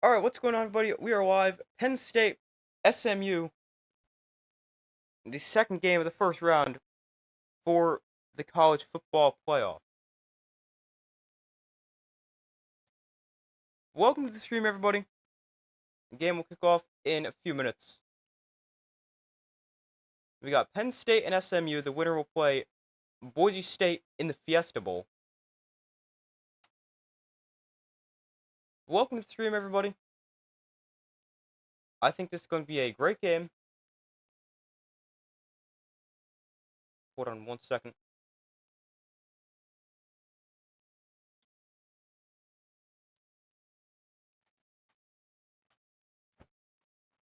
Alright, what's going on, everybody? We are live. Penn State, SMU, the second game of the first round for the college football playoff. Welcome to the stream, everybody. The game will kick off in a few minutes. We got Penn State and SMU. The winner will play Boise State in the Fiesta Bowl. Welcome to the stream, everybody. I think this is going to be a great game. Hold on one second.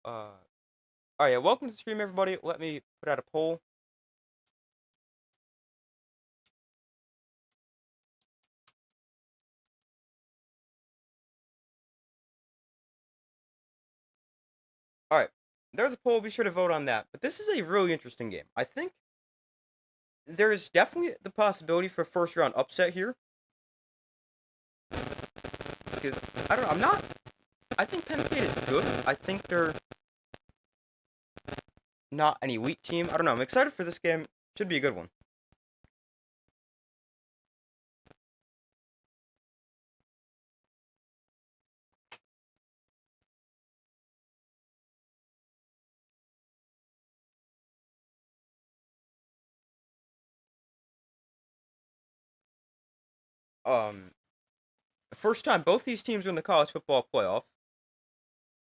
Alright, yeah, welcome to the stream, everybody. Let me put out a poll. Alright, there's a poll. Be sure to vote on that. But this is a really interesting game. I think there is definitely the possibility for a first round upset here. Because, I don't know, I think Penn State is good. I think they're not an elite team. I don't know, I'm excited for this game. Should be a good one. First time both these teams are in the college football playoff.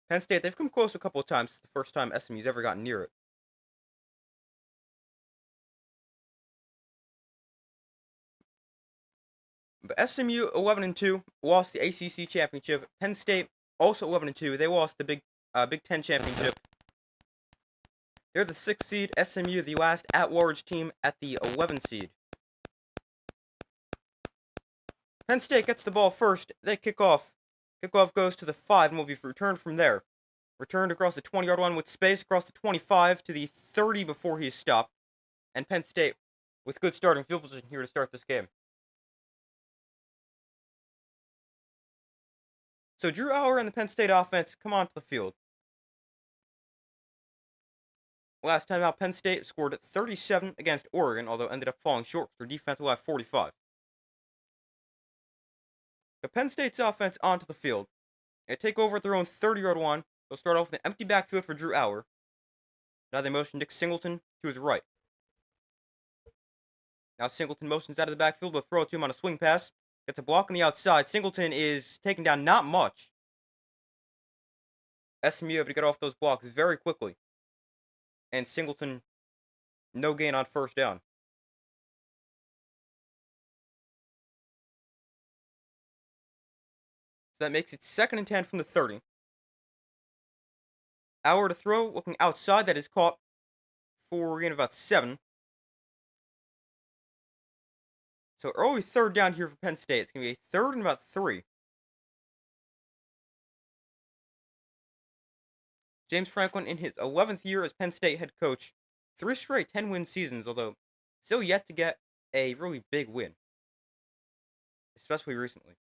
Penn State, they've come close a couple of times. It's the first time SMU's ever gotten near it. But SMU 11-2 lost the ACC championship. Penn State also 11-2. They lost the Big Ten championship. They're the 6th seed. SMU the last at-large team at the 11 seed. Penn State gets the ball first. They kick off. Kickoff goes to the 5 and will be returned from there. Returned across the 20-yard line with space across the 25 to the 30 before he is stopped. And Penn State with good starting field position here to start this game. So Drew Aller and the Penn State offense come onto the field. Last time out, Penn State scored 37 against Oregon, although ended up falling short for defense allowed 45. The Penn State's offense onto the field. They take over at their own 30-yard line. They'll start off with an empty backfield for Drew Aller. Now they motion Nick Singleton to his right. Now Singleton motions out of the backfield. They'll throw it to him on a swing pass. Gets a block on the outside. Singleton is taken down not much. SMU able to get off those blocks very quickly. And Singleton, no gain on first down. So that makes it 2nd and 10 from the 30. Aller to throw, looking outside. That is caught for a gain of about 7. So early 3rd down here for Penn State. It's going to be a 3rd and about 3. James Franklin in his 11th year as Penn State head coach. 3 straight 10-win seasons, although still yet to get a really big win. Especially recently.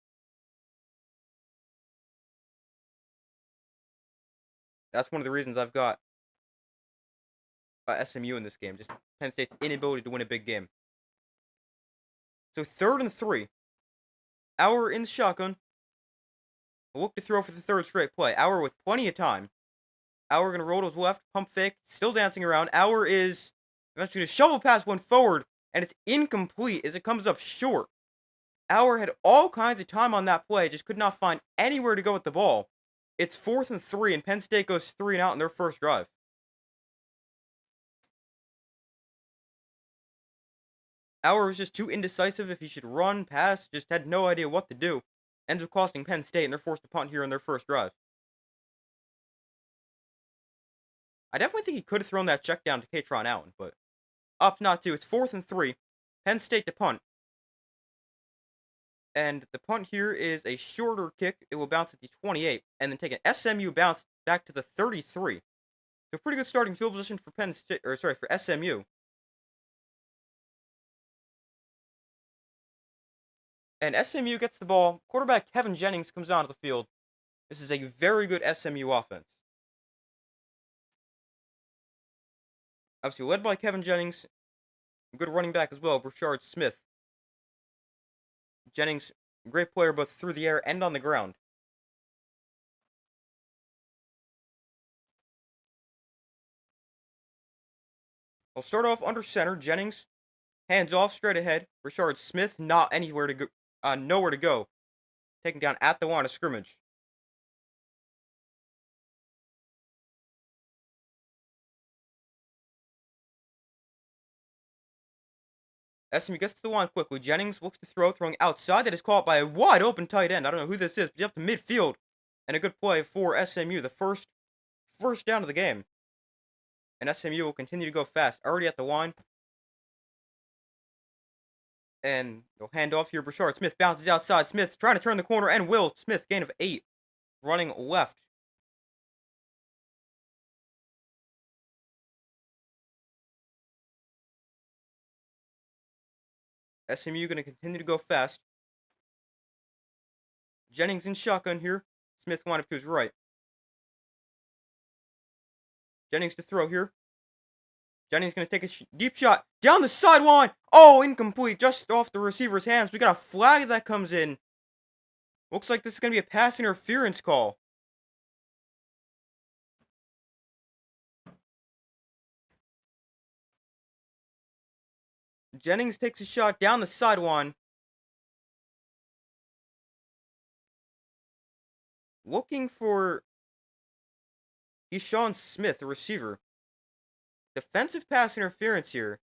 That's one of the reasons I've got SMU in this game. Just Penn State's inability to win a big game. So 3rd and 3. Aller in the shotgun. A look to throw for the 3rd straight play. Aller with plenty of time. Aller going to roll to his left, pump fake, still dancing around. Aller is eventually going to shovel pass one forward, and it's incomplete as it comes up short. Aller had all kinds of time on that play, just could not find anywhere to go with the ball. It's 4th and 3, and Penn State goes 3 and out in their first drive. Aller was just too indecisive if he should run, pass, just had no idea what to do. Ends up costing Penn State, and they're forced to punt here in their first drive. I definitely think he could have thrown that check down to Katron Allen, but opts not to. It's 4th and 3. Penn State to punt. And the punt here is a shorter kick. It will bounce at the 28, and then take an SMU bounce back to the 33. So pretty good starting field position for for SMU. And SMU gets the ball. Quarterback Kevin Jennings comes onto the field. This is a very good SMU offense. Obviously led by Kevin Jennings, good running back as well, Brashard Smith. Jennings, great player both through the air and on the ground. I'll start off under center. Jennings, hands off, straight ahead. Brashard Smith, not anywhere to go, nowhere to go. Taken down at the line of scrimmage. SMU gets to the line quickly. Jennings looks to throw, throwing outside. That is caught by a wide open tight end. I don't know who this is, but he's up to midfield. And a good play for SMU. The first down of the game. And SMU will continue to go fast. Already at the line. And they'll hand off here. Brashard Smith bounces outside. Smith's trying to turn the corner. And Will Smith, gain of 8. Running left. SMU going to continue to go fast. Jennings in shotgun here. Smith line up to his right. Jennings to throw here. Jennings going to take a deep shot down the sideline. Oh, incomplete. Just off the receiver's hands. We got a flag that comes in. Looks like this is going to be a pass interference call. Jennings takes a shot down the sideline. Looking for Deshaun Smith, the receiver. Defensive pass interference here.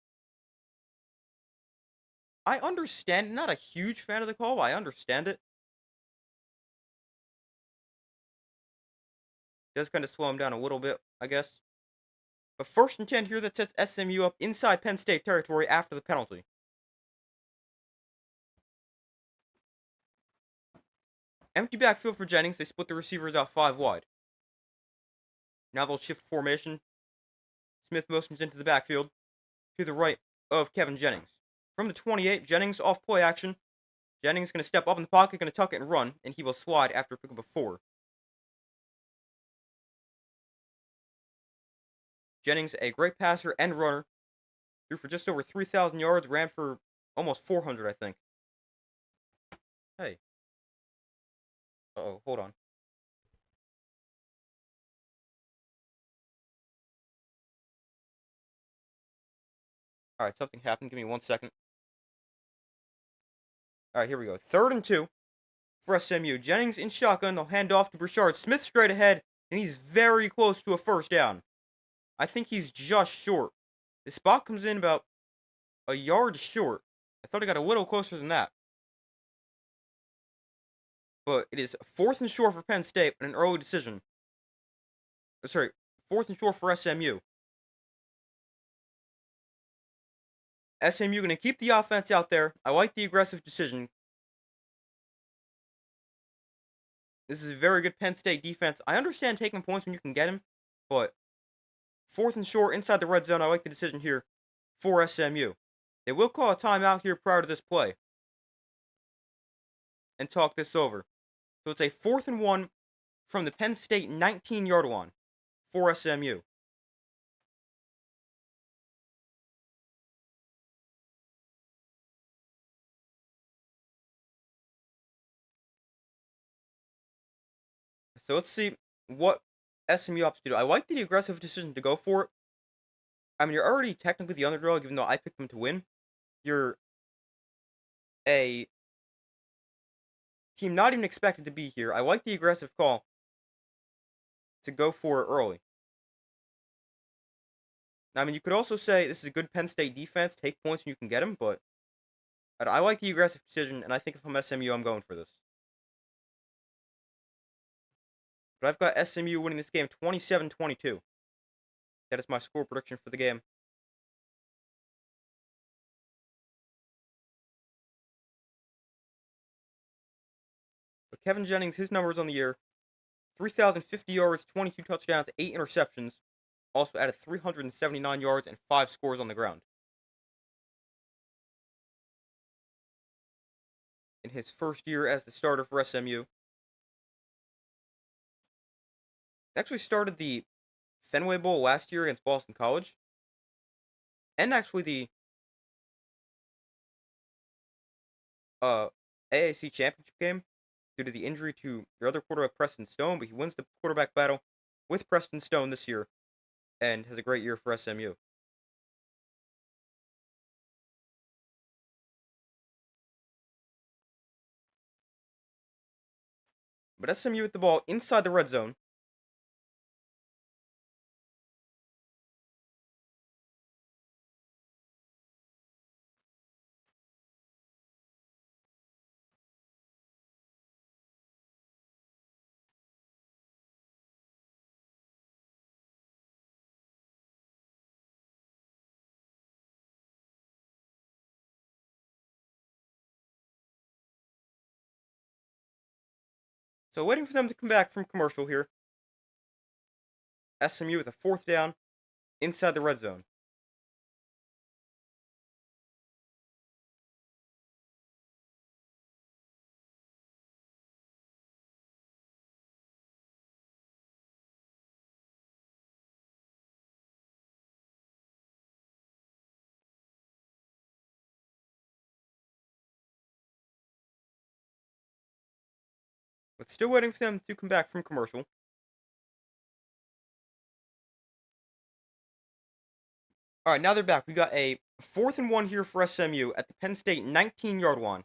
I understand. Not a huge fan of the call, but I understand it. Does kind of slow him down a little bit, I guess. But 1st and 10 here that sets SMU up inside Penn State territory after the penalty. Empty backfield for Jennings. They split the receivers out 5 wide. Now they'll shift formation. Smith motions into the backfield to the right of Kevin Jennings. From the 28, Jennings off play action. Jennings going to step up in the pocket, going to tuck it and run, and he will slide after picking up a 4. Jennings, a great passer and runner. Threw for just over 3,000 yards, ran for almost 400, I think. Hey. Uh-oh, hold on. Alright, something happened. Give me 1 second. Alright, here we go. 3rd and 2 for SMU. Jennings in shotgun. They'll hand off to Brashard Smith straight ahead, and he's very close to a 1st down. I think he's just short. The spot comes in about a yard short. I thought he got a little closer than that. But it is 4th and short for Penn State and an early decision. Sorry, 4th and short for SMU. SMU going to keep the offense out there. I like the aggressive decision. This is a very good Penn State defense. I understand taking points when you can get them, but 4th and short inside the red zone. I like the decision here for SMU. They will call a timeout here prior to this play and talk this over. So it's a 4th and 1 from the Penn State 19-yard line for SMU. So let's see what SMU opts to do. I like the aggressive decision to go for it. I mean, you're already technically the underdog, even though I picked them to win. You're a team not even expected to be here. I like the aggressive call to go for it early. Now, I mean, you could also say this is a good Penn State defense. Take points when you can get them, but I like the aggressive decision, and I think if I'm SMU, I'm going for this. But I've got SMU winning this game 27-22. That is my score prediction for the game. But Kevin Jennings, his numbers on the year: 3,050 yards, 22 touchdowns, 8 interceptions. Also added 379 yards and 5 scores on the ground. In his first year as the starter for SMU. Actually started the Fenway Bowl last year against Boston College, and actually the uh, AAC championship game due to the injury to their other quarterback Preston Stone, but he wins the quarterback battle with Preston Stone this year and has a great year for SMU. But SMU with the ball inside the red zone. So waiting for them to come back from commercial here. SMU with a fourth down inside the red zone. But still waiting for them to come back from commercial. All right, now they're back. We got a 4th and 1 here for SMU at the Penn State 19-yard line.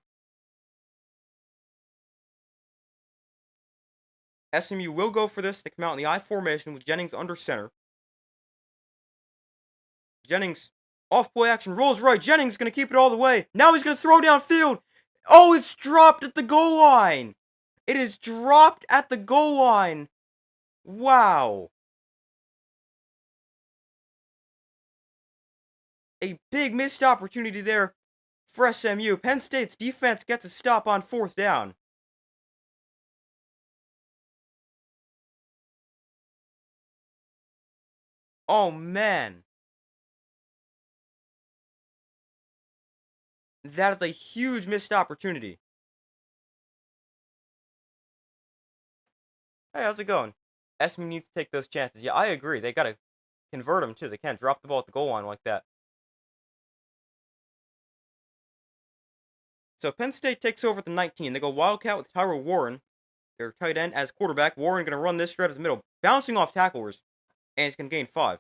SMU will go for this. They come out in the I formation with Jennings under center. Jennings off play action rolls right. Jennings going to keep it all the way. Now he's going to throw downfield. Oh, it's dropped at the goal line. It is dropped at the goal line. Wow. A big missed opportunity there for SMU. Penn State's defense gets a stop on 4th down. Oh, man. That is a huge missed opportunity. Hey, how's it going? SMU needs to take those chances. Yeah, I agree. They got to convert them, too. They can't drop the ball at the goal line like that. So Penn State takes over at the 19. They go Wildcat with Tyler Warren, their tight end, as quarterback. Warren going to run this straight up the middle, bouncing off tacklers, and he's going to gain 5.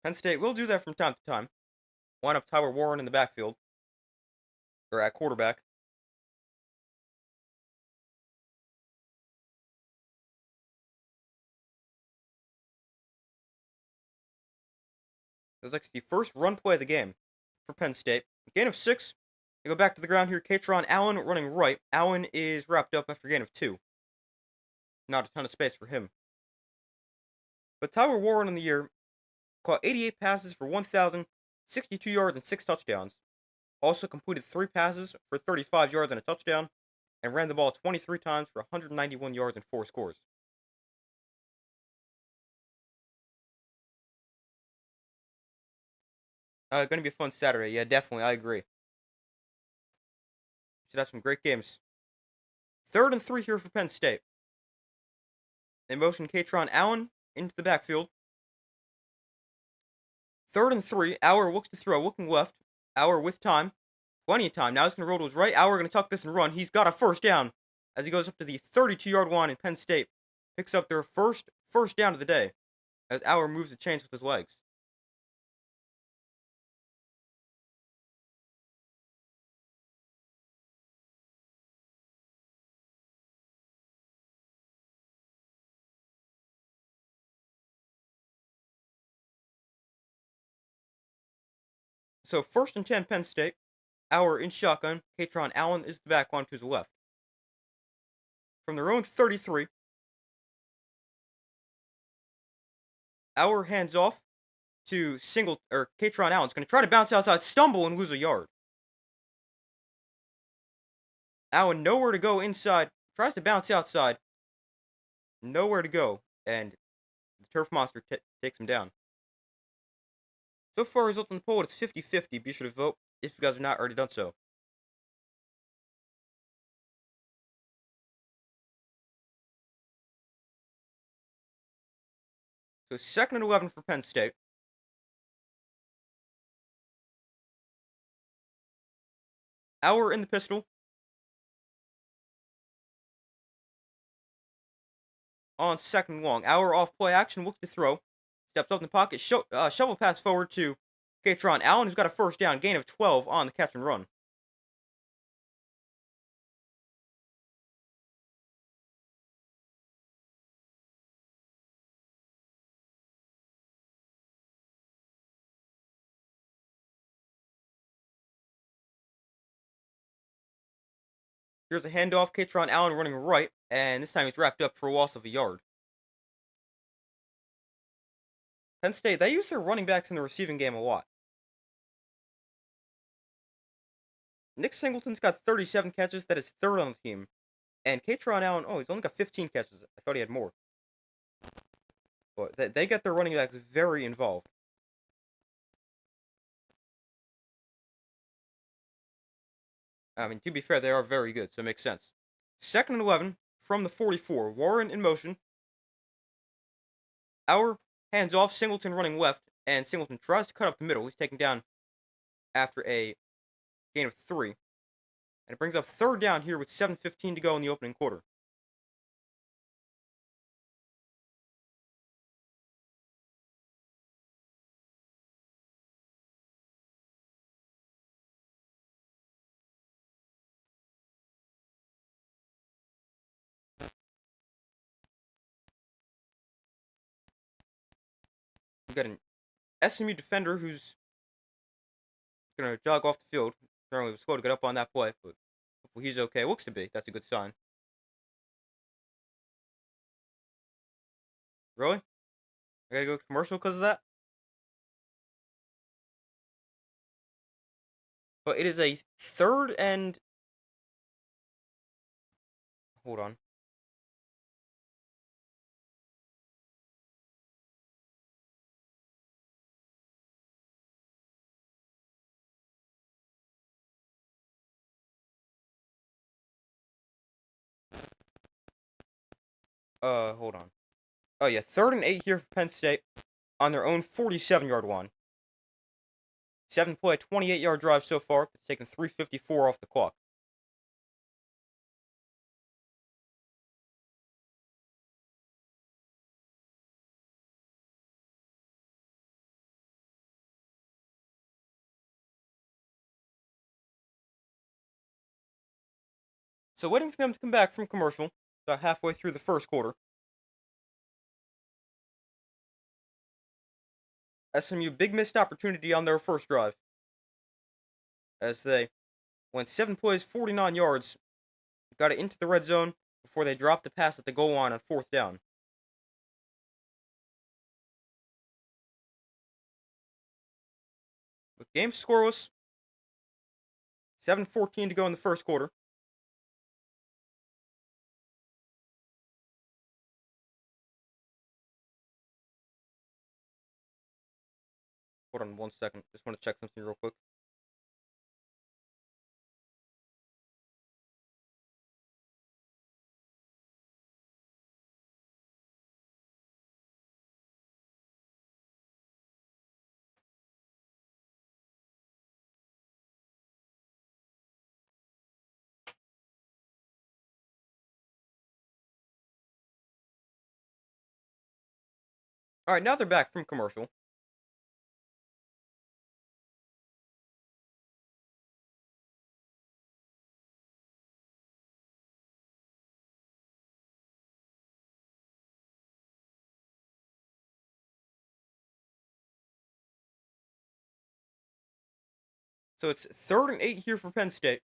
Penn State will do that from time to time. Line up Tyler Warren in the backfield, or at quarterback. It was like the first run play of the game for Penn State. Gain of 6. They go back to the ground here. Katron Allen running right. Allen is wrapped up after a gain of 2. Not a ton of space for him. But Tyler Warren in the year caught 88 passes for 1,062 yards and 6 touchdowns. Also completed 3 passes for 35 yards and a touchdown. And ran the ball 23 times for 191 yards and 4 scores. Going to be a fun Saturday. Yeah, definitely. I agree. Should have some great games. 3rd and 3 here for Penn State. They motion Katron Allen into the backfield. 3rd and 3. Auer looks to throw, looking left. Auer with time. Plenty of time. Now he's going to roll to his right. Auer going to tuck this and run. He's got a first down as he goes up to the 32-yard line in Penn State. Picks up their first down of the day as Auer moves the chains with his legs. So 1st and 10 Penn State. Auer in shotgun. Katron Allen is the back one to his left. From their own 33. Auer hands off to Katron Allen's going to try to bounce outside, stumble, and lose a yard. Allen nowhere to go inside. Tries to bounce outside. Nowhere to go. And the turf monster takes him down. So far, results in the poll, it's 50-50. Be sure to vote if you guys have not already done so. So 2nd and 11 for Penn State. Hour in the pistol. On 2nd long. Hour off play action. Looks to throw. Steps up in the pocket. Shovel pass forward to Katron Allen, who's got a first down. Gain of 12 on the catch and run. Here's a handoff. Katron Allen running right. And this time he's wrapped up for a loss of a yard. Penn State, they use their running backs in the receiving game a lot. Nick Singleton's got 37 catches. That is 3rd on the team. And Katron Allen, he's only got 15 catches. I thought he had more. But they get their running backs very involved. I mean, to be fair, they are very good, so it makes sense. 2nd and 11 from the 44. Warren in motion. Our hands off. Singleton running left. And Singleton tries to cut up the middle. He's taken down after a gain of 3. And it brings up 3rd down here with 7:15 to go in the opening quarter. We've got an SMU defender who's going to jog off the field. Apparently was slow to get up on that play, but hopefully he's okay. Looks to be. That's a good sign. Really? I gotta go commercial because of that? But it is a 3rd and... Hold on. Hold on. Oh, yeah. 3rd and 8 here for Penn State on their own 47-yard line. 7-play, 28-yard drive so far. It's taken 3:54 off the clock. So waiting for them to come back from commercial. About halfway through the first quarter. SMU, big missed opportunity on their first drive. As they went 7 plays, 49 yards. Got it into the red zone before they dropped the pass at the goal line on 4th down. But game scoreless. 7:14 to go in the first quarter. Hold on 1 second. Just want to check something real quick. Alright, now they're back from commercial. So it's 3rd and 8 here for Penn State.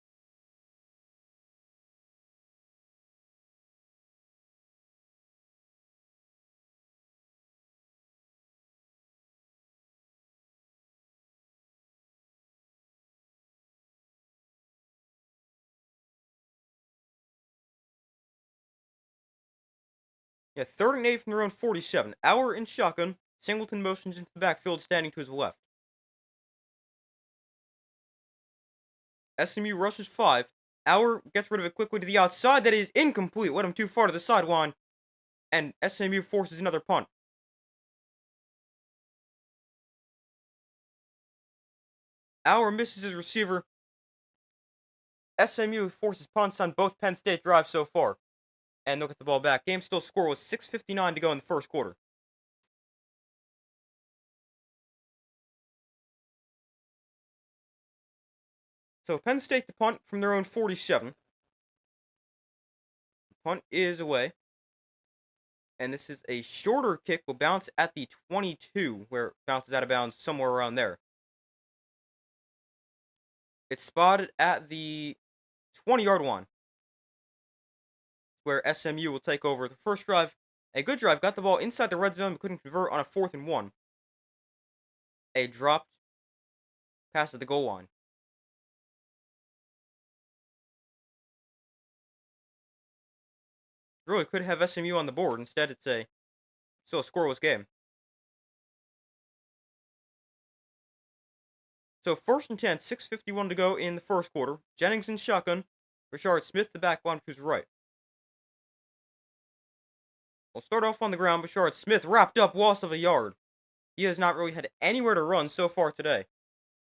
Yeah, 3rd and 8 from their own 47. Hour in shotgun. Singleton motions into the backfield, standing to his left. SMU rushes 5. Auer gets rid of it quickly to the outside. That is incomplete. Went him too far to the sideline. And SMU forces another punt. Auer misses his receiver. SMU forces punts on both Penn State drives so far. And they'll get the ball back. Game still score was 6:59 to go in the first quarter. So Penn State to punt from their own 47. Punt is away. And this is a shorter kick. Will bounce at the 22, where it bounces out of bounds somewhere around there. It's spotted at the 20-yard line, where SMU will take over the first drive. A good drive, got the ball inside the red zone, but couldn't convert on a 4th and 1. A dropped pass at the goal line. Really could have SMU on the board. Instead, it's still a scoreless game. So 1st and 10, 6:51 to go in the first quarter. Jennings in shotgun. Rashard Smith, the back line, who's right. We'll start off on the ground. Rashard Smith wrapped up, loss of a yard. He has not really had anywhere to run so far today.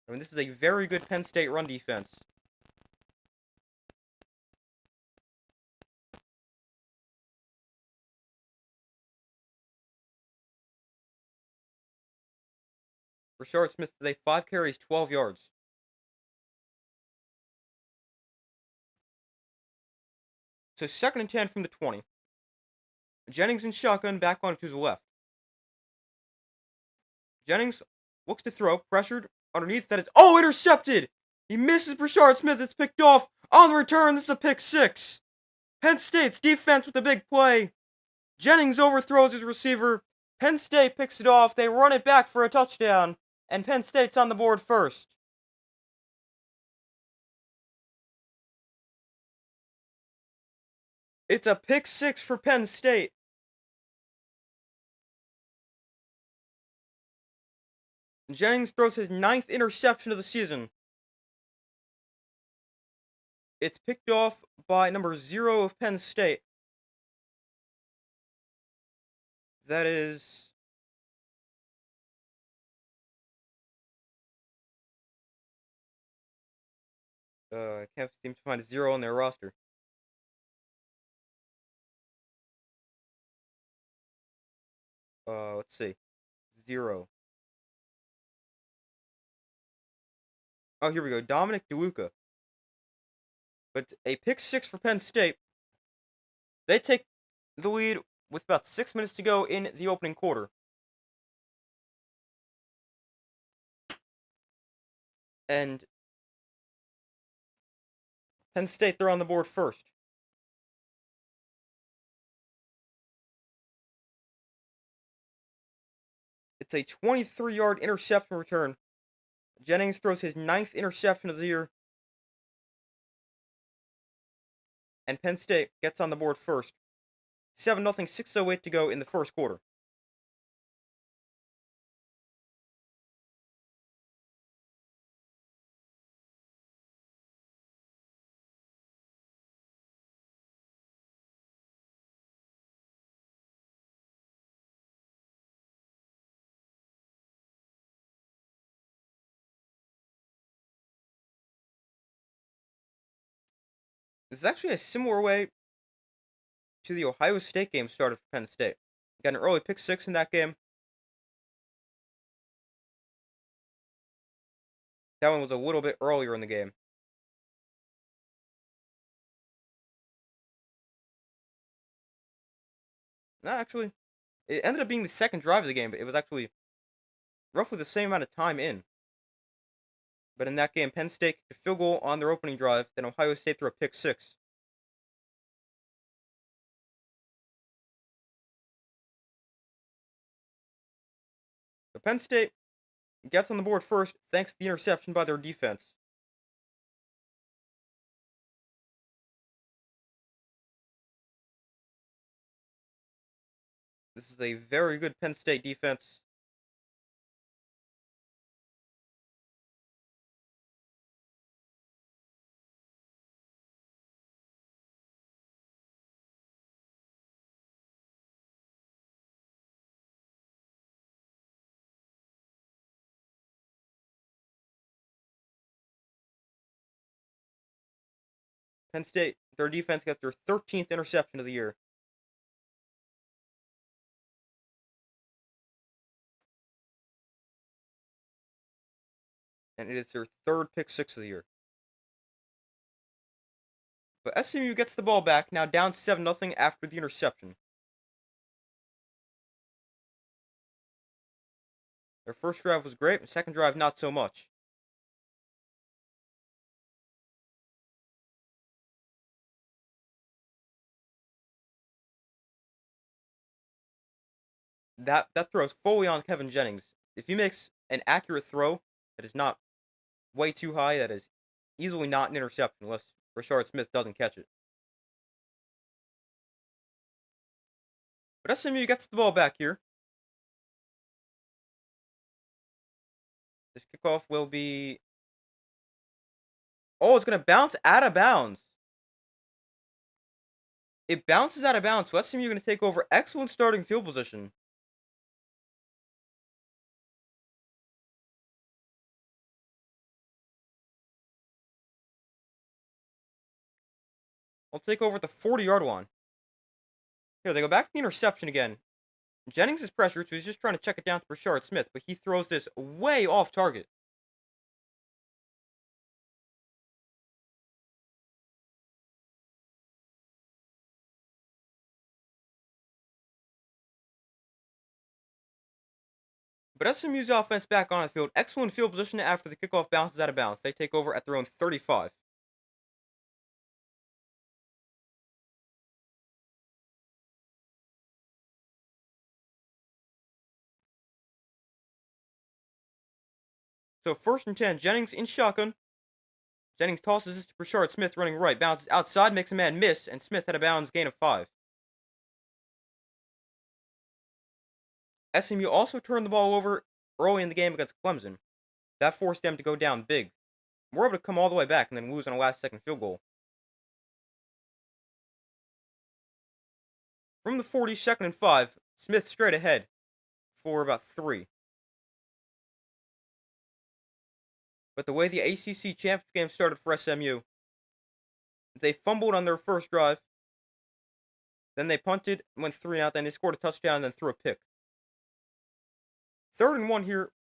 I mean, this is a very good Penn State run defense. Rashard Smith today, 5 carries, 12 yards. So 2nd and 10 from the 20. Jennings in shotgun, back on to the left. Jennings looks to throw, pressured underneath. That is, intercepted! He misses Rashard Smith. It's picked off. On the return, this is a pick 6. Penn State's defense with a big play. Jennings overthrows his receiver. Penn State picks it off. They run it back for a touchdown. And Penn State's on the board first. It's a pick 6 for Penn State. Jennings throws his 9th interception of the season. It's picked off by number 0 of Penn State. That is... I can't seem to find a 0 on their roster. Let's see. 0. Oh, here we go. Dominic DeLuca. But a pick 6 for Penn State. They take the lead with about 6 minutes to go in the opening quarter. And Penn State, they're on the board first. It's a 23-yard interception return. Jennings throws his 9th interception of the year. And Penn State gets on the board first. 7-0, 6:08 to go in the first quarter. This is actually a similar way to the Ohio State game started for Penn State. Got an early pick 6 in that game. That one was a little bit earlier in the game. No, actually, it ended up being the second drive of the game, but it was actually roughly the same amount of time in. But in that game, Penn State kicked a field goal on their opening drive, then Ohio State threw a pick 6. So Penn State gets on the board first thanks to the interception by their defense. This is a very good Penn State defense. Penn State, their defense gets their 13th interception of the year. And it is their third pick six of the year. But SMU gets the ball back, now down 7-0 after the interception. Their first drive was great, but second drive not so much. That throw is fully on Kevin Jennings. If he makes an accurate throw that is not way too high, that is easily not an interception unless Rashard Smith doesn't catch it. But SMU gets the ball back here. This kickoff will be... Oh, it's going to bounce out of bounds. It bounces out of bounds, so SMU going to take over. Excellent starting field position. I'll take over at the 40-yard line. Here, they go back to the interception again. Jennings is pressured, so he's just trying to check it down to Rashard Smith, but he throws this way off target. But SMU's offense back on the field. Excellent field position after the kickoff bounces out of bounds. They take over at their own 35. So 1st and 10, Jennings in shotgun. Jennings tosses this to Rashard Smith running right. Bounces outside, makes a man miss, and Smith had a bounds gain of 5. SMU also turned the ball over early in the game against Clemson. That forced them to go down big. We're able to come all the way back and then lose on a last-second field goal. From the 40, 2nd and 5, Smith straight ahead for about 3. But the way the ACC championship game started for SMU, they fumbled on their first drive. Then they punted, went 3-out, then they scored a touchdown, and then threw a pick. 3rd and 1 here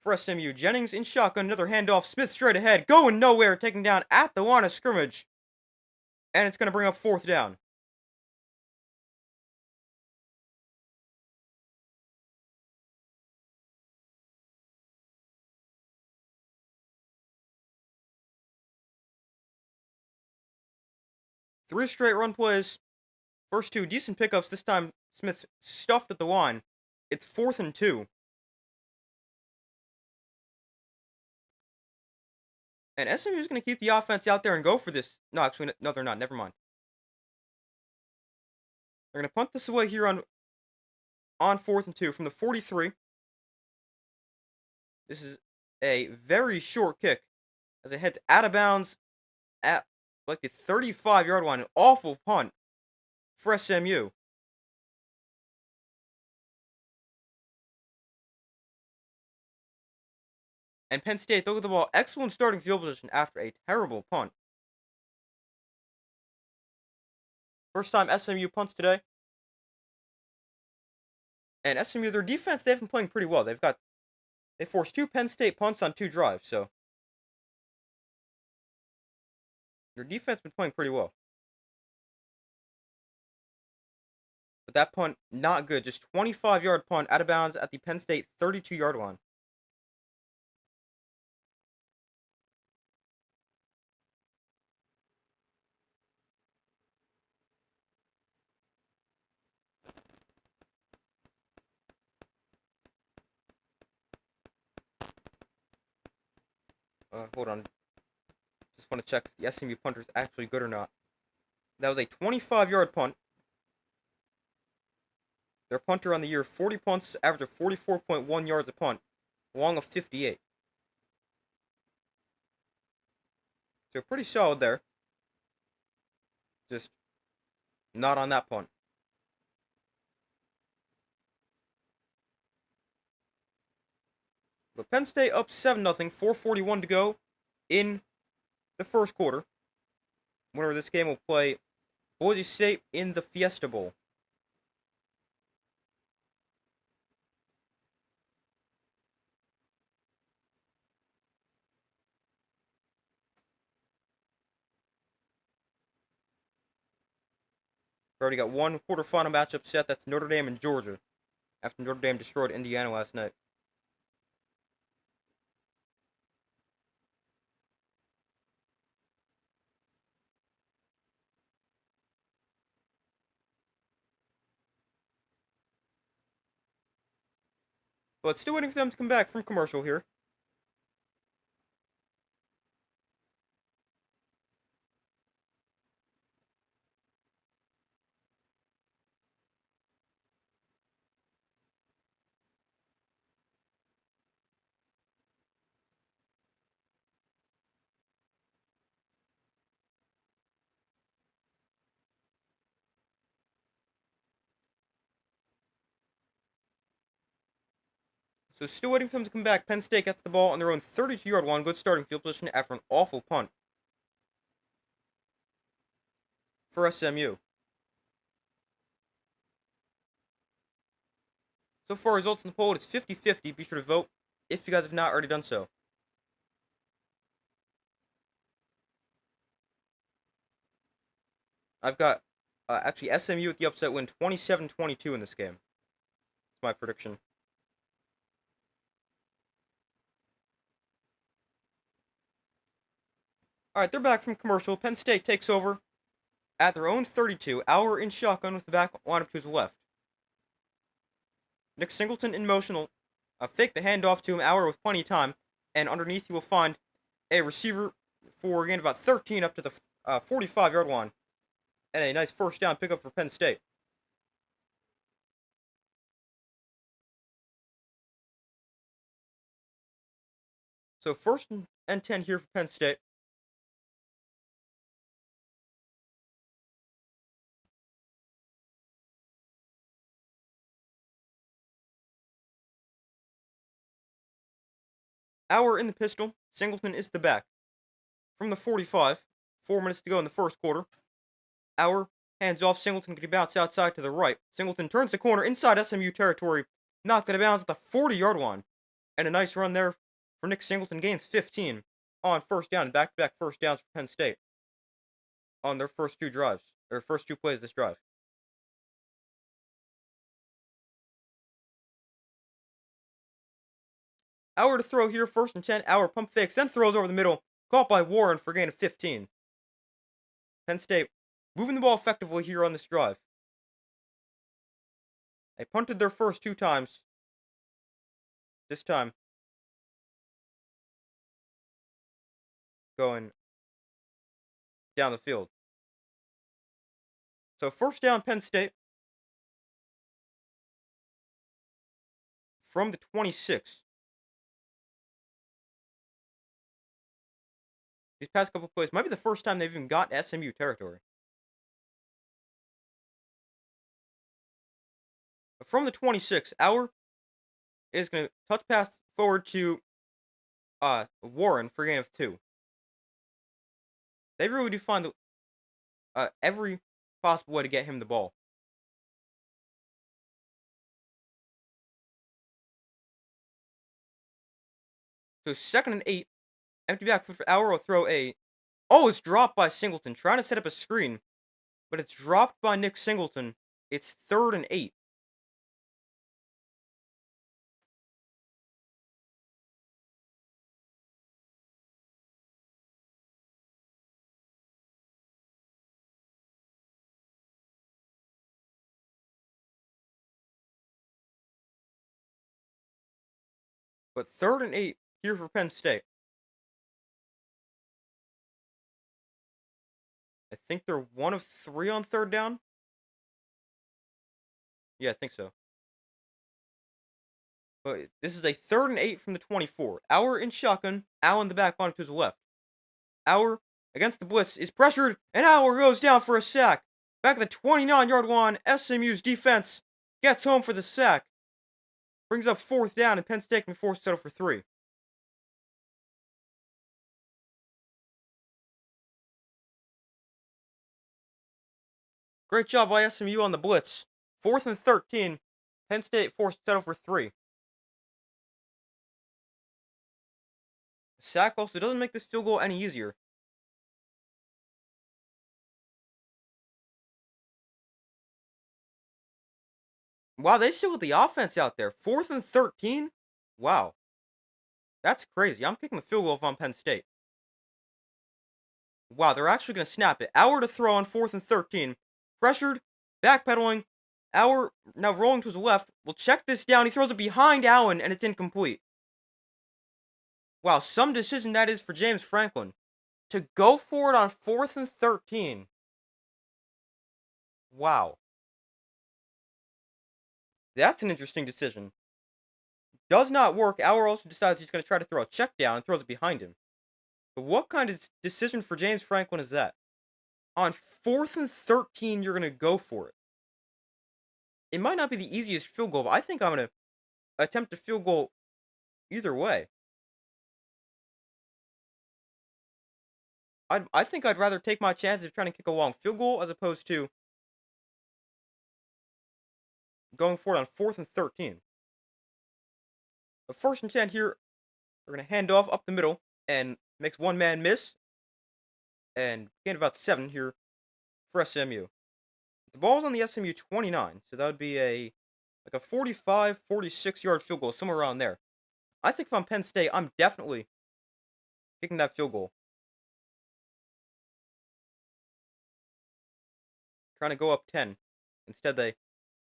for SMU. Jennings in shotgun, another handoff. Smith straight ahead, going nowhere, taken down at the line of scrimmage. And it's going to bring up 4th down. Three straight run plays. First 2 decent pickups. This time Smith stuffed at the line. It's 4th and 2. And SMU is going to keep the offense out there and go for this. No, actually, no, they're not. Never mind. They're going to punt this away here on 4th and 2 from the 43. This is a very short kick as it heads out of bounds at like the 35-yard line. An awful punt for SMU. And Penn State, look at the ball. Excellent starting field position after a terrible punt. First time SMU punts today. And SMU, their defense, they've been playing pretty well. They forced 2 Penn State punts on 2 drives, so their defense has been playing pretty well. But that punt, not good. Just 25-yard punt out of bounds at the Penn State 32-yard line. Hold on. Just want to check if the SMU punter is actually good or not. That was a 25-yard punt. Their punter on the year, 40 punts, average of 44.1 yards a punt, long of 58. So pretty solid there. Just not on that punt. But Penn State up 7-0, 4:41 to go in the first quarter. winner of this game will play Boise State in the Fiesta Bowl. We already got one quarterfinal matchup set. That's Notre Dame and Georgia, after Notre Dame destroyed Indiana last night. But still waiting for them to come back from commercial here. So still waiting for them to come back. Penn State gets the ball on their own 32-yard line. Good starting field position after an awful punt for SMU. So far, results in the poll, it's 50-50. Be sure to vote if you guys have not already done so. I've got, actually, SMU with the upset win 27-22 in this game. That's my prediction. Alright, they're back from commercial. Penn State takes over at their own 32. Auer in shotgun with the back lineup to his left. Nick Singleton in motion will fake the handoff to him. Auer with plenty of time. And underneath you will find a receiver for a gain of about 13 up to the 45-yard line. And a nice first down pickup for Penn State. So 1st and 10 here for Penn State. Auer in the pistol. Singleton is the back. From the 45. 4 minutes to go in the first quarter. Auer hands off. Singleton can bounce outside to the right. Singleton turns the corner inside SMU territory. Knocked out of bounds at the 40-yard line. And a nice run there for Nick Singleton. Gains 15 on first down. Back-to-back first downs for Penn State on their first two drives. Or first two plays this drive. Auer to throw here. 1st and 10. Auer pump fakes. Then throws over the middle. Caught by Warren for a gain of 15. Penn State moving the ball effectively here on this drive. They punted their first 2 times. This time, going down the field. So 1st down, Penn State. From the 26. These past couple plays might be the first time they've even gotten SMU territory. From the 26, Auer is going to touch pass forward to Warren for a gain of 2. They really do find every possible way to get him the ball. So 2nd and 8. Empty backfield for Auer will throw a... Oh, it's dropped by Singleton. Trying to set up a screen. But it's dropped by Nick Singleton. It's 3rd and 8. But 3rd and 8 here for Penn State. I think they're 1 of 3 on 3rd down. Yeah, I think so. But this is a 3rd and 8 from the 24. Auer in shotgun. Allen in the back line to his left. Auer against the blitz is pressured, and Auer goes down for a sack. Back at the 29-yard line, SMU's defense gets home for the sack. Brings up 4th down, and Penn State can be forced to settle for 3. Great job by SMU on the blitz. 4th and 13. Penn State forced to settle for 3. Sack also doesn't make this field goal any easier. Wow, they still got the offense out there. 4th and 13? Wow. That's crazy. I'm kicking the field goal if I'm Penn State. Wow, they're actually going to snap it. Hour to throw on 4th and 13. Pressured, backpedaling. Hour now rolling to his left. Will check this down. He throws it behind Allen, and it's incomplete. Wow, some decision that is for James Franklin. To go for it on 4th and 13. Wow. That's an interesting decision. Does not work. Hour also decides he's going to try to throw a check down and throws it behind him. But what kind of decision for James Franklin is that? On 4th and 13, you're going to go for it. It might not be the easiest field goal, but I think I'm going to attempt a field goal either way. I think I'd rather take my chances of trying to kick a long field goal as opposed to going for it on 4th and 13. The first and 10 here, we're going to hand off up the middle and makes one man miss. And gain about 7 here for SMU. The ball's on the SMU 29, so that would be a 45, 46-yard field goal, somewhere around there. I think if I'm Penn State, I'm definitely kicking that field goal. Trying to go up 10. Instead, they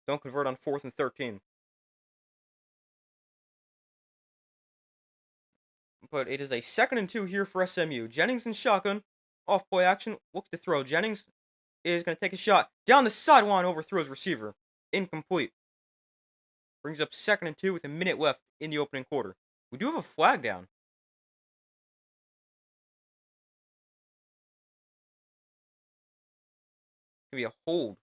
don't convert on 4th and 13. But it is a 2nd and 2 here for SMU. Jennings in shotgun. Off play action. Looks to throw. Jennings is going to take a shot. Down the sideline, overthrows receiver. Incomplete. Brings up 2nd and 2 with a minute left in the opening quarter. We do have a flag down. It's going to be a hold.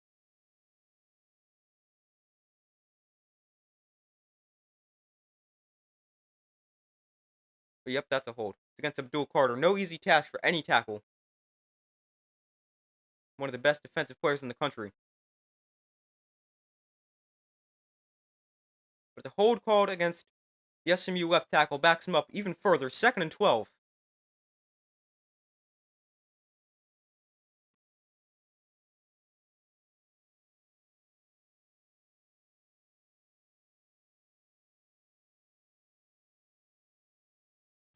But yep, that's a hold. It's against Abdul Carter. No easy task for any tackle. One of the best defensive players in the country. But the hold called against the SMU left tackle backs him up even further. 2nd and 12.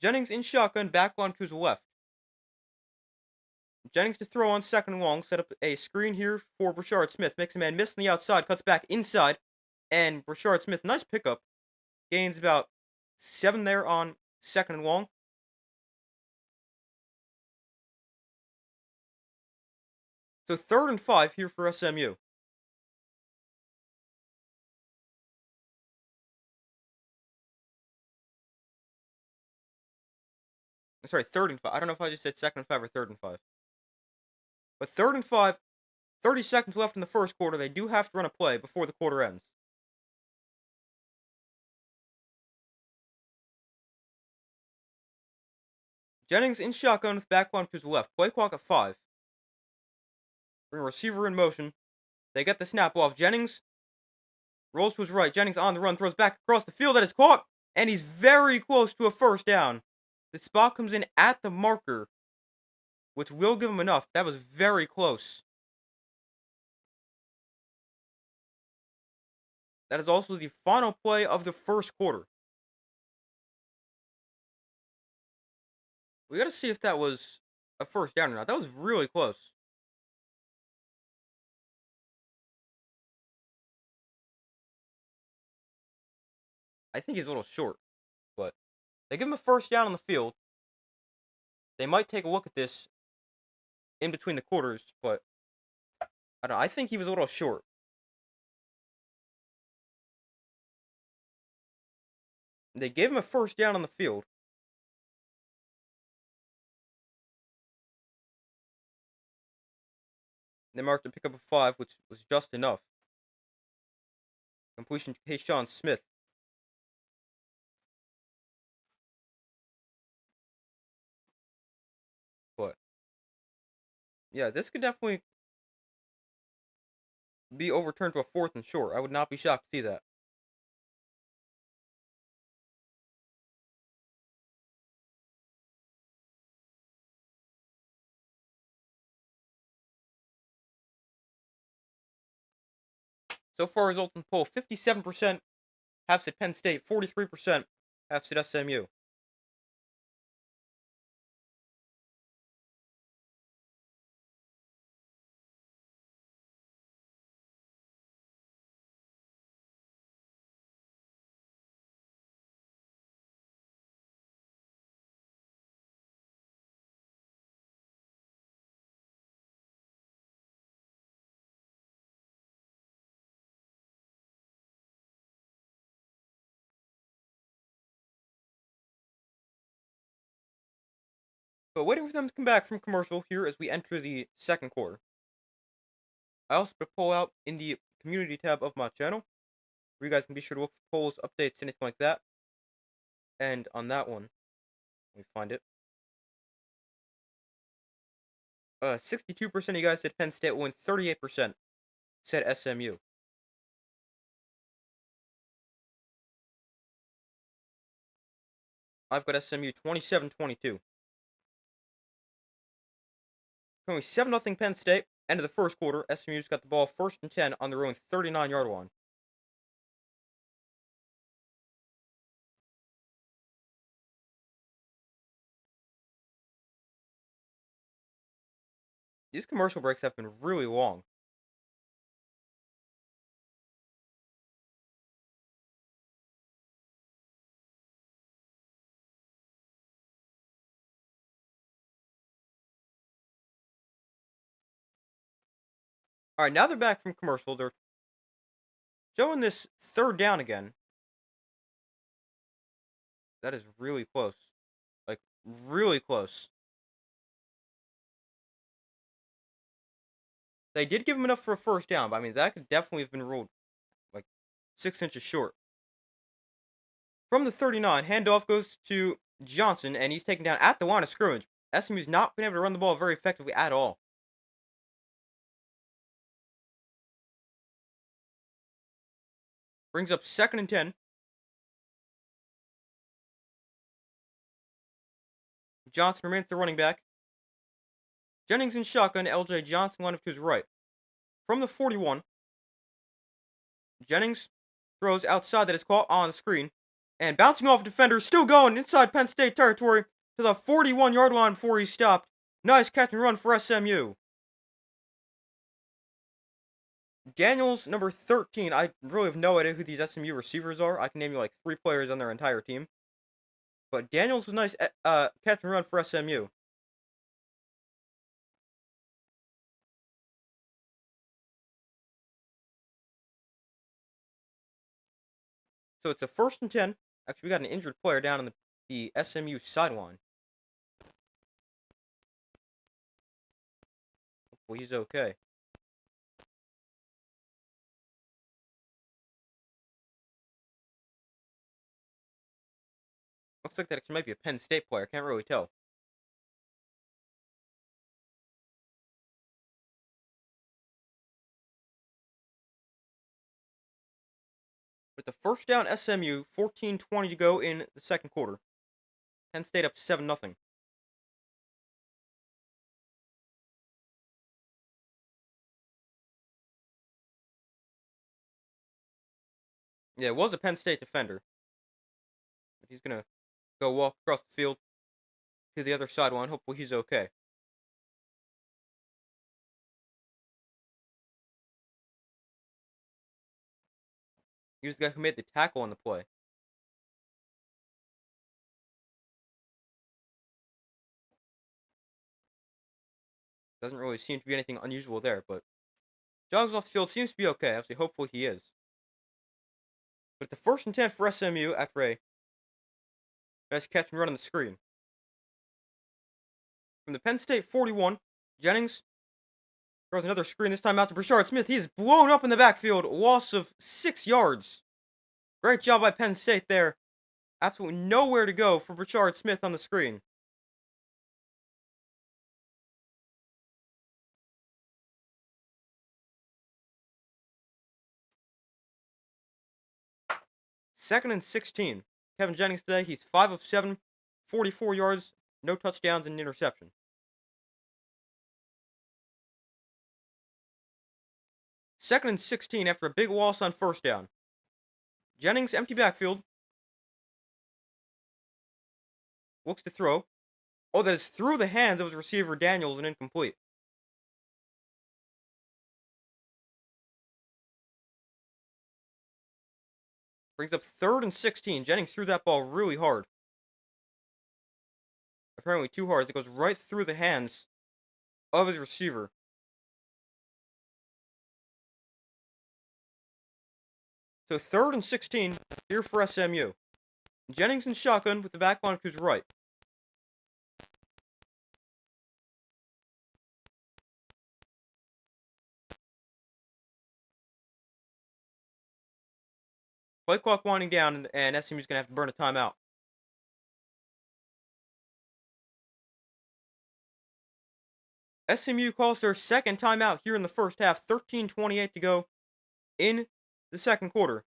Jennings in shotgun, back on to his left. Jennings to throw on 2nd and long. Set up a screen here for Brashard Smith. Makes a man miss on the outside. Cuts back inside. And Brashard Smith, nice pickup. Gains about 7 there on 2nd and long. So 3rd and 5 here for SMU. Sorry, 3rd and 5. I don't know if I just said 2nd and 5 or 3rd and 5. But 3rd and 5, 30 seconds left in the first quarter. They do have to run a play before the quarter ends. Jennings in shotgun with back line to his left. Play clock at 5. Bring a receiver in motion. They get the snap off. Jennings rolls to his right. Jennings on the run. Throws back across the field. That is caught. And he's very close to a first down. The spot comes in at the marker, which will give him enough. That was very close. That is also the final play of the first quarter. We got to see if that was a first down or not. That was really close. I think he's a little short, but they give him a first down on the field. They might take a look at this in between the quarters, but I don't know. I think he was a little short. They gave him a first down on the field. They marked a pickup of 5, which was just enough. Completion to Hayshawn Smith. But yeah, this could definitely be overturned to a 4th and short. I would not be shocked to see that. So far, results in the poll: 57% have said Penn State, 43% have said SMU. But waiting for them to come back from commercial here as we enter the second quarter. I also put a poll out in the community tab of my channel, where you guys can be sure to look for polls, updates, anything like that. And on that one, let me find it. 62% of you guys said Penn State will win, 38% said SMU. I've got SMU 27-22. Currently 7-0 Penn State. End of the first quarter. SMU's got the ball 1st and 10 on their own 39-yard line. These commercial breaks have been really long. Alright, now they're back from commercial. They're showing this 3rd down again. That is really close. Like, really close. They did give him enough for a 1st down, but I mean, that could definitely have been ruled like 6 inches short. From the 39, handoff goes to Johnson, and he's taken down at the line of scrimmage. SMU's not been able to run the ball very effectively at all. Brings up 2nd and 10. Johnson remains the running back. Jennings in shotgun, LJ Johnson line up to his right. From the 41, Jennings throws outside that is caught on the screen. And bouncing off a defender, still going inside Penn State territory to the 41-yard line before he stopped. Nice catch and run for SMU. Daniels, number 13. I really have no idea who these SMU receivers are. I can name you like 3 players on their entire team. But Daniels was nice catch and run for SMU. So it's a 1st and 10. Actually, we got an injured player down on the SMU sideline. Hopefully he's okay. Looks like that actually might be a Penn State player. Can't really tell. With the 1st down, SMU, 14:20 to go in the second quarter. Penn State up 7-0. Yeah, it was a Penn State defender. But he's going to go walk across the field to the other sideline. Hopefully he's okay. He was the guy who made the tackle on the play. Doesn't really seem to be anything unusual there, but jogs off the field, seems to be okay. Actually, hopefully he is. But it's the 1st and 10 for SMU after a nice catch and run on the screen. From the Penn State 41, Jennings throws another screen, this time out to Brashard Smith. He is blown up in the backfield. Loss of 6 yards. Great job by Penn State there. Absolutely nowhere to go for Brashard Smith on the screen. 2nd and 16. Kevin Jennings today, he's 5 of 7, 44 yards, no touchdowns, and an interception. 2nd and 16 after a big loss on 1st down. Jennings, empty backfield. Looks to throw. Oh, that is through the hands of his receiver Daniels and incomplete. Brings up 3rd and 16. Jennings threw that ball really hard. Apparently too hard as it goes right through the hands of his receiver. So 3rd and 16 here for SMU. Jennings in shotgun with the back line to his right. Play clock winding down, and SMU's going to have to burn a timeout. SMU calls their second timeout here in the first half. 13:28 to go in the second quarter.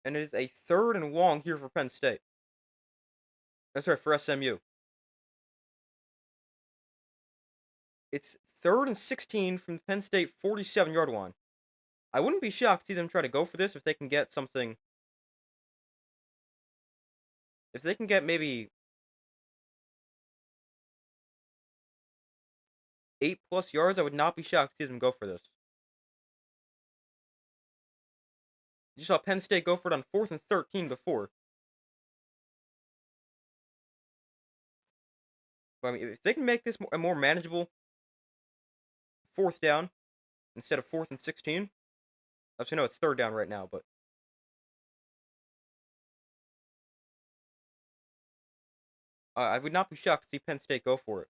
And it is a 3rd and long here for Penn State. That's right, for SMU. It's 3rd and 16 from the Penn State 47-yard line. I wouldn't be shocked to see them try to go for this if they can get something. If they can get maybe 8+ yards, I would not be shocked to see them go for this. You saw Penn State go for it on 4th and 13 before. But, I mean, if they can make this a more manageable 4th down instead of 4th and 16. Actually, no, it's 3rd down right now, but I would not be shocked to see Penn State go for it.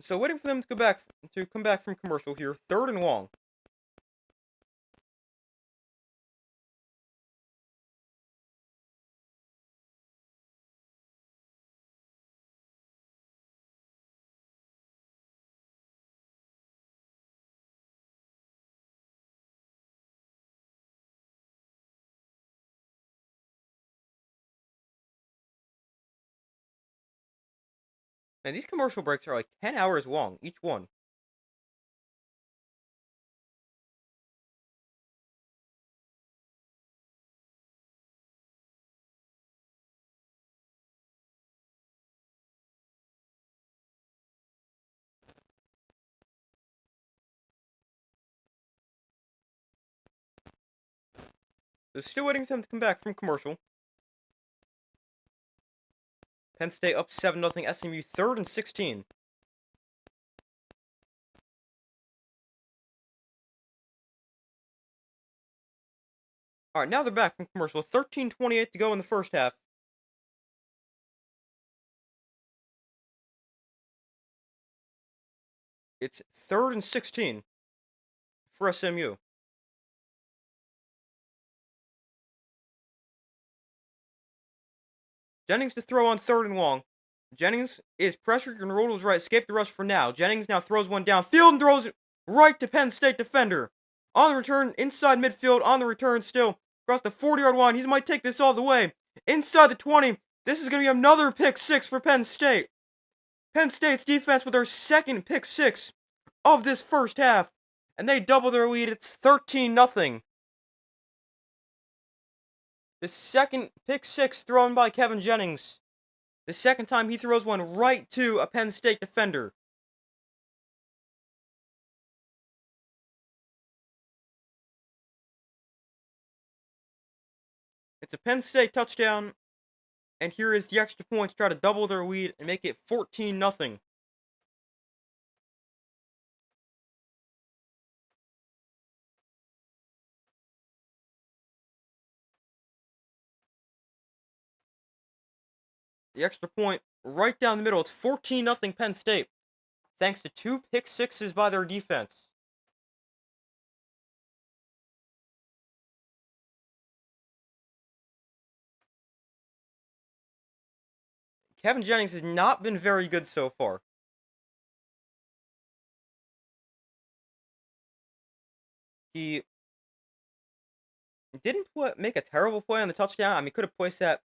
So waiting for them to come back from commercial here. 3rd and long. And these commercial breaks are like 10 hours long, each one. So still waiting for them to come back from commercial. Penn State up 7-0. SMU 3rd and 16. Alright, now they're back from commercial. 13:28 to go in the first half. It's 3rd and 16 for SMU. Jennings to throw on 3rd and long. Jennings is pressured and rolled to his right. Escape the rush for now. Jennings now throws one downfield and throws it right to Penn State defender. On the return, inside midfield, on the return still. Across the 40-yard line. He might take this all the way. Inside the 20. This is going to be another pick six for Penn State. Penn State's defense with their second pick six of this first half. And they double their lead. It's 13-0. The second pick six thrown by Kevin Jennings. The second time he throws one right to a Penn State defender. It's a Penn State touchdown. And here is the extra point to try to double their lead and make it 14-0. The extra point right down the middle. It's 14-0 Penn State, thanks to 2 pick sixes by their defense. Kevin Jennings has not been very good so far. He didn't make a terrible play on the touchdown. I mean, could have placed that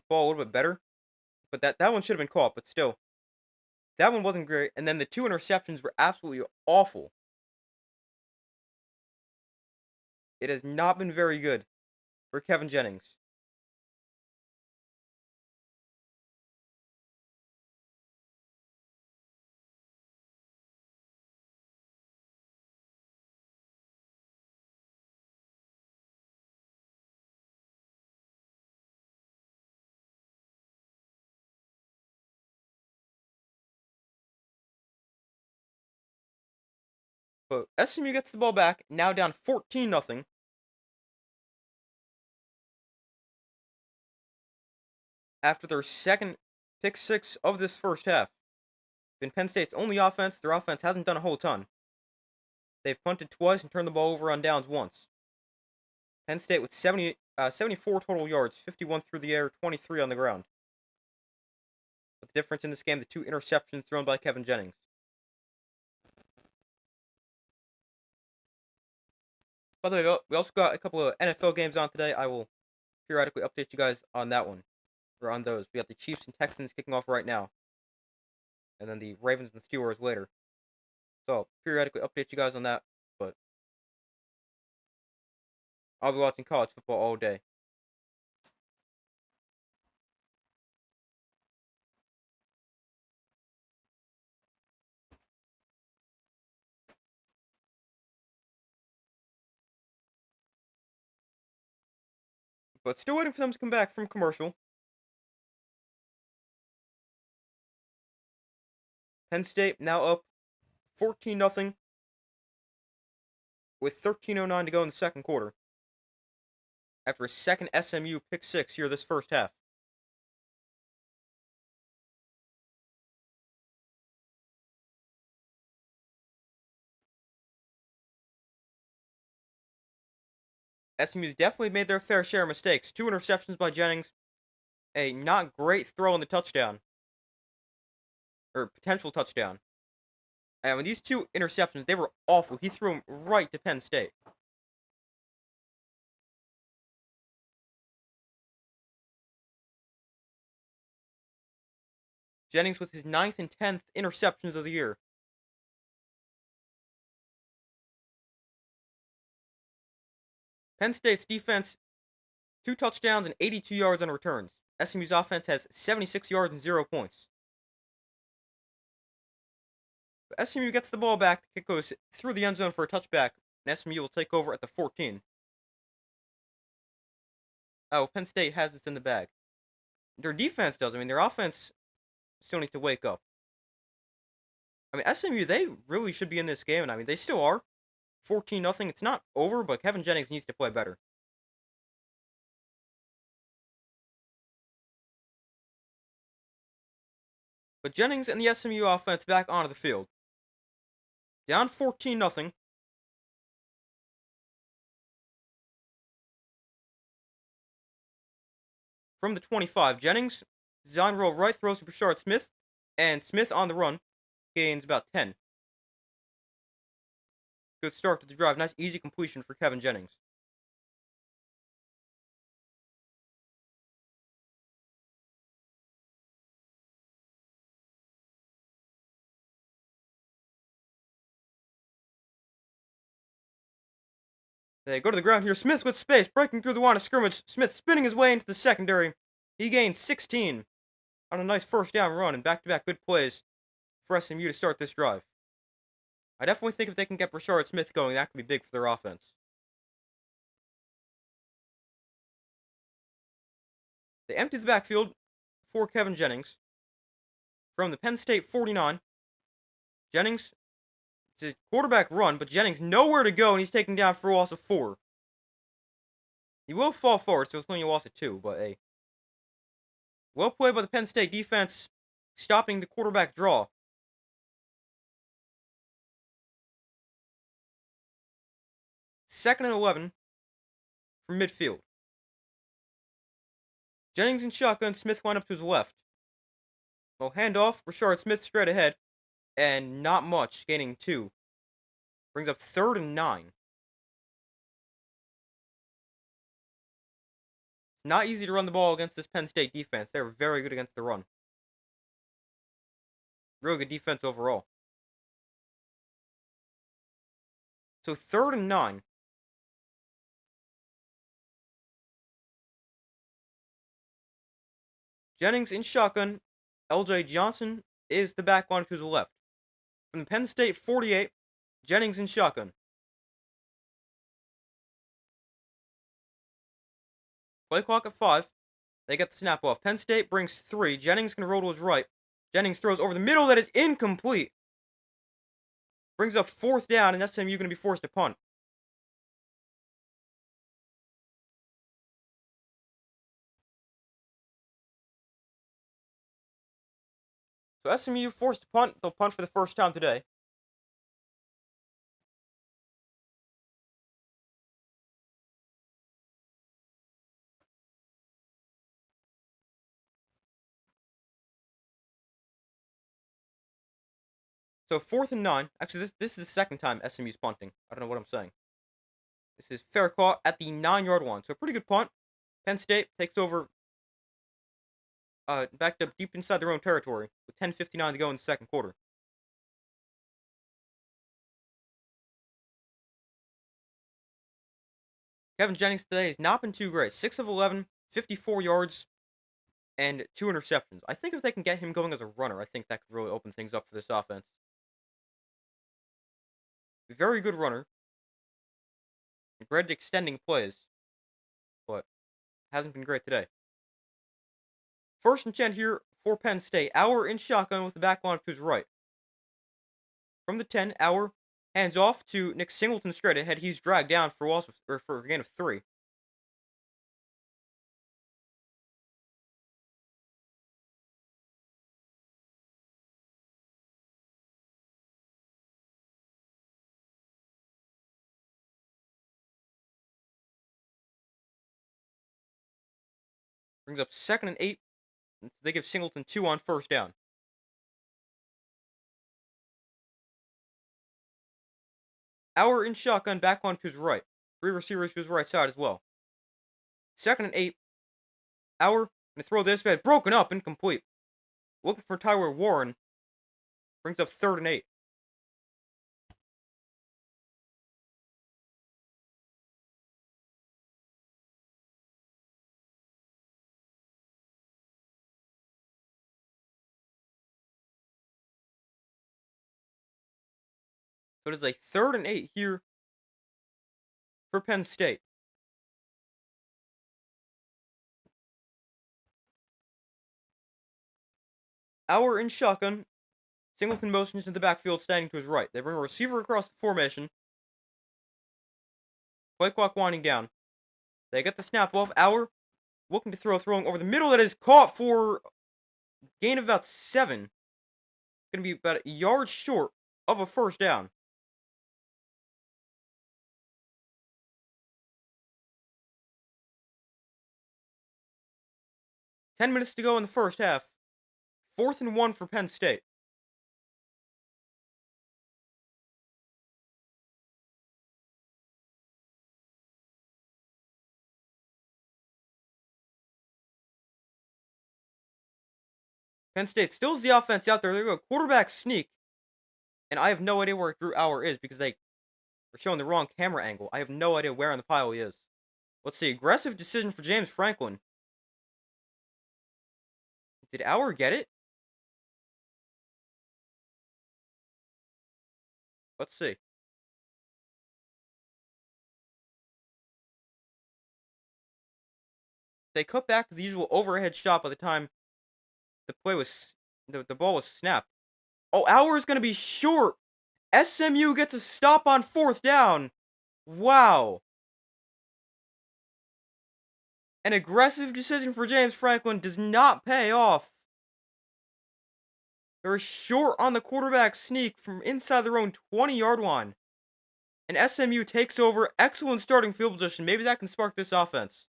ball a little bit better, but that one should have been caught. But still, that one wasn't great. And then the 2 interceptions were absolutely awful. It has not been very good for Kevin Jennings. But SMU gets the ball back, now down 14-0. After their second pick six of this first half. Been Penn State's only offense. Their offense hasn't done a whole ton. They've punted twice and turned the ball over on downs once. Penn State with 74 total yards, 51 through the air, 23 on the ground. But the difference in this game, the 2 interceptions thrown by Kevin Jennings. By the way, we also got a couple of NFL games on today. I will periodically update you guys on that one, or on those. We got the Chiefs and Texans kicking off right now, and then the Ravens and Steelers later. So I'll periodically update you guys on that, but I'll be watching college football all day. But still waiting for them to come back from commercial. Penn State now up 14-0 with 13:09 to go in the second quarter. After a second SMU pick six here this first half. SMU's definitely made their fair share of mistakes. 2 interceptions by Jennings. A not great throw on the touchdown. Or potential touchdown. And with these 2 interceptions, they were awful. He threw them right to Penn State. Jennings with his 9th and 10th interceptions of the year. Penn State's defense, 2 touchdowns and 82 yards on returns. SMU's offense has 76 yards and 0 points. But SMU gets the ball back. The kick goes through the end zone for a touchback, and SMU will take over at the 14. Oh, Penn State has this in the bag. Their defense does. I mean, their offense still needs to wake up. I mean, SMU, they really should be in this game, and I mean, they still are. 14-0. It's not over, but Kevin Jennings needs to play better. But Jennings and the SMU offense back onto the field. Down 14-0. From the 25, Jennings, design roll right, throws to Brashard Smith, and Smith on the run gains about 10. Good start to the drive. Nice, easy completion for Kevin Jennings. They go to the ground here. Smith with space, breaking through the line of scrimmage. Smith spinning his way into the secondary. He gains 16 on a nice first down run and back-to-back good plays for SMU to start this drive. I definitely think if they can get Brashard Smith going, that could be big for their offense. They empty the backfield. for Kevin Jennings. From the Penn State 49, Jennings, it's a quarterback run, but Jennings nowhere to go, and he's taken down for a loss of 4. He will fall forward, so it's only a loss of 2, but hey. Well played by the Penn State defense, stopping the quarterback draw. Second and 11 from midfield. Jennings in shotgun, Smith line up to his left. Well, handoff, Rashard Smith straight ahead, and not much, gaining 2. Brings up 3rd and 9. It's not easy to run the ball against this Penn State defense. They're very good against the run. Really good defense overall. So 3rd and 9. Jennings in shotgun. LJ Johnson is the back line to the left. From the Penn State 48, Jennings in shotgun. Play clock at 5. They get the snap off. Penn State brings 3. Jennings can roll to his right. Jennings throws over the middle. That is incomplete. Brings up 4th down, and SMU going to be forced to punt. So SMU forced to punt. They'll punt for the first time today. So 4th and 9. Actually, this is the second time SMU's punting. I don't know what I'm saying. This is fair caught at the 9-yard line. So pretty good punt. Penn State takes over, backed up deep inside their own territory with 10:59 to go in the second quarter. Kevin Jennings today has not been too great. 6 of 11, 54 yards, and 2 interceptions. I think if they can get him going as a runner, I think that could really open things up for this offense. Very good runner. Great at extending plays, but hasn't been great today. 1st and 10 here for Penn State. Auer in shotgun with the back line to his right. From the 10, Auer hands off to Nick Singleton straight ahead. He's dragged down for a gain of 3. Brings up 2nd and 8. They give Singleton 2 on 1st down. Auer in shotgun, back on to his right. 3 receivers to his right side as well. 2nd and 8. Auer gonna throw this, but broken up, incomplete. Looking for Tyler Warren. Brings up 3rd and 8. So it is a 3rd and 8 here for Penn State. Auer in shotgun. Singleton motions into the backfield, standing to his right. They bring a receiver across the formation. Play clock winding down. They get the snap off. Auer looking to throwing over the middle. That is caught for a gain of about 7. Going to be about a yard short of a 1st down. Ten minutes to go in the first half. 4th and 1 for Penn State. Penn State still has the offense out there. They go quarterback sneak. And I have no idea where Drew Auer is because they are showing the wrong camera angle. I have no idea where on the pile he is. Let's see. Aggressive decision for James Franklin. Did Auer get it? Let's see. They cut back to the usual overhead shot by the time the play was the ball was snapped. Oh, Auer is going to be short. SMU gets a stop on 4th down. Wow. An aggressive decision for James Franklin does not pay off. They're short on the quarterback sneak from inside their own 20-yard line. And SMU takes over. Excellent starting field position. Maybe that can spark this offense.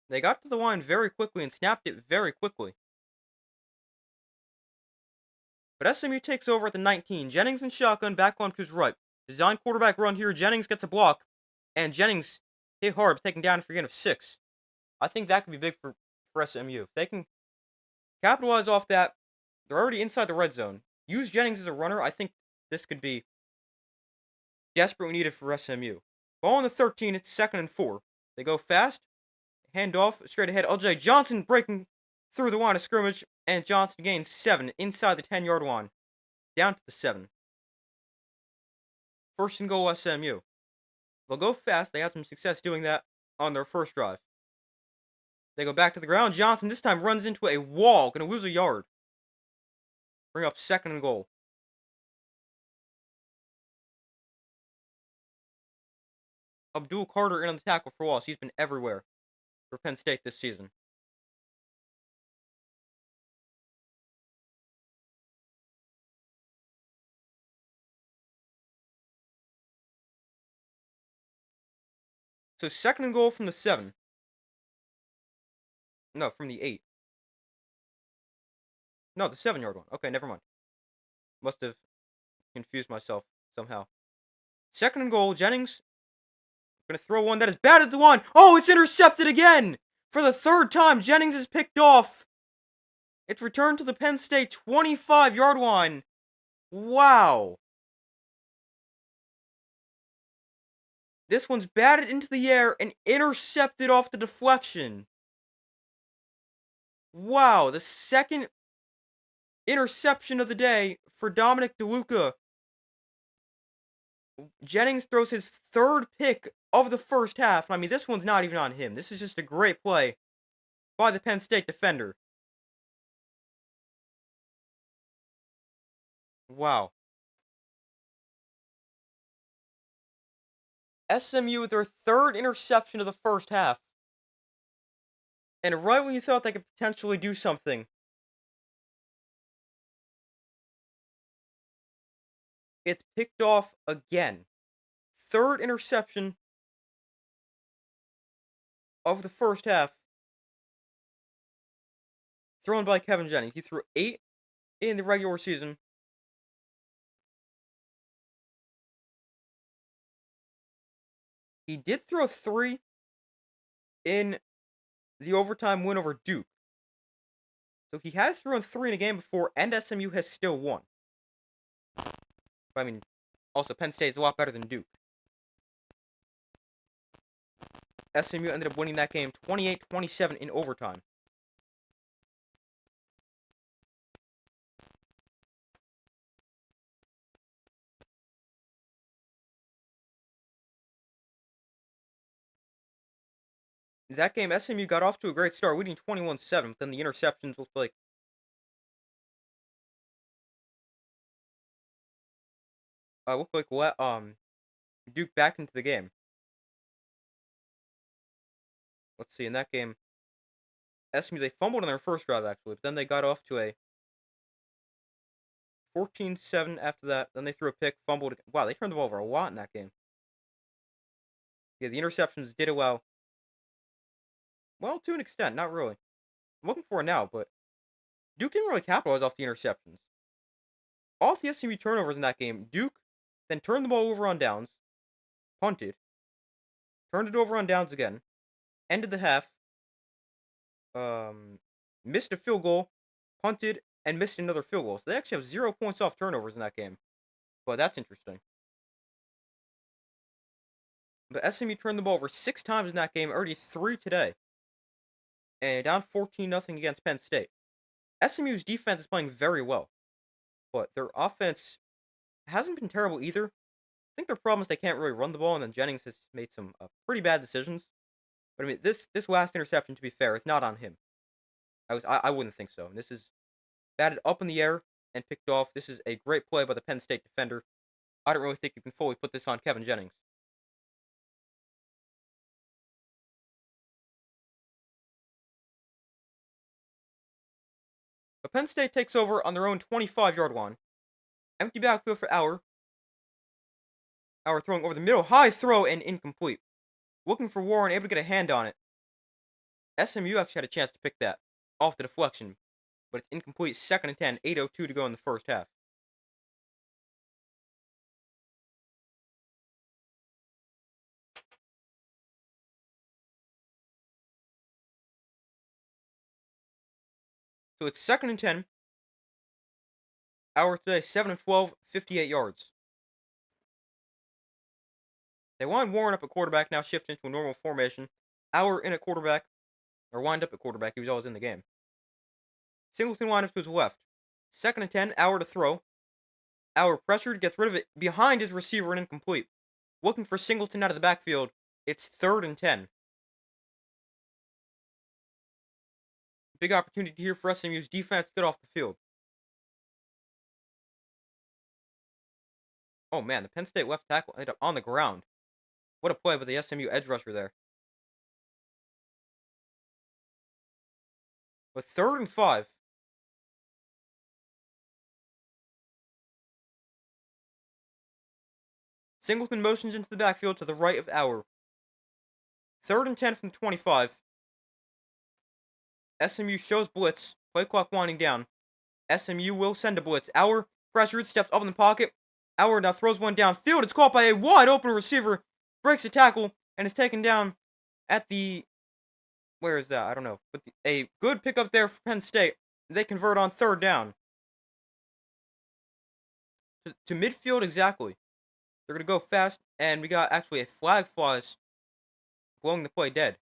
They got to the line very quickly and snapped it very quickly. But SMU takes over at the 19. Jennings and shotgun back on to his right. Design quarterback run here. Jennings gets a block. And Jennings hit hard, taking down for a gain of 6. I think that could be big for SMU. If they can capitalize off that, they're already inside the red zone. Use Jennings as a runner. I think this could be desperately needed for SMU. Ball on the 13. It's 2nd and 4. They go fast. Hand off straight ahead. LJ Johnson breaking through the line of scrimmage. And Johnson gains 7 inside the 10-yard line. Down to the 7. 1st and goal SMU. They'll go fast. They had some success doing that on their first drive. They go back to the ground. Johnson this time runs into a wall. Going to lose a yard. Bring up 2nd and goal. Abdul Carter in on the tackle for loss. He's been everywhere for Penn State this season. So 2nd and goal from the 7. No, from the 8. No, the 7-yard one. Okay, never mind. Must have confused myself somehow. 2nd and goal. Jennings going to throw one that is batted to one. Oh, it's intercepted again! For the 3rd time, Jennings is picked off. It's returned to the Penn State 25-yard line. Wow. This one's batted into the air and intercepted off the deflection. Wow, the 2nd interception of the day for Dominic DeLuca. Jennings throws his 3rd pick of the first half. I mean, this one's not even on him. This is just a great play by the Penn State defender. Wow. SMU with their 3rd interception of the first half. And right when you thought they could potentially do something, it's picked off again. 3rd interception of the first half thrown by Kevin Jennings. He threw 8 in the regular season. He did throw 3 in the overtime win over Duke. So he has thrown 3 in a game before, and SMU has still won. I mean, also, Penn State is a lot better than Duke. SMU ended up winning that game 28-27 in overtime. That game, SMU got off to a great start, leading 21-7, but then the interceptions looked like let Duke back into the game. Let's see, in that game, SMU, they fumbled on their first drive, actually, but then they got off to a 14-7 after that. Then they threw a pick, fumbled. Wow, they turned the ball over a lot in that game. Yeah, the interceptions did allow. Well, to an extent, not really. I'm looking for it now, but Duke didn't really capitalize off the interceptions. Off the SMU turnovers in that game, Duke then turned the ball over on downs, punted, turned it over on downs again, ended the half, missed a field goal, punted, and missed another field goal. So they actually have 0 points off turnovers in that game. But that's interesting. But SMU turned the ball over 6 times in that game, already 3 today. And down 14-0 against Penn State. SMU's defense is playing very well. But their offense hasn't been terrible either. I think their problem is they can't really run the ball, and then Jennings has made some pretty bad decisions. But I mean, this last interception, to be fair, it's not on him. I wouldn't think so. And this is batted up in the air and picked off. This is a great play by the Penn State defender. I don't really think you can fully put this on Kevin Jennings. But Penn State takes over on their own 25-yard line. Empty backfield for Auer. Auer throwing over the middle. High throw and incomplete. Looking for Warren, able to get a hand on it. SMU actually had a chance to pick that off the deflection, but it's incomplete. 2nd and 10, 8:02 to go in the first half. So it's 2nd and 10. Auer today, 7 and 12, 58 yards. They wind Warren up at quarterback, now shift into a normal formation. Auer in at quarterback, or wind up at quarterback, he was always in the game. Singleton lined up to his left. 2nd and 10, Auer to throw. Auer pressured, gets rid of it behind his receiver and incomplete. Looking for Singleton out of the backfield. It's 3rd and 10. Big opportunity here for SMU's defense to get off the field. Oh man, the Penn State left tackle ended up on the ground. What a play by the SMU edge rusher there. But 3rd and 5. Singleton motions into the backfield to the right of Auer. 3rd and 10 from 25. SMU shows blitz. Play clock winding down. SMU will send a blitz. Auer pressured, steps up in the pocket. Auer now throws one downfield. It's caught by a wide open receiver. Breaks a tackle and is taken down at the... Where is that? I don't know. But a good pickup there for Penn State. They convert on 3rd down. To midfield exactly. They're going to go fast. And we got actually a flag flies, blowing the play dead.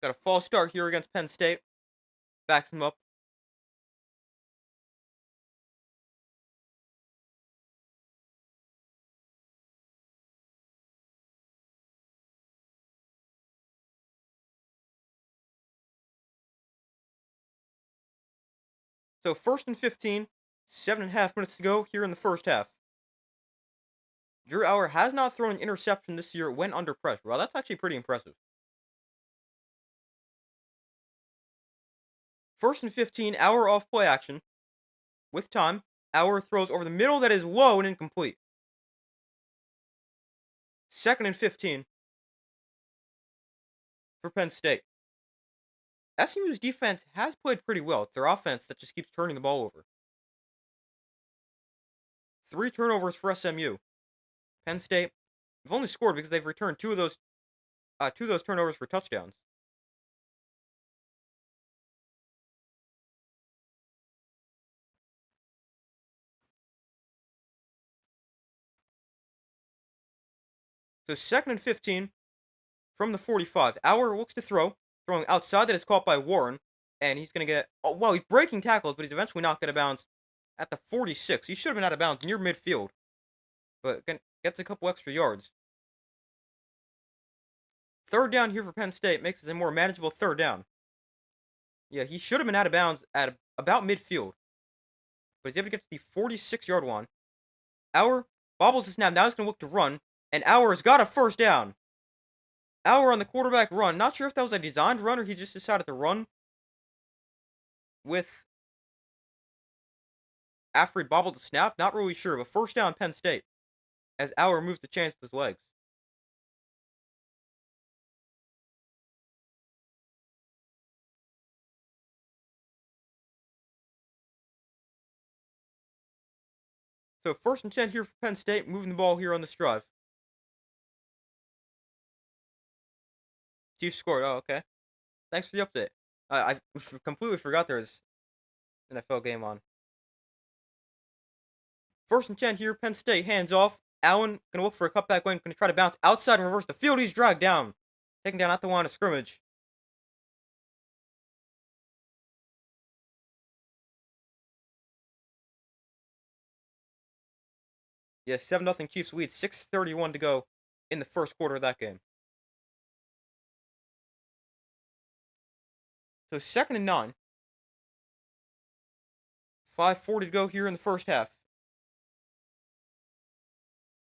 Got a false start here against Penn State. Backs him up. So 1st and 15. 7.5 minutes to go here in the first half. Drew Auer has not thrown an interception this year when under pressure. Well, that's actually pretty impressive. 1st and 15, Auer off play action. With time, Auer throws over the middle that is low and incomplete. 2nd and 15 for Penn State. SMU's defense has played pretty well. It's their offense that just keeps turning the ball over. 3 turnovers for SMU. Penn State have only scored because they've returned two of those turnovers for touchdowns. So 2nd and 15 from the 45. Auer looks to throw. Throwing outside that is caught by Warren. And he's going to get... Oh, wow, he's breaking tackles, but he's eventually knocked out of bounds at the 46. He should have been out of bounds near midfield. But gets a couple extra yards. 3rd down here for Penn State makes it a more manageable 3rd down. Yeah, he should have been out of bounds at about midfield. But he's able to get to the 46-yard line. Auer bobbles the snap. Now he's going to look to run. And Auer's got a 1st down. Auer on the quarterback run. Not sure if that was a designed run or he just decided to run with after he bobbled the snap. Not really sure, but 1st down Penn State as Auer moves the chains with his legs. So 1st and 10 here for Penn State, moving the ball here on this drive. Chiefs scored. Oh, okay. Thanks for the update. I completely forgot there was an NFL game on. 1st and 10 here, Penn State, hands off. Allen gonna look for a cutback lane, gonna try to bounce outside and reverse the field. He's dragged down. Taken down at the line of scrimmage. Yeah, 7-0 Chiefs lead. 6:31 to go in the first quarter of that game. So 2nd and 9. 5:40 to go here in the first half.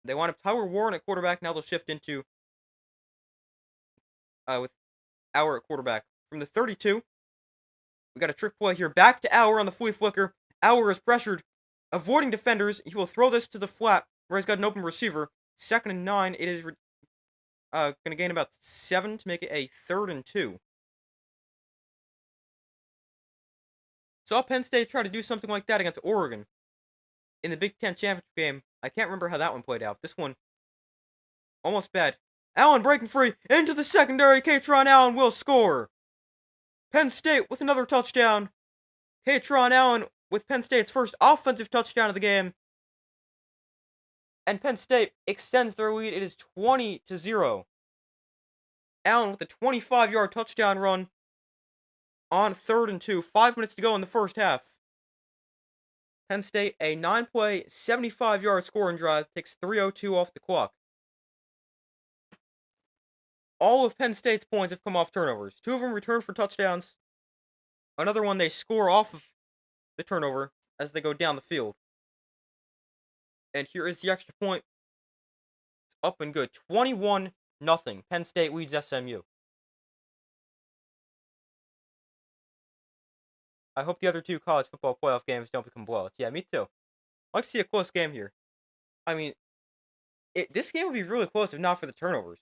They wind up Tyler Warren at quarterback. Now they'll shift into with Auer at quarterback. From the 32, we got a trick play here. Back to Auer on the flea flicker. Auer is pressured, avoiding defenders. He will throw this to the flat where he's got an open receiver. 2nd and 9. It is going to gain about 7 to make it a 3rd and 2. Saw Penn State try to do something like that against Oregon in the Big Ten championship game. I can't remember how that one played out. This one, almost bad. Allen breaking free into the secondary. Katron Allen will score. Penn State with another touchdown. Katron Allen with Penn State's first offensive touchdown of the game. And Penn State extends their lead. It is 20-0. Allen with a 25-yard touchdown run on 3rd and 2. 5 minutes to go in the first half. Penn State, a 9-play, 75-yard scoring drive, takes 3:02 off the clock. All of Penn State's points have come off turnovers. 2 of them returned for touchdowns. Another one they score off of the turnover as they go down the field. And here is the extra point. It's up and good. 21-0. Penn State leads SMU. I hope the other 2 college football playoff games don't become blowouts. Yeah, me too. I'd like to see a close game here. I mean, this game would be really close if not for the turnovers.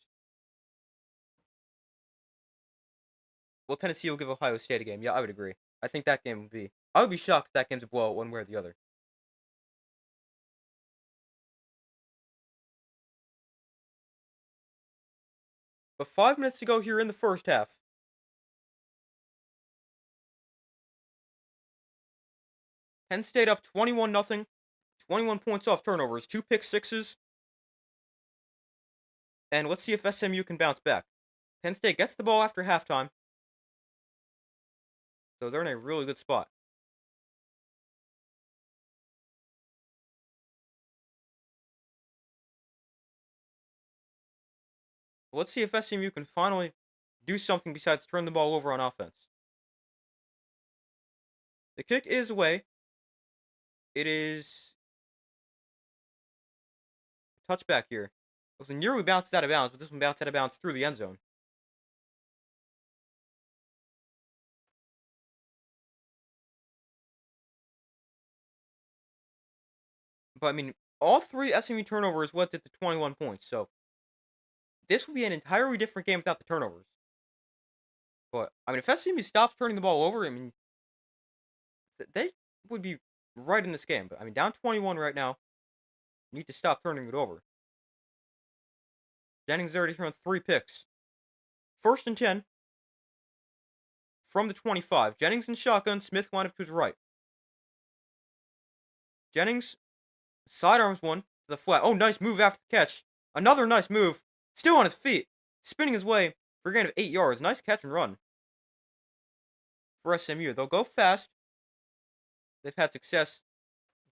Well, Tennessee will give Ohio State a game. Yeah, I would agree. I think that game would be... I would be shocked if that game's a blowout one way or the other. But 5 minutes to go here in the first half. Penn State up 21-0. 21 points off turnovers. 2 pick sixes. And let's see if SMU can bounce back. Penn State gets the ball after halftime. So they're in a really good spot. Let's see if SMU can finally do something besides turn the ball over on offense. The kick is away. It is touchback here. It was nearly bounced out of bounds, but this one bounced out of bounds through the end zone. But I mean, all 3 SMU turnovers led to 21 points. So this would be an entirely different game without the turnovers. But I mean, if SMU stops turning the ball over, I mean, they would be right in this game. But I mean, down 21 right now. Need to stop turning it over. Jennings already thrown 3 picks. 1st and 10 from the 25. Jennings in shotgun. Smith lined up to his right. Jennings sidearms one to the flat. Oh, nice move after the catch. Another nice move. Still on his feet. Spinning his way for a gain of 8 yards. Nice catch and run for SMU. They'll go fast. They've had success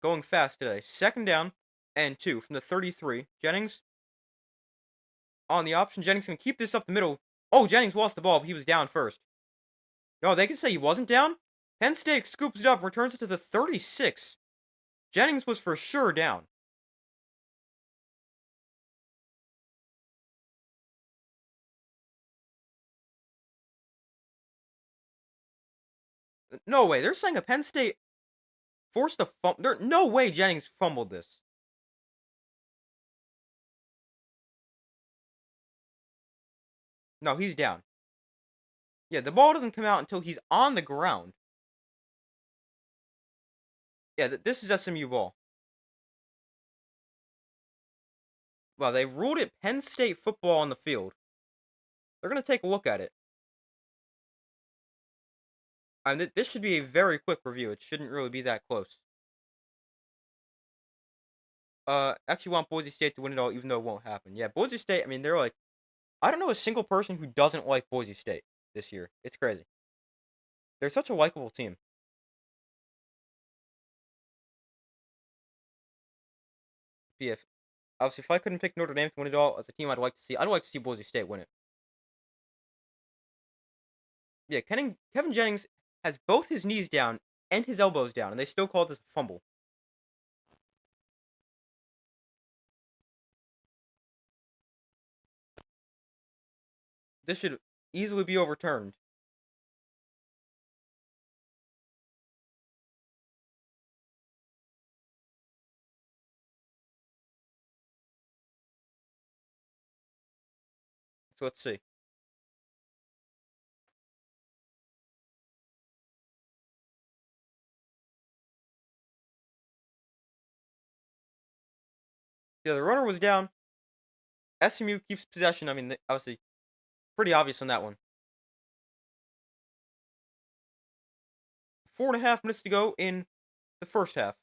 going fast today. 2nd-2 from the 33. Jennings on the option. Jennings can keep this up the middle. Oh, Jennings lost the ball, but he was down first. No, they can say he wasn't down. Penn State scoops it up, returns it to the 36. Jennings was for sure down. No way. They're saying a Penn State forced a fumble. No way Jennings fumbled this. No, he's down. Yeah, the ball doesn't come out until he's on the ground. Yeah, this is SMU ball. Well, they ruled it Penn State football on the field. They're going to take a look at it. And this should be a very quick review. It shouldn't really be that close. Actually want Boise State to win it all, even though it won't happen. Yeah, Boise State, I mean, they're like... I don't know a single person who doesn't like Boise State this year. It's crazy. They're such a likable team. But if obviously if I couldn't pick Notre Dame to win it all as a team, I'd like to see Boise State win it. Yeah, Kevin Jennings has both his knees down and his elbows down, and they still call this a fumble. This should easily be overturned. So let's see. Yeah, the runner was down. SMU keeps possession. I mean, obviously, pretty obvious on that one. 4.5 minutes to go in the first half.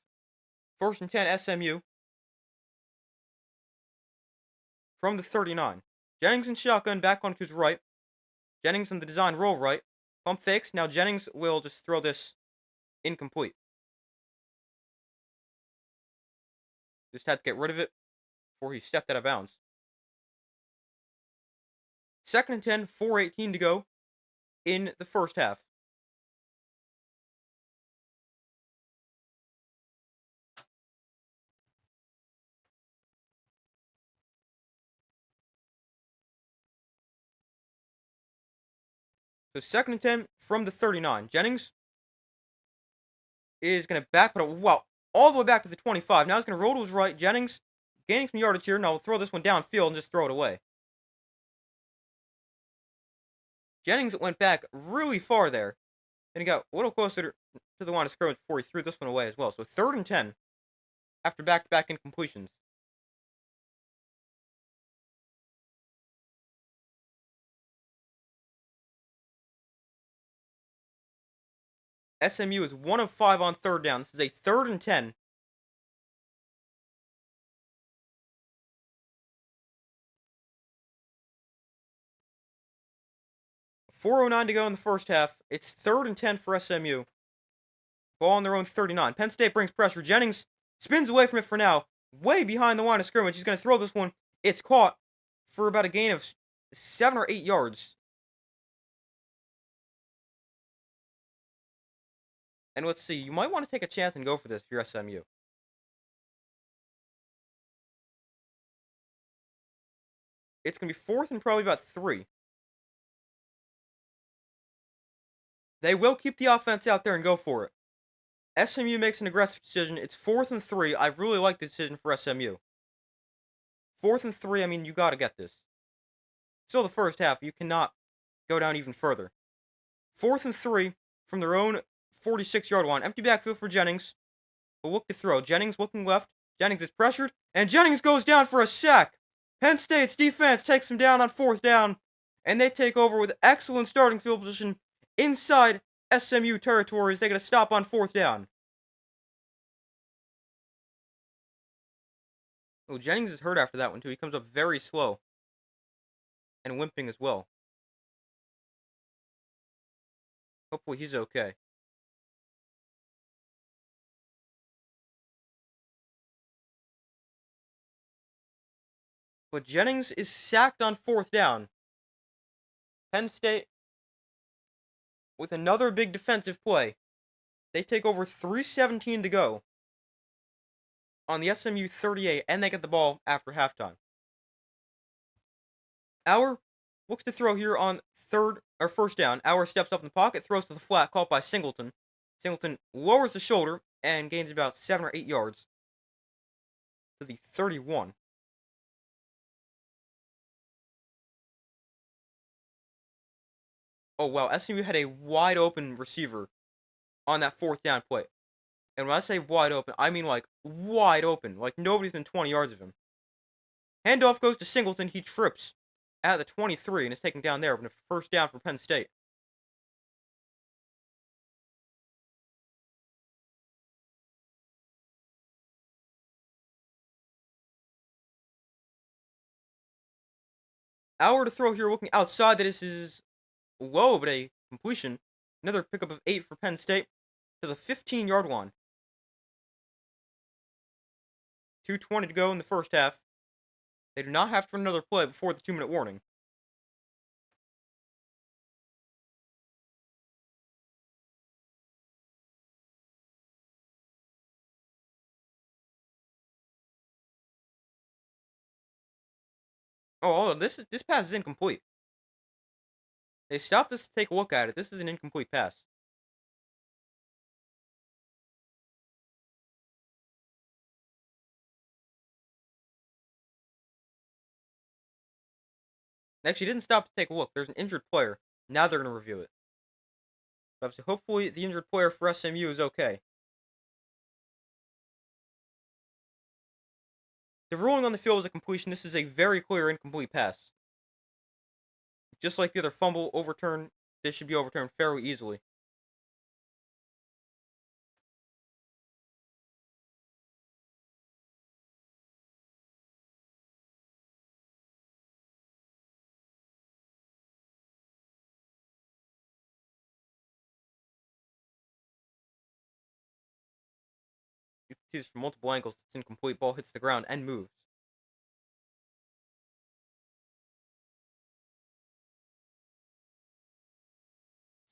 1st and 10 SMU from the 39. Jennings in shotgun, back onto his right. Jennings in the design roll right. Pump fakes. Now Jennings will just throw this incomplete. Just had to get rid of it before he stepped out of bounds. 2nd and 10, 4:18 to go in the first half. So 2nd and 10 from the 39. Jennings is going to backpedal, wow, all the way back to the 25. Now he's going to roll to his right. Jennings gaining some yardage here. Now we'll throw this one downfield and just throw it away. Jennings went back really far there. And he got a little closer to the line of scrimmage before he threw this one away as well. So 3rd and 10 after back-to-back incompletions. SMU is 1 of 5 on 3rd down. This is a 3rd and 10. .409 to go in the first half. It's 3rd and 10 for SMU. Ball on their own 39. Penn State brings pressure. Jennings spins away from it for now. Way behind the line of scrimmage. He's going to throw this one. It's caught for about a gain of 7 or 8 yards. And let's see. You might want to take a chance and go for this if you're SMU. It's going to be 4th and probably about 3. They will keep the offense out there and go for it. SMU makes an aggressive decision. It's 4th and 3. I really like this decision for SMU. 4th and 3, I mean, you got to get this. Still the first half. You cannot go down even further. 4th and 3 from their own 46-yard line. Empty backfield for Jennings. But look to throw. Jennings looking left. Jennings is pressured. And Jennings goes down for a sack. Penn State's defense takes him down on 4th down. And they take over with excellent starting field position inside SMU territory as they get a stop on 4th down. Oh, Jennings is hurt after that one, too. He comes up very slow. And limping as well. Hopefully he's okay. But Jennings is sacked on 4th down. Penn State with another big defensive play. They take over 3:17 to go on the SMU 38, and they get the ball after halftime. Auer looks to throw here on 1st down. Auer steps up in the pocket, throws to the flat, caught by Singleton. Singleton lowers the shoulder and gains about 7 or 8 yards to the 31. Oh, wow. SMU had a wide open receiver on that 4th down play. And when I say wide open, I mean like wide open. Like nobody's within 20 yards of him. Handoff goes to Singleton. He trips at the 23 and is taken down there. But a 1st down for Penn State. Auer to throw here, looking outside. This is low, but a completion. Another pickup of 8 for Penn State to the 15-yard line. 2:20 to go in the first half. They do not have to run another play before the 2-minute warning. Oh, this pass is incomplete. They stopped this to take a look at it. This is an incomplete pass. They actually didn't stop to take a look. There's an injured player. Now they're going to review it. But hopefully the injured player for SMU is okay. The ruling on the field is a completion. This is a very clear incomplete pass. Just like the other fumble overturn, this should be overturned fairly easily. You can see this from multiple angles. It's incomplete. Ball hits the ground and moves.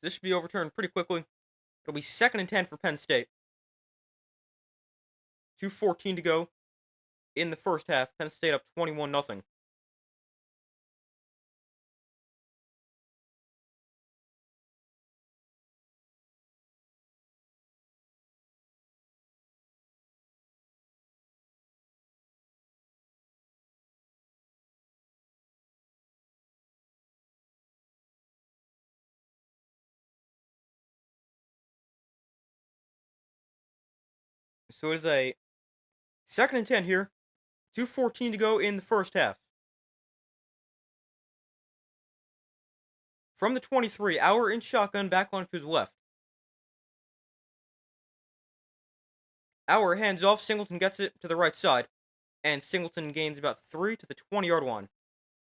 This should be overturned pretty quickly. It'll be 2nd and 10 for Penn State. 2:14 to go in the first half. Penn State up 21-0. So it is a 2nd and 10 here. 2:14 to go in the first half. From the 23, Auer in shotgun back onto his left. Auer hands off. Singleton gets it to the right side. And Singleton gains about 3 to the 20-yard line.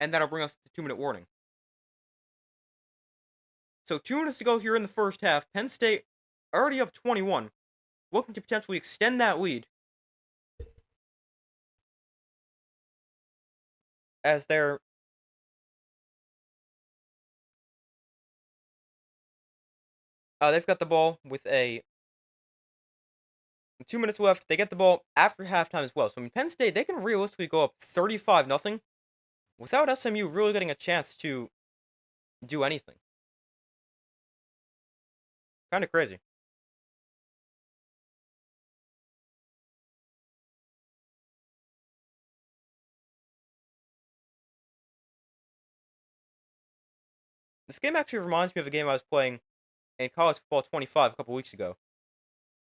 And that'll bring us to the 2-minute warning. So 2 minutes to go here in the first half. Penn State already up 21. Looking to potentially extend that lead. As they've got the ball with 2 minutes left. They get the ball after halftime as well. So, I mean, Penn State, they can realistically go up 35-0 without SMU really getting a chance to do anything. Kind of crazy. This game actually reminds me of a game I was playing in College Football 25 a couple weeks ago.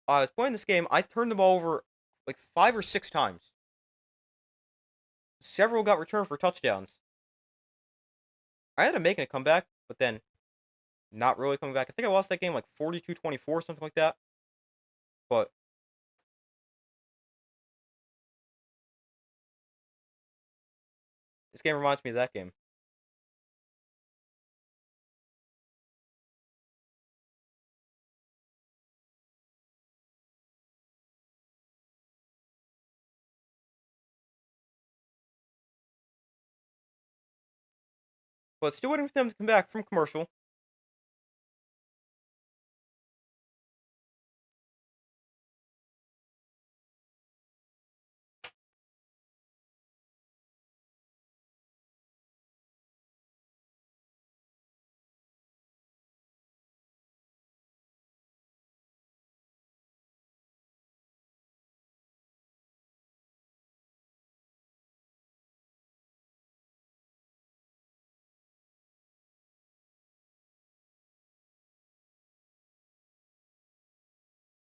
I was playing this game. I turned the ball over like 5 or 6 times. Several got returned for touchdowns. I ended up making a comeback, but then not really coming back. I think I lost that game like 42-24, something like that. But this game reminds me of that game. But still waiting for them to come back from commercial.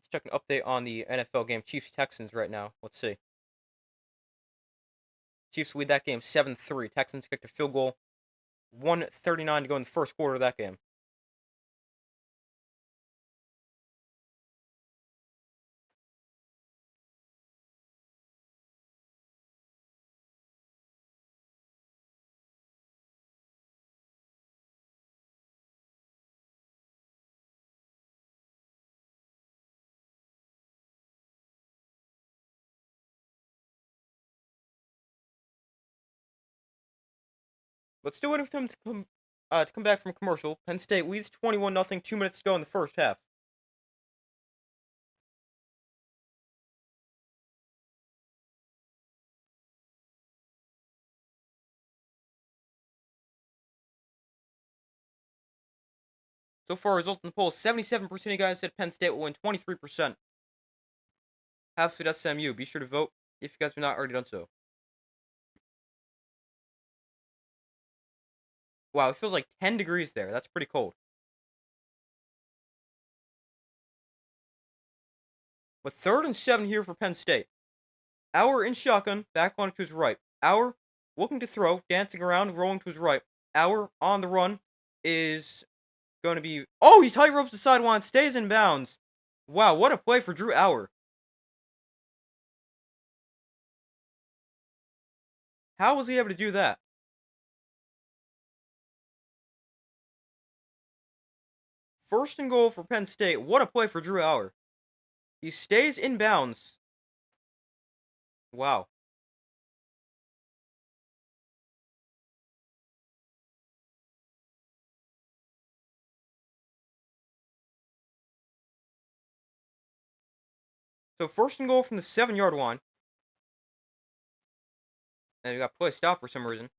Let's check an update on the NFL game Chiefs-Texans right now. Let's see. Chiefs lead that game 7-3. Texans kicked a field goal. 1:39 to go in the first quarter of that game. But still waiting for them to come back from commercial. Penn State leads 21-0, 2 minutes to go in the first half. So far, results in the poll: 77% of you guys said Penn State will win, 23% have said SMU. Be sure to vote if you guys have not already done so. Wow, it feels like 10 degrees there. That's pretty cold. But 3rd and 7 here for Penn State. Auer in shotgun, back on to his right. Auer looking to throw, dancing around, rolling to his right. Auer on the run is going to be... Oh, he tight ropes the sideline, stays in bounds. Wow, what a play for Drew Auer. How was he able to do that? First and goal for Penn State. What a play for Drew Auer. He stays in bounds. Wow. So first and goal from the 7-yard line. And we got play stop for some reason.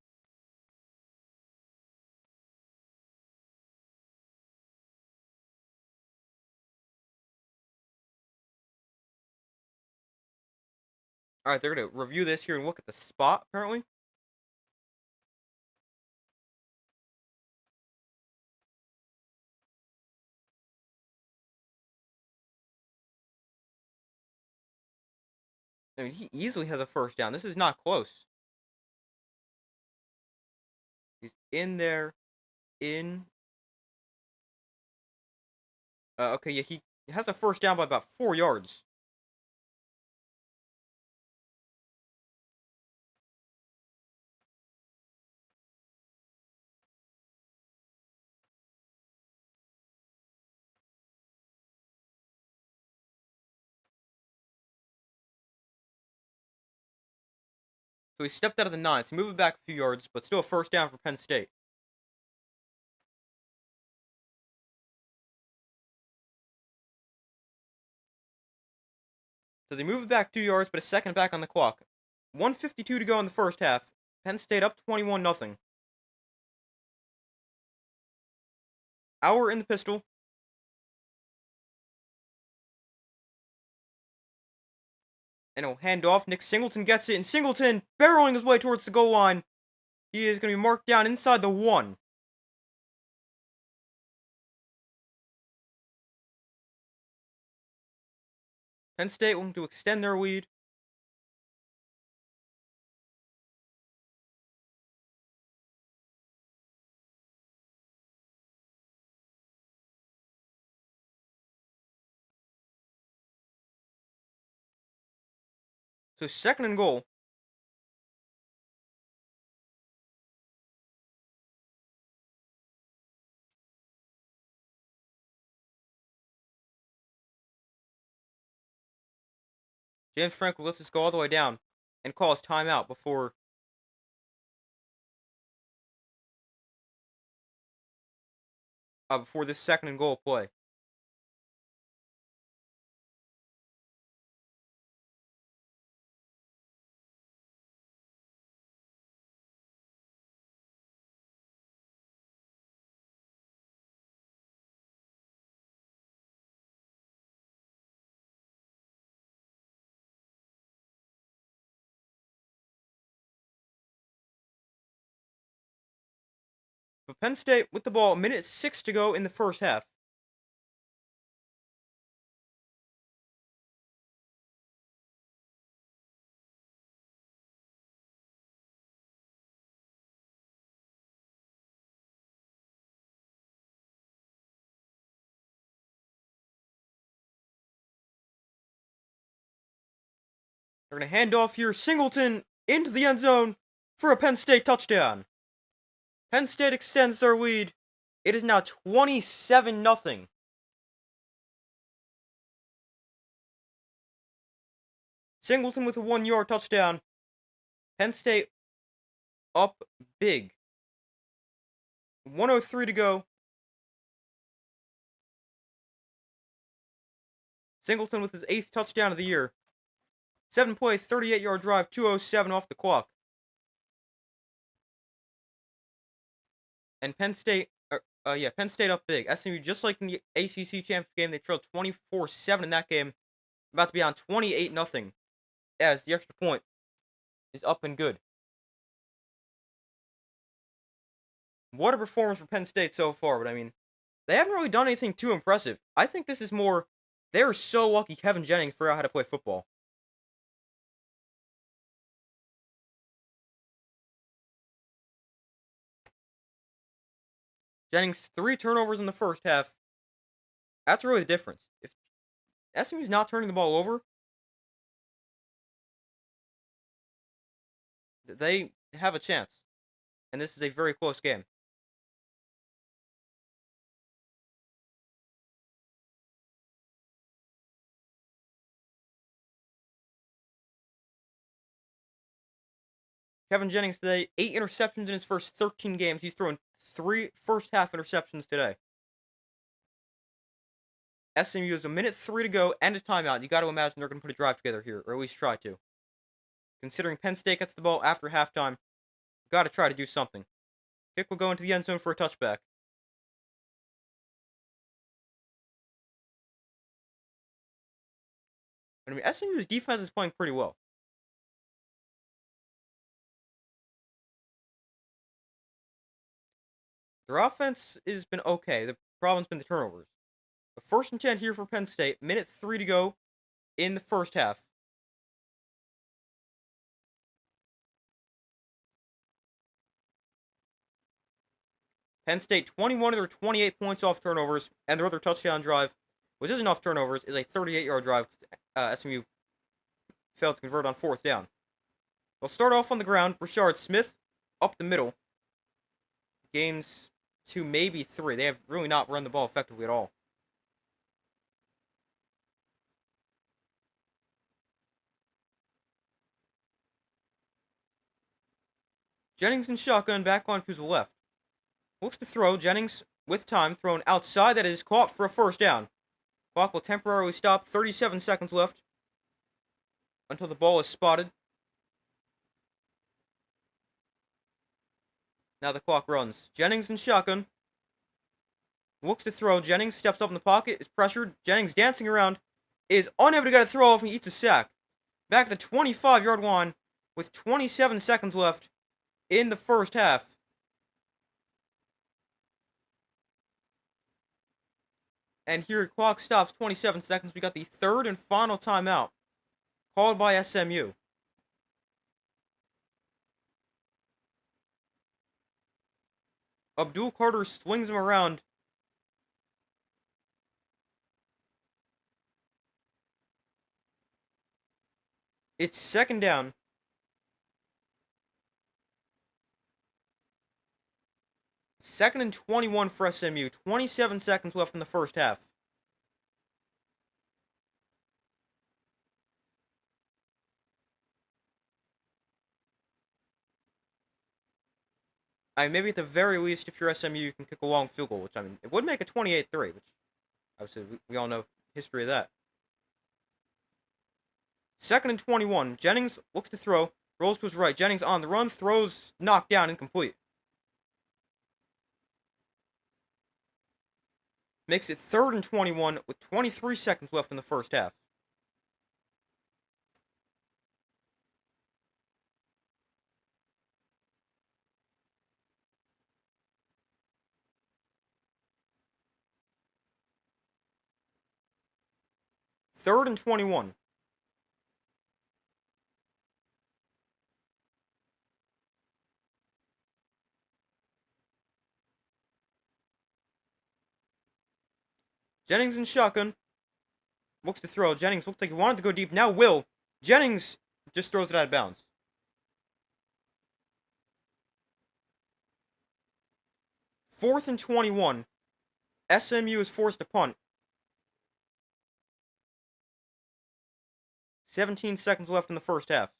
Alright, they're going to review this here and look at the spot, apparently. I mean, he easily has a first down. This is not close. He's in there. Okay, yeah, he has a first down by about 4 yards. So he stepped out of the 9, so moving back a few yards, but still a first down for Penn State. So they move it back 2 yards, but a second back on the clock. 1:52 to go in the first half. Penn State up 21-0. Auer in the pistol. And he'll hand off. Nick Singleton gets it, and Singleton barreling his way towards the goal line. He is going to be marked down inside the 1. Penn State looking to extend their lead. So 2nd and goal. James Franklin lets this go all the way down and calls timeout before this 2nd and goal play. But Penn State with the ball, 1:06 to go in the first half. They're going to hand off here. Singleton into the end zone for a Penn State touchdown. Penn State extends their lead. It is now 27-0. Singleton with a 1-yard touchdown. Penn State up big. 1:03 to go. Singleton with his 8th touchdown of the year. 7-play, 38-yard drive, 2:07 off the clock. And Penn State, Penn State up big. SMU, just like in the ACC championship game, they trailed 24-7 in that game. About to be on 28-0 as the extra point is up and good. What a performance for Penn State so far, but I mean, they haven't really done anything too impressive. I think this is more, they're so lucky Kevin Jennings figured out how to play football. Jennings, 3 turnovers in the first half. That's really the difference. If SMU's not turning the ball over, they have a chance. And this is a very close game. Kevin Jennings today, 8 interceptions in his first 13 games. He's thrown 3 first-half interceptions today. SMU has 1:03 to go and a timeout. You got to imagine they're going to put a drive together here, or at least try to. Considering Penn State gets the ball after halftime, you got to try to do something. Kick will go into the end zone for a touchback. But I mean, SMU's defense is playing pretty well. Their offense has been okay. The problem's been the turnovers. The 1st and 10 here for Penn State. 1:03 to go in the first half. Penn State, 21 of their 28 points off turnovers, and their other touchdown drive, which isn't off turnovers, is a 38-yard drive. SMU failed to convert on 4th down. They'll start off on the ground. Brashard Smith up the middle. Gains 2, maybe 3. They have really not run the ball effectively at all. Jennings and shotgun back on to the left. Looks to throw. Jennings with time thrown outside. That is caught for a 1st down. Clock will temporarily stop. 37 seconds left until the ball is spotted. Now the clock runs. Jennings and shotgun. Looks to throw. Jennings steps up in the pocket. Is pressured. Jennings dancing around. Is unable to get a throw off and eats a sack. Back at the 25-yard line with 27 seconds left in the first half. And here, clock stops, 27 seconds. We got the 3rd and final timeout called by SMU. Abdul Carter swings him around. It's 2nd down. Second and 21 for SMU. 27 seconds left in the first half. I mean, maybe at the very least, if you're SMU, you can kick a long field goal, which, I mean, it would make a 28-3, which, obviously, we all know the history of that. 2nd and 21. Jennings looks to throw. Rolls to his right. Jennings on the run. Throws knocked down, incomplete. Makes it 3rd and 21 with 23 seconds left in the first half. Third and 21. Jennings in shotgun. Looks to throw. Jennings looks like he wanted to go deep. Now will. Jennings just throws it out of bounds. 4th and 21. SMU is forced to punt. 17 seconds left in the first half.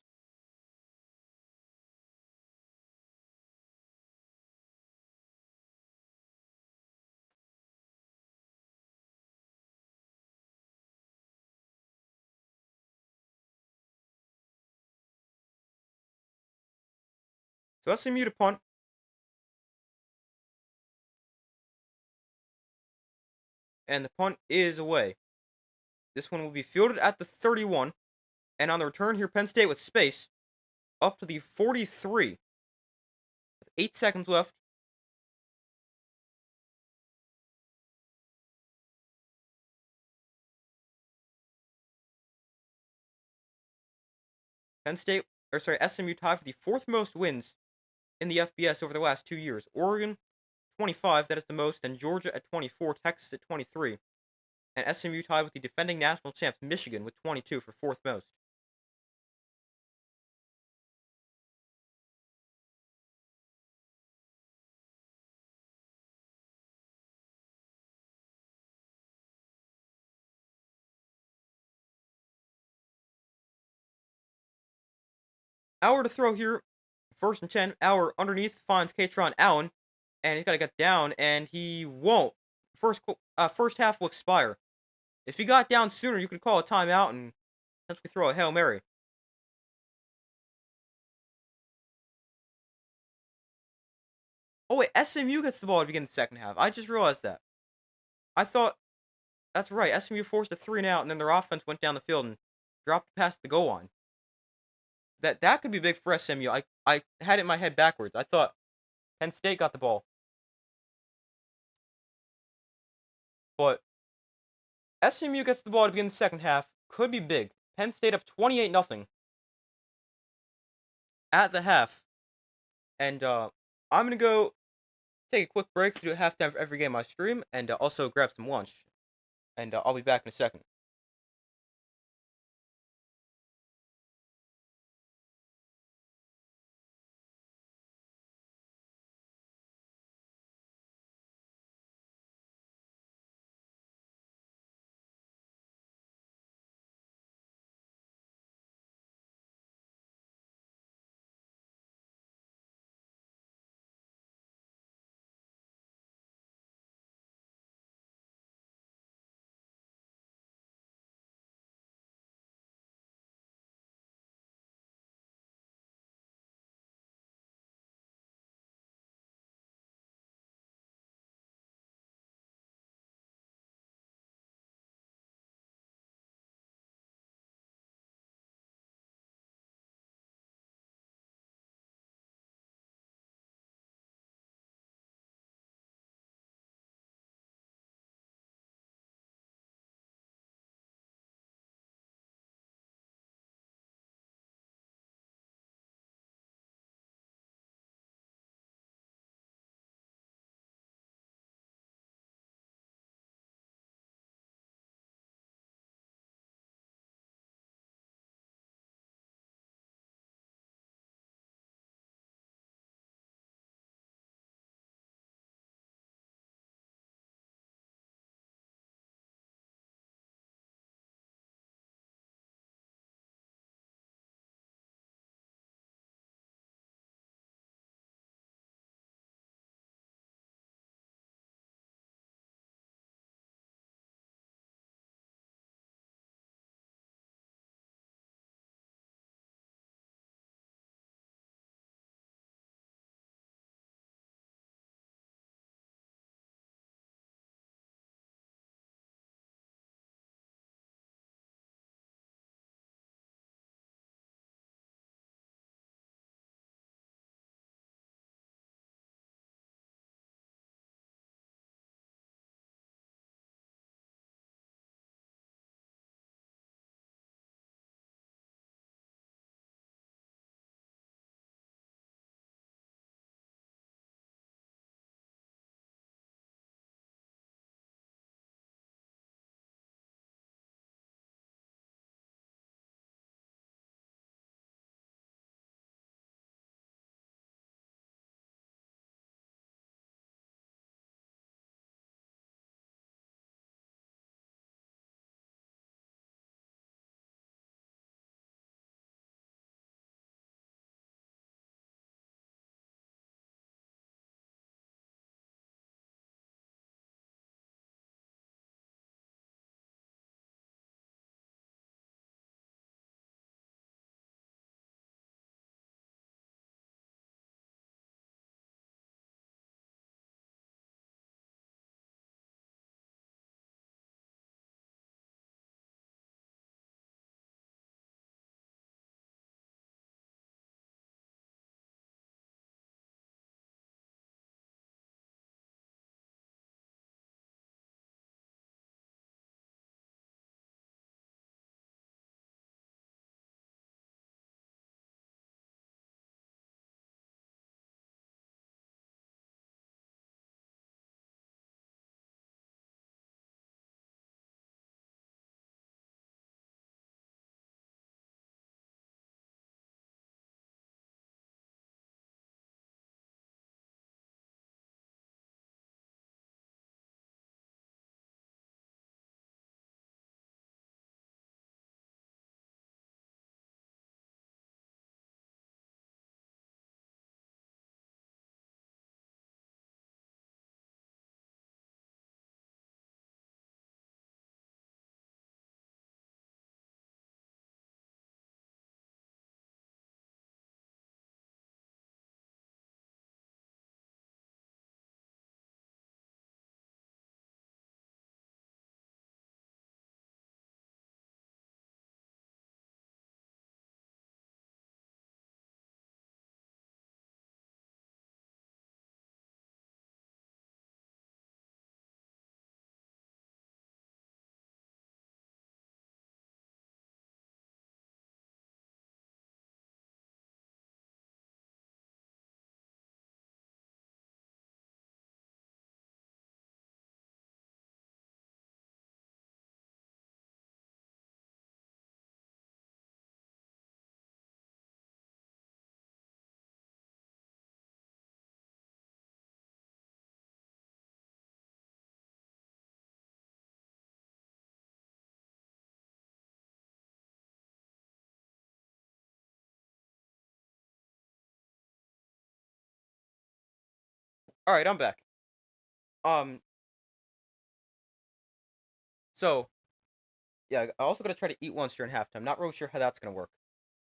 So SMU to punt. And the punt is away. This one will be fielded at the 31. And on the return here, Penn State with space up to the 43. With 8 seconds left. SMU tied for the fourth most wins in the FBS over the last 2 years. Oregon, 25, that is the most, and Georgia at 24, Texas at 23. And SMU tied with the defending national champs Michigan with 22 for fourth most. Hour to throw here. First and 10. Hour underneath finds Katron Allen. And he's got to get down, and he won't. First half will expire. If he got down sooner, you could call a timeout and potentially throw a Hail Mary. Oh, wait. SMU gets the ball to begin the second half. I just realized that. I thought. That's right. SMU forced a 3 and out, and then their offense went down the field and dropped past the goal line. That could be big for SMU. I had it in my head backwards. I thought Penn State got the ball. But SMU gets the ball to begin the second half. Could be big. Penn State up 28-0 at the half. And I'm going to go take a quick break to do a halftime for every game I stream and also grab some lunch. And I'll be back in a second. All right, I'm back. Um, so yeah, I also gotta try to eat lunch during halftime. Not really sure how that's gonna work,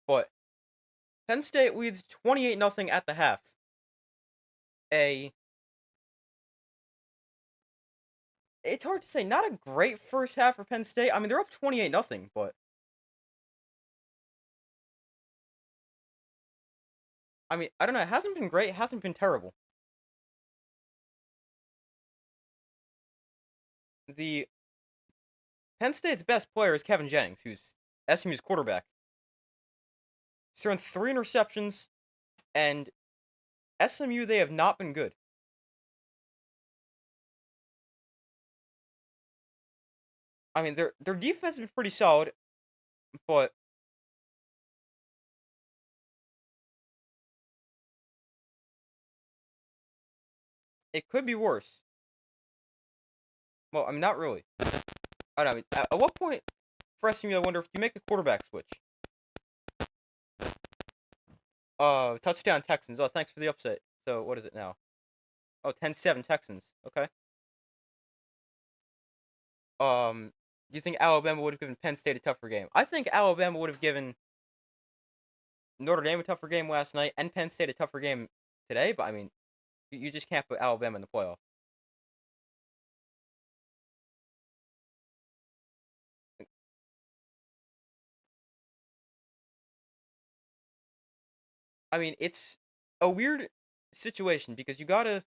but Penn State leads 28-0 at the half. A It's hard to say. Not a great first half for Penn State. I mean, they're up 28-0, but I mean, I don't know. It hasn't been great. It hasn't been terrible. The Penn State's best player is Kevin Jennings, who's SMU's quarterback. He's thrown 3 interceptions, and SMU, they have not been good. I mean, their defense has been pretty solid, but it could be worse. Well, I mean, not really. I don't know. I mean, at what point for SMU, I wonder if you make a quarterback switch. Touchdown Texans. Oh, thanks for the upset. So, what is it now? Oh, 10-7 Texans. Okay. Do you think Alabama would have given Penn State a tougher game? I think Alabama would have given Notre Dame a tougher game last night and Penn State a tougher game today, but I mean, you just can't put Alabama in the playoff. I mean, it's a weird situation because you gotta.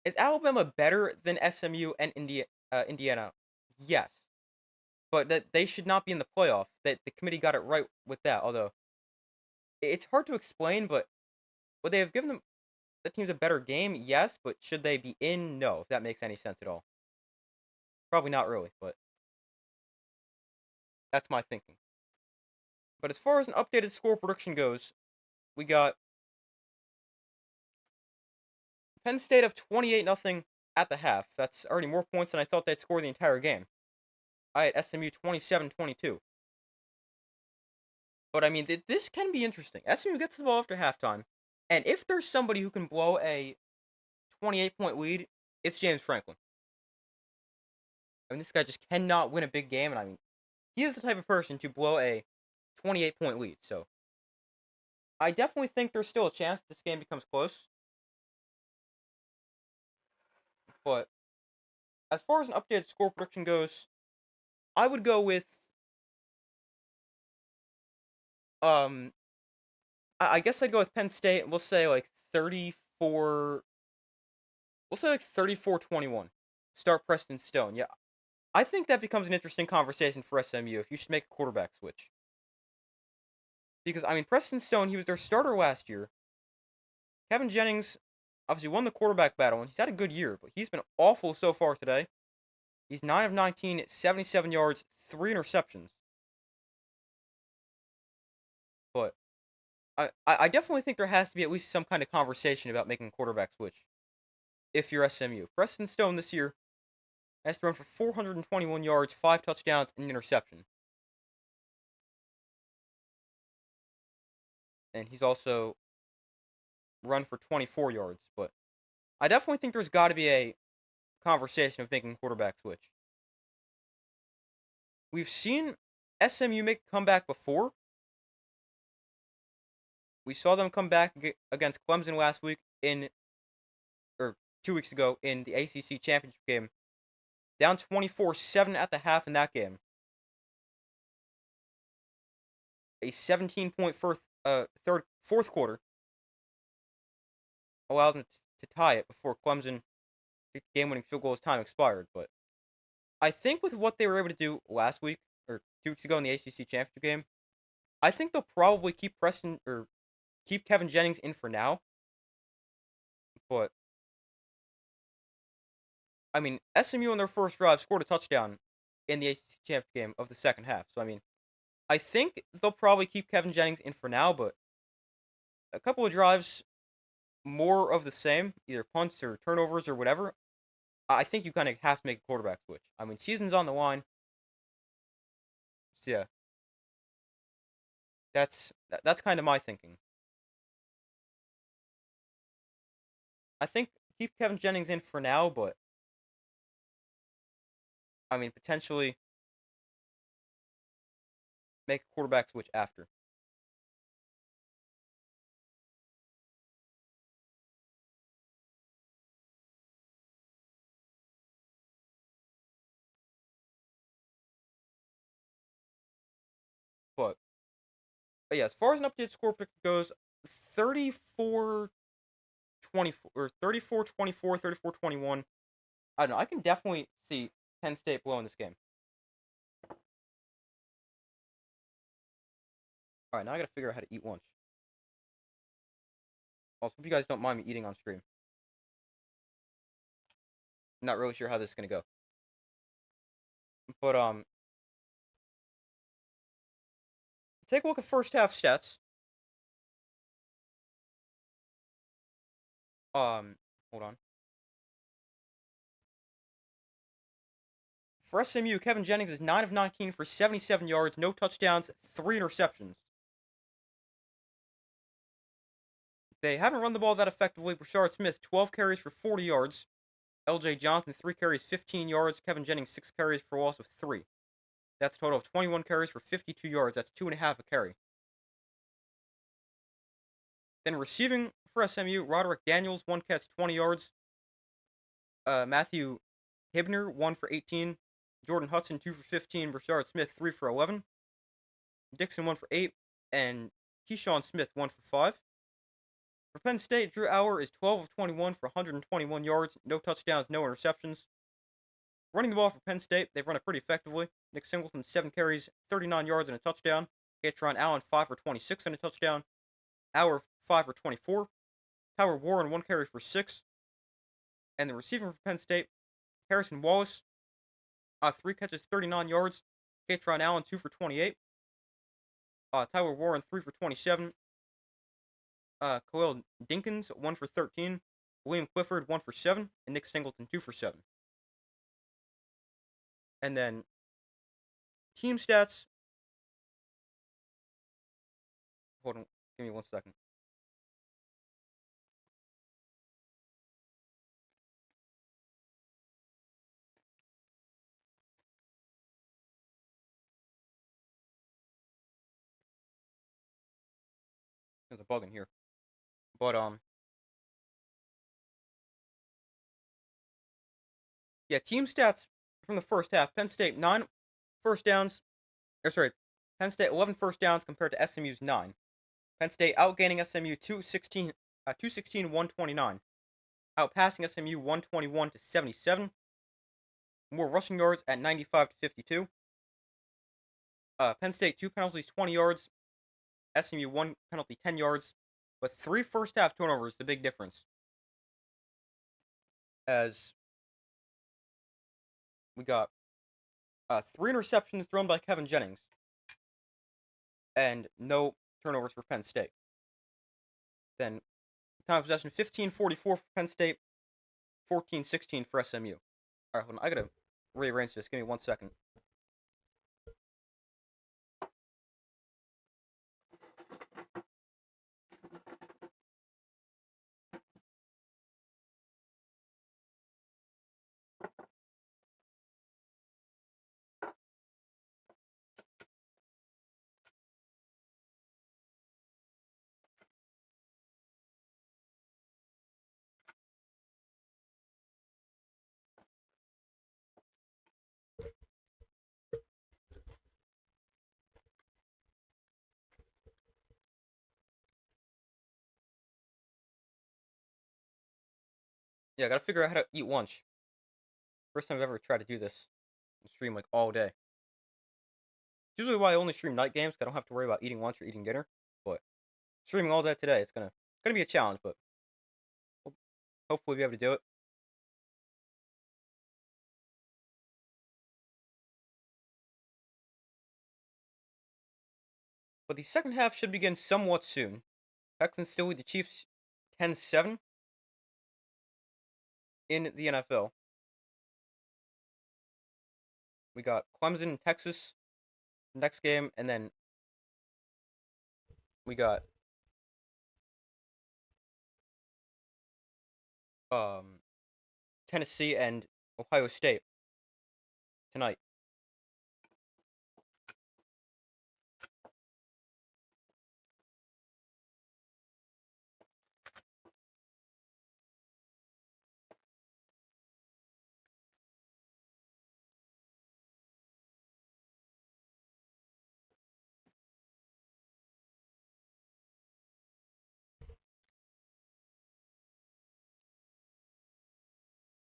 Is Alabama better than SMU and Indiana? Yes, but that they should not be in the playoff. That the committee got it right with that. Although it's hard to explain, but would they have given them the teams a better game? Yes, but should they be in? No, if that makes any sense at all. Probably not really, but that's my thinking. But as far as an updated score prediction goes, we got Penn State up 28-0 at the half. That's already more points than I thought they'd score the entire game. I had SMU 27-22. But I mean, this can be interesting. SMU gets the ball after halftime, and if there's somebody who can blow a 28-point lead, it's James Franklin. I mean, this guy just cannot win a big game, and I mean, he is the type of person to blow a 28-point lead. So I definitely think there's still a chance this game becomes close. But as far as an updated score prediction goes, I would go with um I guess I'd go with Penn State. We'll say like 34. We'll say like 34-21. Start Preston Stone. Yeah. I think that becomes an interesting conversation for SMU if you should make a quarterback switch. Because I mean Preston Stone, he was their starter last year. Kevin Jennings obviously won the quarterback battle and he's had a good year, but he's been awful so far today. He's 9 of 19, 77 yards, 3 interceptions. But I definitely think there has to be at least some kind of conversation about making a quarterback switch if you're SMU. Preston Stone this year has thrown for 421 yards, 5 touchdowns, and an interception. And he's also run for 24 yards. But I definitely think there's got to be a conversation of making a quarterback switch. We've seen SMU make a comeback before. We saw them come back against Clemson last week or 2 weeks ago in the ACC championship game. Down 24-7 at the half in that game. A 17-point fourth quarter allows them to tie it before Clemson kicked the game-winning field goal as time expired. But I think with what they were able to do last week or 2 weeks ago in the ACC championship game, I think they'll probably keep Kevin Jennings in for now. But I mean, SMU on their first drive scored a touchdown in the ACC championship game of the second half. So I mean, I think they'll probably keep Kevin Jennings in for now, but a couple of drives more of the same, either punts or turnovers or whatever, I think you kind of have to make a quarterback switch. I mean, season's on the line. So yeah, That's kind of my thinking. I think keep Kevin Jennings in for now, but I mean potentially make a quarterback switch after. But yeah, as far as an updated score pick goes, 34-24 or 34-24, 34-21. I don't know. I can definitely see Penn State blowing this game. All right, now I gotta figure out how to eat lunch. Also, hope you guys don't mind me eating on stream. I'm not really sure how this is gonna go, but take a look at first half stats. Hold on. For SMU, Kevin Jennings is 9 of 19 for 77 yards, no touchdowns, 3 interceptions. They haven't run the ball that effectively. Brashard Smith, 12 carries for 40 yards. LJ Johnson, 3 carries, 15 yards. Kevin Jennings, 6 carries for a loss of 3. That's a total of 21 carries for 52 yards. That's 2.5 a carry. Then receiving for SMU, Roderick Daniels, 1 catch, 20 yards. Matthew Hibner, 1 for 18. Jordan Hudson, 2 for 15. Brashard Smith, 3 for 11. Dixon, 1 for 8. And Keyshawn Smith, 1 for 5. For Penn State, Drew Auer is 12 of 21 for 121 yards, no touchdowns, no interceptions. Running the ball for Penn State, they've run it pretty effectively. Nick Singleton, 7 carries, 39 yards and a touchdown. Katron Allen, 5 for 26 and a touchdown. Auer, 5 for 24. Tyler Warren, 1 carry for 6. And the receiver for Penn State, Harrison Wallace, 3 catches, 39 yards. Katron Allen, 2 for 28. Tyler Warren, 3 for 27. Khalil Dinkins, 1 for 13. William Clifford, 1 for 7. And Nick Singleton, 2 for 7. And then team stats. Hold on. Give me 1 second. There's a bug in here. But, yeah, team stats from the first half. Penn State, 9 first downs. Penn State, 11 first downs compared to SMU's 9. Penn State outgaining SMU 216-129. Outpassing SMU 121-77. More rushing yards at 95-52. Penn State, 2 penalties, 20 yards. SMU, 1 penalty, 10 yards. But 3 first half turnovers, the big difference. As we got 3 interceptions thrown by Kevin Jennings. And no turnovers for Penn State. Then, time of possession, 15-44 for Penn State. 14-16 for SMU. Alright, hold on. I gotta rearrange this. Give me 1 second. Yeah, I gotta figure out how to eat lunch. First time I've ever tried to do this. Stream like all day. It's usually why I only stream night games, because I don't have to worry about eating lunch or eating dinner. But streaming all day today, it's gonna be a challenge, but we'll hopefully be able to do it. But the second half should begin somewhat soon. Texans still lead the Chiefs 10-7 in the NFL. We got Clemson and Texas next game, and then We got Tennessee and Ohio State tonight.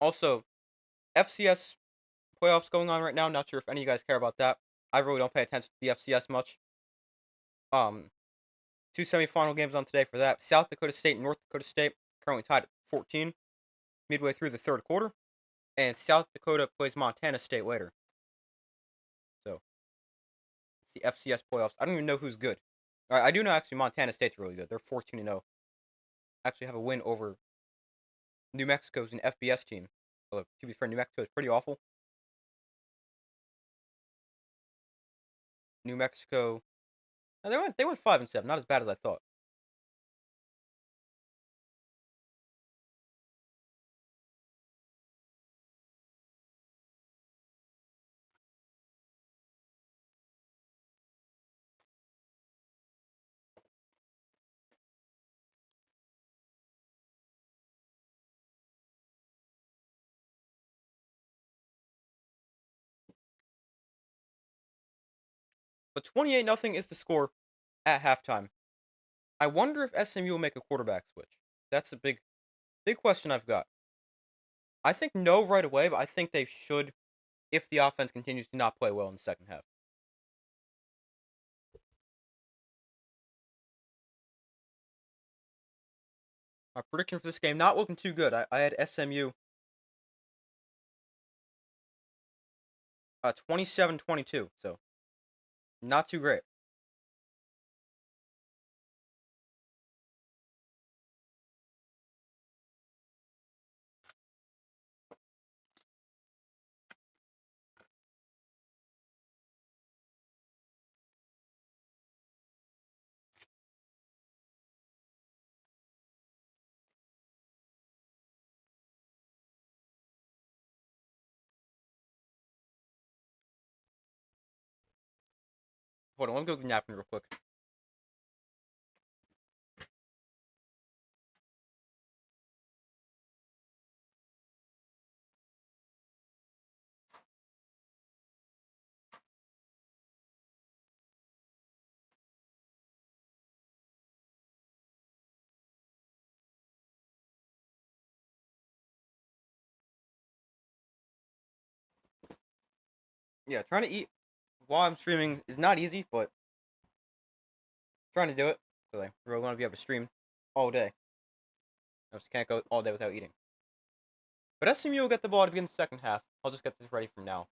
Also, FCS playoffs going on right now. Not sure if any of you guys care about that. I really don't pay attention to the FCS much. Um, two semifinal games on today for that. South Dakota State and North Dakota State currently tied at 14, midway through the third quarter, and South Dakota plays Montana State later. So it's the FCS playoffs. I don't even know who's good. All right, I do know actually Montana State's really good. They're 14-0. Actually have a win over New Mexico's an FBS team. Although to be fair, New Mexico is pretty awful. New Mexico, they went 5-7, not as bad as I thought. But 28-0 is the score at halftime. I wonder if SMU will make a quarterback switch. That's a big question I've got. I think no right away, but I think they should if the offense continues to not play well in the second half. My prediction for this game, not looking too good. I had SMU 27-22, so not too great. Hold on, let me go get napping real quick. Yeah, trying to eat while I'm streaming is not easy, but trying to do it because I really want to be able to stream all day. I just can't go all day without eating. But SMU will get the ball to begin the second half. I'll just get this ready from now.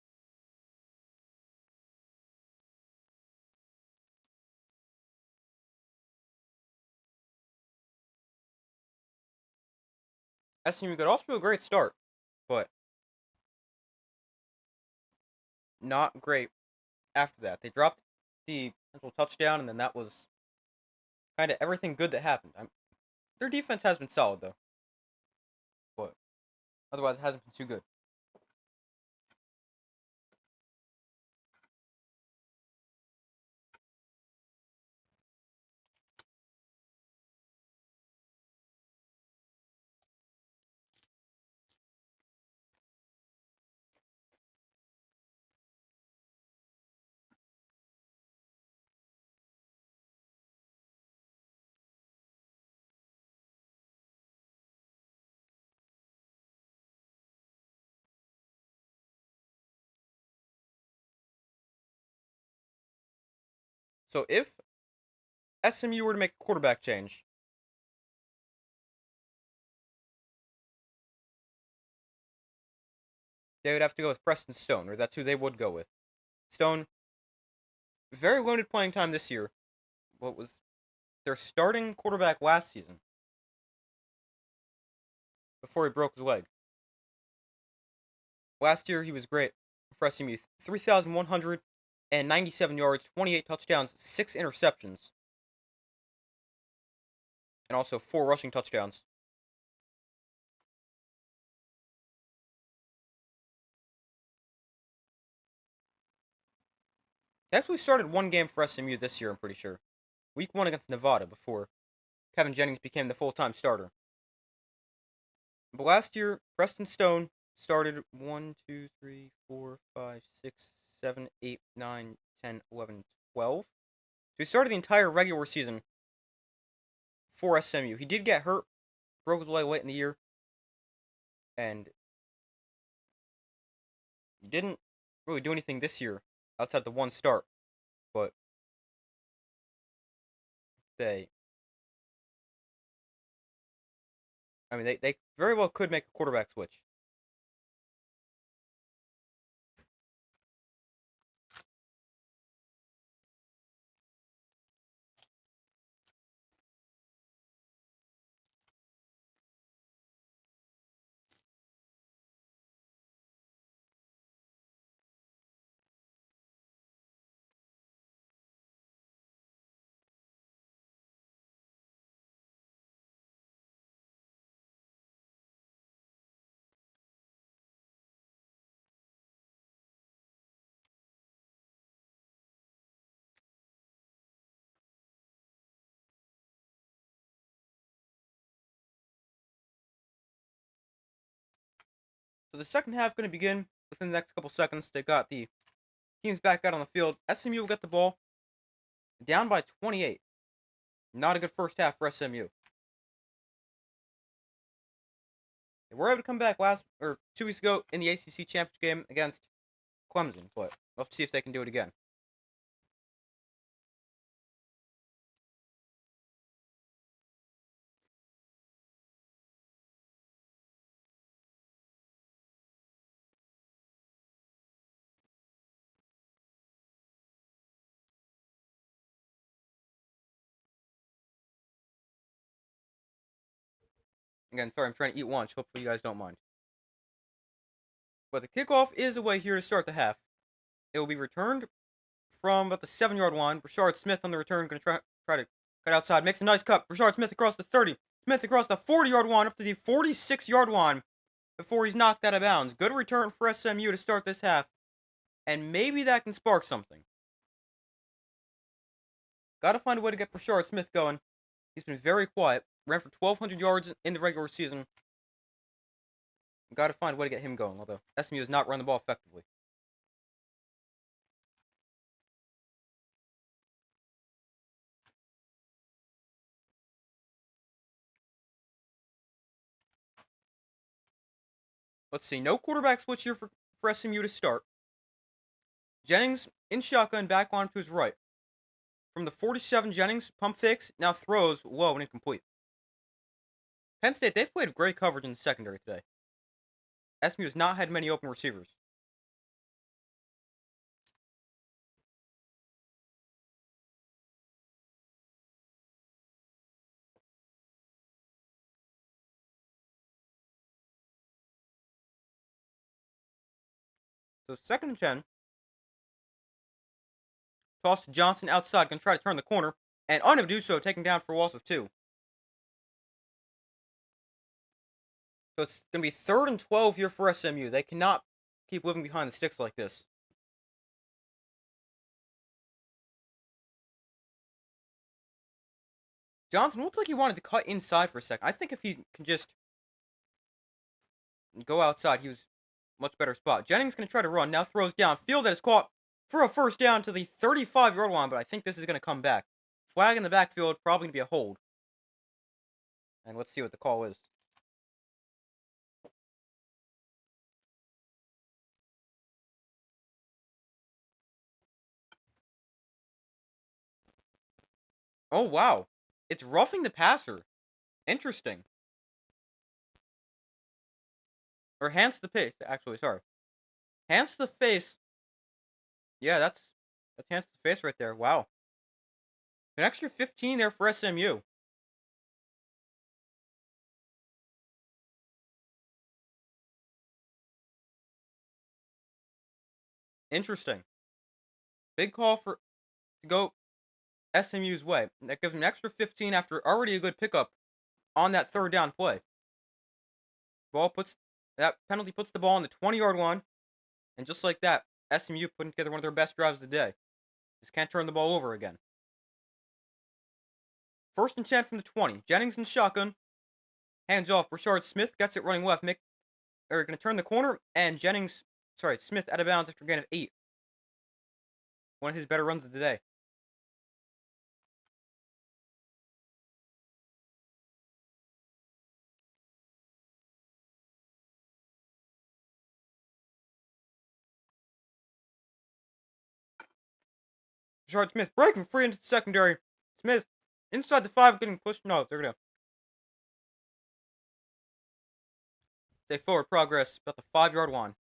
SMU got off to a great start, but not great after that. They dropped the potential touchdown, and then that was kind of everything good that happened. Their defense has been solid, though, but otherwise it hasn't been too good. So if SMU were to make a quarterback change, they would have to go with Preston Stone, or that's who they would go with. Stone, very limited playing time this year. What was their starting quarterback last season before he broke his leg? Last year he was great for SMU. 3,197 yards, 28 touchdowns, 6 interceptions. and also 4 rushing touchdowns. They actually started one game for SMU this year, I'm pretty sure. Week 1 against Nevada before Kevin Jennings became the full-time starter. But last year, Preston Stone started 1, 2, 3, 4, 5, 6, 7, 8, 9, 10, 11, 12. So he started the entire regular season for SMU. He did get hurt, broke his leg late in the year, and didn't really do anything this year outside the one start. But they very well could make a quarterback switch. So the second half going to begin within the next couple seconds. They got the teams back out on the field. SMU will get the ball down by 28. Not a good first half for SMU. They were able to come back 2 weeks ago in the ACC championship game against Clemson, but we'll have to see if they can do it again. Again, sorry, I'm trying to eat lunch. Hopefully you guys don't mind. But the kickoff is away here to start the half. It will be returned from about the 7-yard line. Rashard Smith on the return, going to try to cut outside. Makes a nice cut. Rashard Smith across the 30. Smith across the 40-yard line up to the 46-yard line before he's knocked out of bounds. Good return for SMU to start this half. And maybe that can spark something. Got to find a way to get Rashard Smith going. He's been very quiet. Ran for 1,200 yards in the regular season. Got to find a way to get him going, although SMU has not run the ball effectively. Let's see. No quarterback switch here for SMU to start. Jennings in shotgun, back on to his right. From the 47, Jennings, pump fakes, now throws low and incomplete. Penn State, they've played great coverage in the secondary today. SMU has not had many open receivers. So 2nd and 10. Toss to Johnson outside, going to try to turn the corner, and unable to do so, taken down for a loss of 2. So it's going to be 3rd and 12 here for SMU. They cannot keep living behind the sticks like this. Johnson looked like he wanted to cut inside for a second. I think if he can just go outside, he was much better spot. Jennings going to try to run. Now throws downfield. That is caught for a first down to the 35-yard line, but I think this is going to come back. Flag in the backfield, probably going to be a hold. And let's see what the call is. Oh, wow. It's roughing the passer. Interesting. Or hands to the face. Actually, sorry. Hands to the face. Yeah, that's hands to the face right there. Wow. An extra 15 there for SMU. Interesting. Big call to go SMU's way. That gives them an extra 15 after already a good pickup on that third down play. That penalty puts the ball on the 20-yard line, and just like that, SMU putting together one of their best drives of the day. Just can't turn the ball over again. 1st and 10 from the 20. Jennings in shotgun. Hands off. Brashard Smith gets it running left. Going to turn the corner, and Smith out of bounds after a gain of 8. One of his better runs of the day. Brashard Smith breaking free into the secondary. Smith inside the 5, getting pushed. No, they're going to say forward progress about the 5-yard line.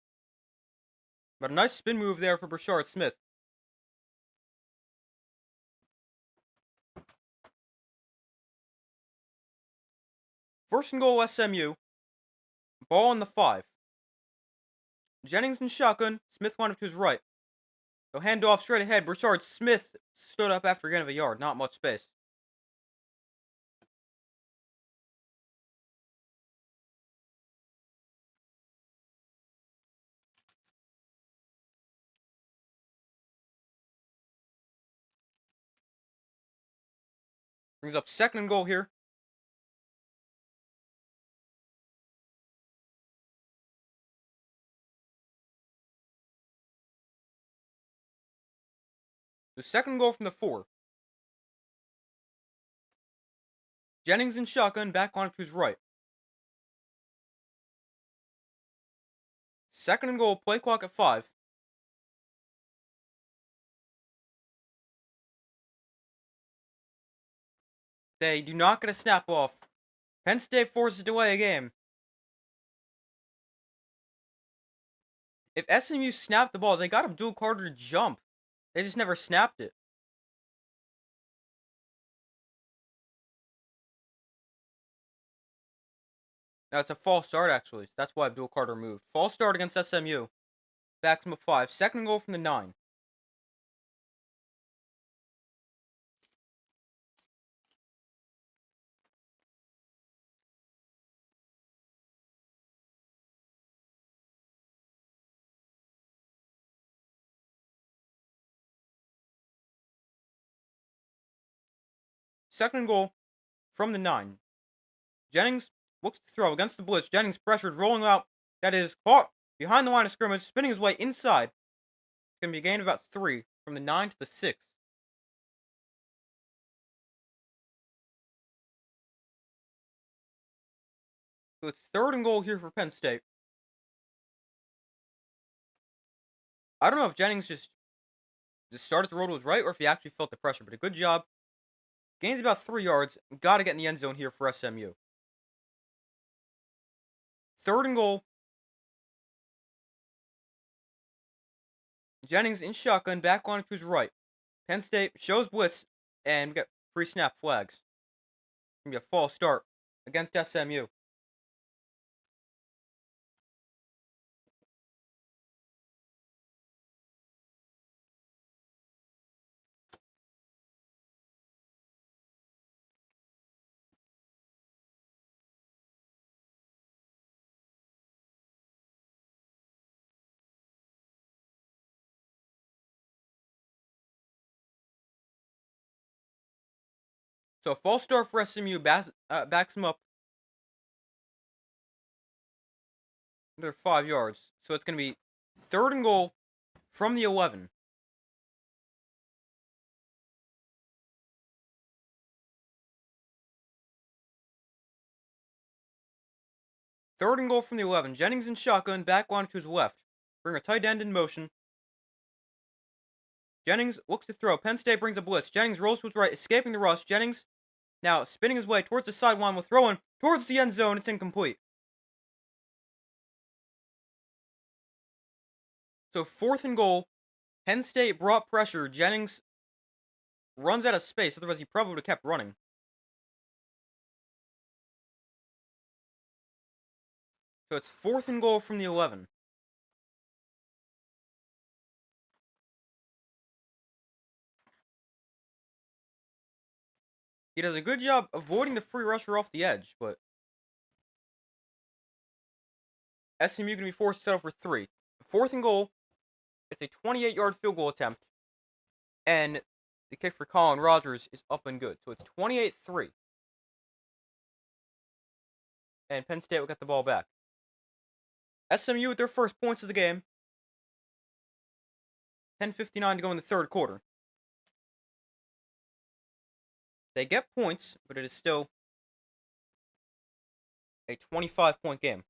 But a nice spin move there for Brashard Smith. First and goal, SMU. Ball on the 5. Jennings in shotgun. Smith went up to his right. So handoff straight ahead. Brashard Smith stood up after a gain of a yard. Not much space. Brings up 2nd and goal here. The 2nd goal from the 4. Jennings in shotgun, back on to his right. 2nd and goal, play clock at 5. They do not get a snap off. Penn State forces delay a game. If SMU snapped the ball, they got Abdul Carter to jump. They just never snapped it. Now it's a false start, actually. So that's why Abdul Carter moved. False start against SMU. Backs him up 5. 2nd goal from the 9. Second goal from the 9. Jennings looks to throw against the blitz. Jennings pressured, rolling out. That is caught behind the line of scrimmage, spinning his way inside. It's going to be a gain of about 3 from the 9 to the 6. So it's 3rd and goal here for Penn State. I don't know if Jennings just started the road was right or if he actually felt the pressure, but a good job. Gains about 3 yards. Got to get in the end zone here for SMU. 3rd and goal. Jennings in shotgun, back on to his right. Penn State shows blitz, and we got free snap flags. It's going to be a false start against SMU. So a false start for SMU backs him up another 5 yards. So it's going to be 3rd and goal from the 11. Third and goal from the 11. Jennings in shotgun, back on to his left. Bring a tight end in motion. Jennings looks to throw. Penn State brings a blitz. Jennings rolls to his right, escaping the rush. Jennings now spinning his way towards the sideline with throwing towards the end zone. It's incomplete. So 4th and goal. Penn State brought pressure. Jennings runs out of space. Otherwise, he probably would have kept running. So it's 4th and goal from the 11. He does a good job avoiding the free rusher off the edge, but SMU going to be forced to settle for 3. 4th and goal. It's a 28-yard field goal attempt. And the kick for Colin Rogers is up and good. So it's 28-3. And Penn State will get the ball back. SMU with their first points of the game. 10:59 to go in the third quarter. They get points, but it is still a 25-point game.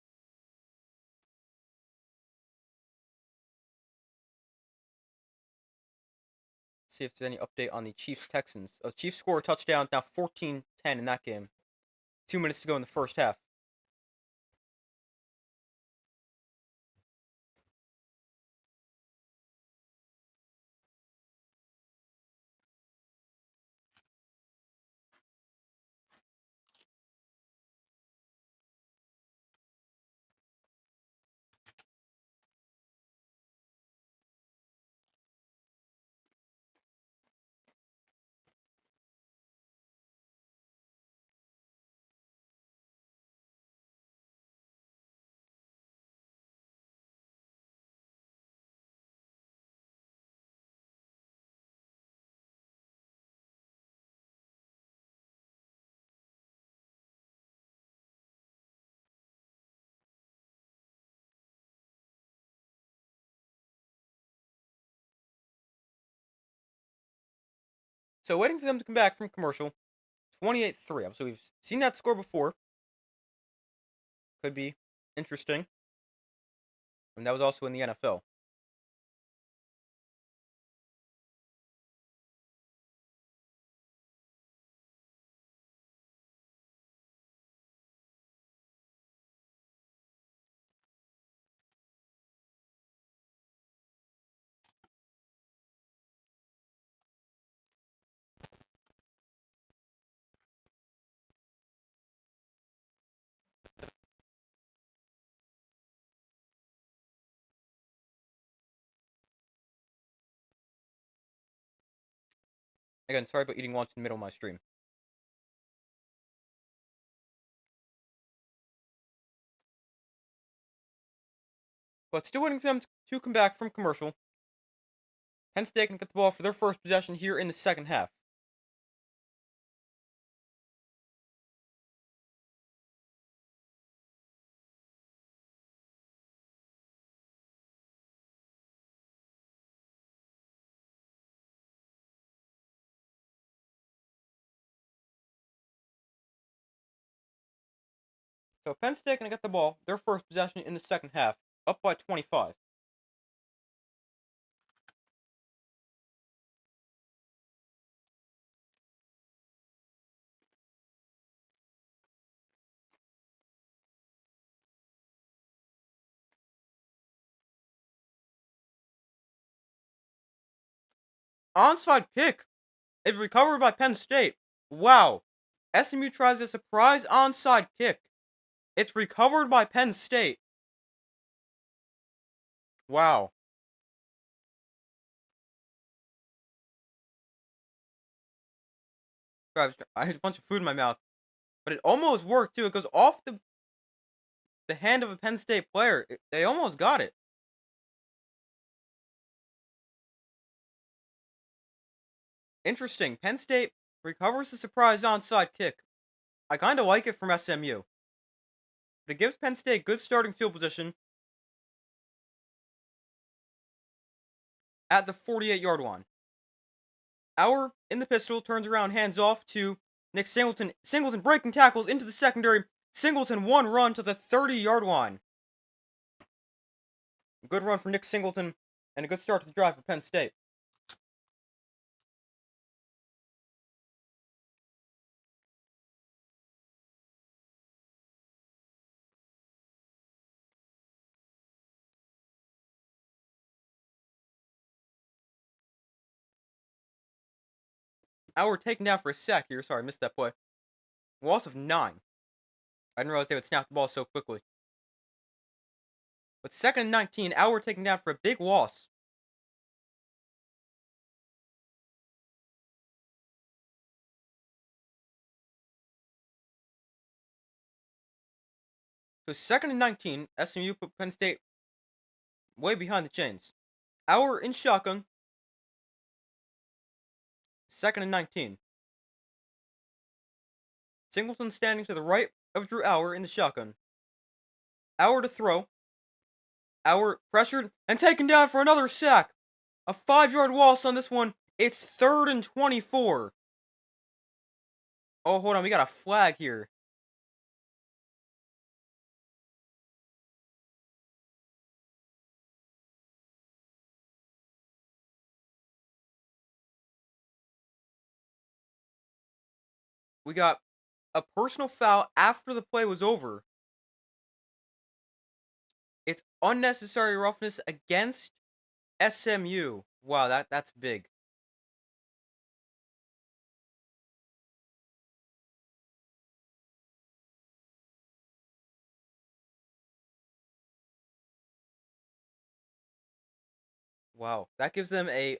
See if there's any update on the Chiefs-Texans. Chiefs score a touchdown, now 14-10 in that game. 2 minutes to go in the first half. So waiting for them to come back from commercial. 28-3. So we've seen that score before. Could be interesting. And that was also in the NFL. Again, sorry about eating lunch in the middle of my stream. But still waiting for them to come back from commercial. Penn State can get the ball for their first possession here in the second half. So Penn State can get the ball, their first possession in the second half, up by 25. Onside kick is recovered by Penn State. Wow. SMU tries a surprise onside kick. It's recovered by Penn State. Wow. I had a bunch of food in my mouth. But it almost worked, too. It goes off the hand of a Penn State player. They almost got it. Interesting. Penn State recovers the surprise onside kick. I kind of like it from SMU. But it gives Penn State good starting field position at the 48-yard line. Our in the pistol turns around, hands off to Nick Singleton. Singleton breaking tackles into the secondary. Singleton one run to the 30-yard line. Good run for Nick Singleton and a good start to the drive for Penn State. Our taken down for a sack here. Sorry, I missed that play. Loss of 9. I didn't realize they would snap the ball so quickly. But 2nd and 19, Our taken down for a big loss. So 2nd and 19, SMU put Penn State way behind the chains. Our in shotgun. 2nd and 19. Singleton standing to the right of Drew Auer in the shotgun. Auer to throw. Auer pressured and taken down for another sack. A 5-yard loss on this one. It's 3rd and 24. Oh, hold on. We got a flag here. We got a personal foul after the play was over. It's unnecessary roughness against SMU. Wow, that's big. Wow, that gives them a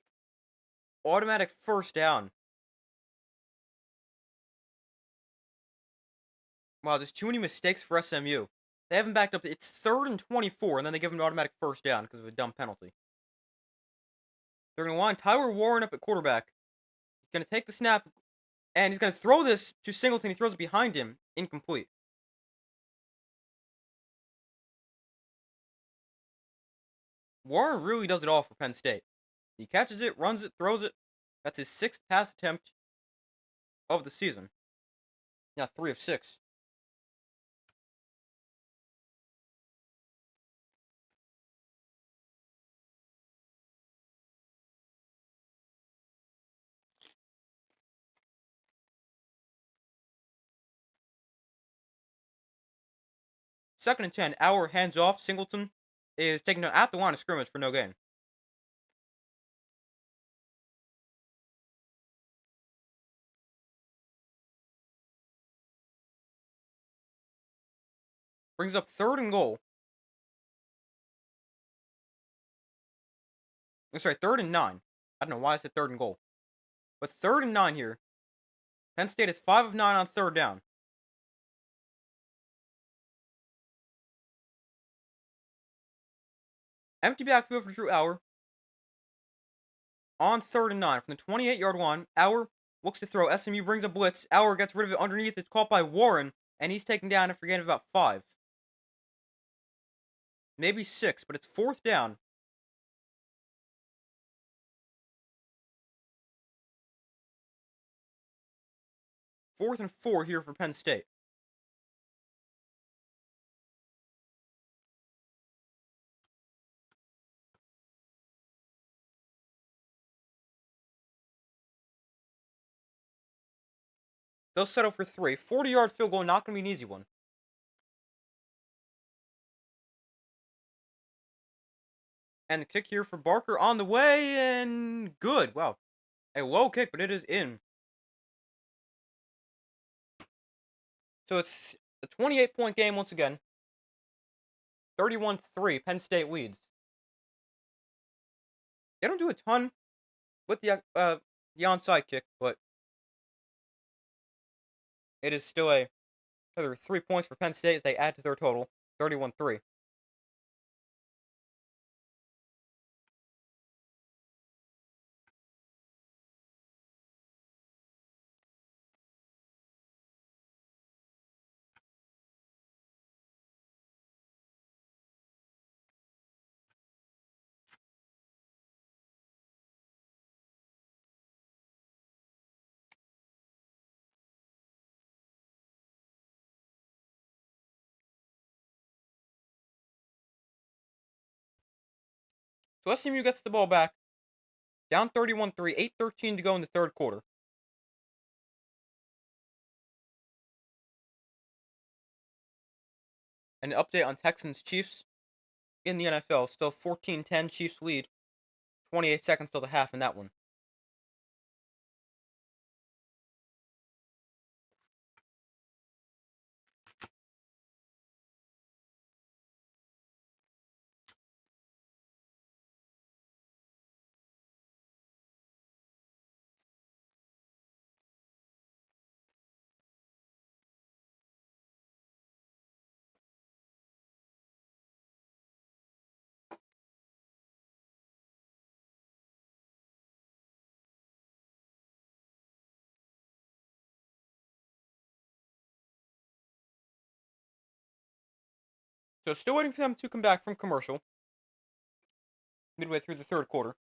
automatic first down. Wow, there's too many mistakes for SMU. They haven't backed up. It's 3rd and 24, and then they give them an automatic first down because of a dumb penalty. They're going to line Tyler Warren up at quarterback. He's going to take the snap, and he's going to throw this to Singleton. He throws it behind him. Incomplete. Warren really does it all for Penn State. He catches it, runs it, throws it. That's his 6th pass attempt of the season. Yeah, 3 of 6. Second and 10. Auer hands off. Singleton is taken down at the line of scrimmage for no gain. Brings up 3rd and goal. I'm sorry, 3rd and 9. I don't know why I said 3rd and goal. But 3rd and 9 here. Penn State is 5 of 9 on 3rd down. Empty backfield for Drew Auer. On 3rd and 9 from the 28-yard line. Auer looks to throw. SMU brings a blitz. Auer gets rid of it underneath. It's caught by Warren, and he's taken down after a gain of about 5. Maybe 6, but it's 4th down. 4th and 4 here for Penn State. They'll settle for 3. 40-yard field goal, not going to be an easy one. And the kick here for Barker on the way, and good. Wow. A low kick, but it is in. So it's a 28-point game once again. 31-3, Penn State leads. They don't do a ton with the onside kick, but it is still another 3 points for Penn State as they add to their total, 31-3. So SMU gets the ball back, down 31-3, 8:13 to go in the 3rd quarter. An update on Texans Chiefs in the NFL. Still 14-10 Chiefs lead. 28 seconds till the half in that one. So still waiting for them to come back from commercial. Midway through the third quarter.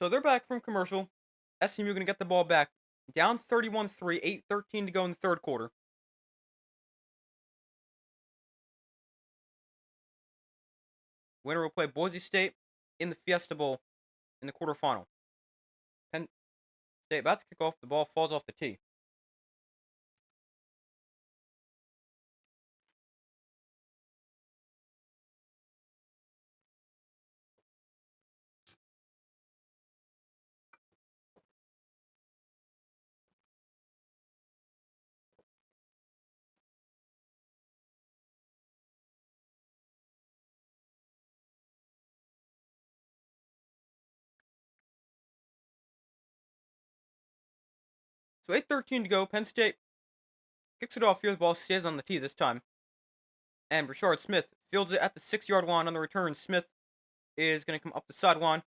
So they're back from commercial. SMU gonna get the ball back. Down 31-3, 8:13 to go in the third quarter. Winner will play Boise State in the Fiesta Bowl in the quarterfinal. Penn State about to kick off. The ball falls off the tee. So 8:13 to go. Penn State kicks it off here. The ball stays on the tee this time. And Rashard Smith fields it at the 6-yard line on the return. Smith is going to come up the sideline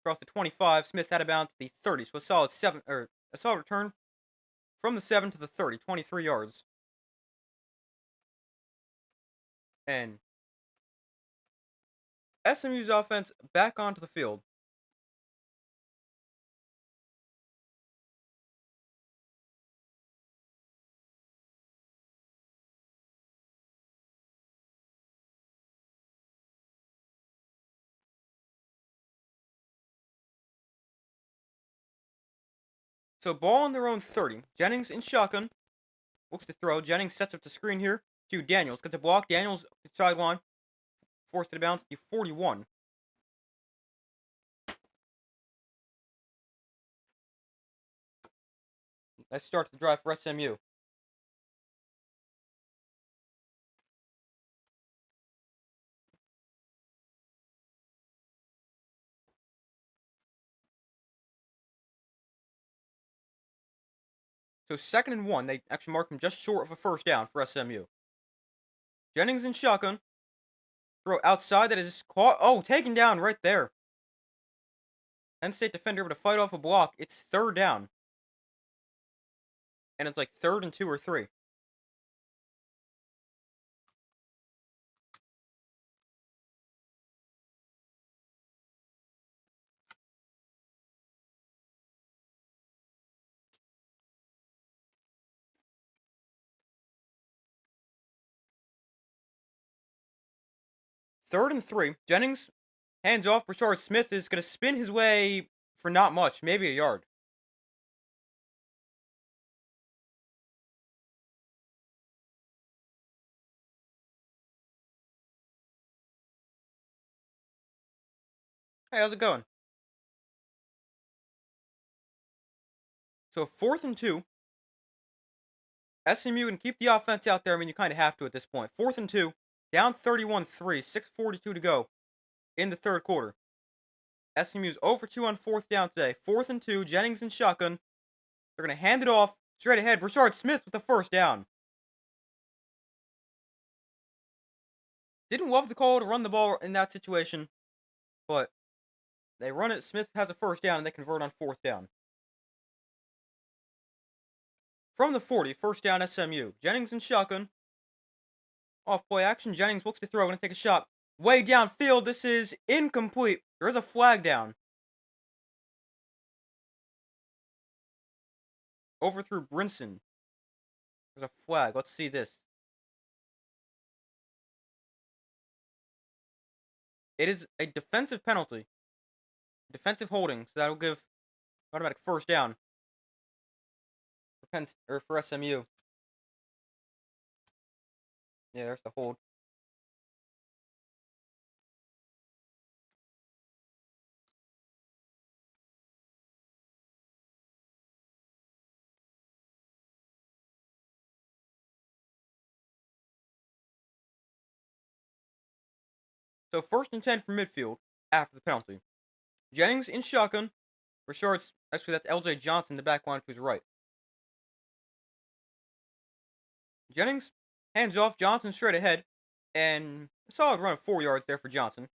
across the 25. Smith out of bounds at the 30. So a solid return from the 7 to the 30, 23 yards. And SMU's offense back onto the field. So ball on their own 30. Jennings in shotgun. Looks to throw. Jennings sets up the screen here to Daniels. Gets a block. Daniels up the sideline. Forced to bounce to 41. Let's start the drive for SMU. So 2nd and 1. They actually mark him just short of a first down for SMU. Jennings in shotgun. Throw outside that is caught. Oh, taken down right there. Penn State defender able to fight off a block. It's 3rd down. And it's like 3rd and 2 or 3. Third and 3. Jennings hands off. Rashard Smith is going to spin his way for not much, maybe a yard. Hey, how's it going? So 4th and 2. SMU can keep the offense out there. I mean, you kind of have to at this point. 4th and 2. Down 31-3. 6:42 to go in the third quarter. SMU's 0 for 2 on 4th down today. 4th and 2. Jennings in shotgun. They're going to hand it off straight ahead. Rashard Smith with the first down. Didn't love the call to run the ball in that situation, but they run it. Smith has a first down, and they convert on 4th down. From the 40, first down SMU. Jennings in shotgun. Off play action. Jennings looks to throw. Going to take a shot. Way downfield. This is incomplete. There is a flag down. Overthrew Brinson. There's a flag. Let's see this. It is a defensive penalty. Defensive holding, so that'll give automatic first down for for SMU. Yeah, there's the hold. So 1st and 10 from midfield after the penalty. Jennings in shotgun. For sure, actually that's L.J. Johnson, the back line to his right. Jennings hands off. Johnson straight ahead, and a solid run of 4 yards there for Johnson.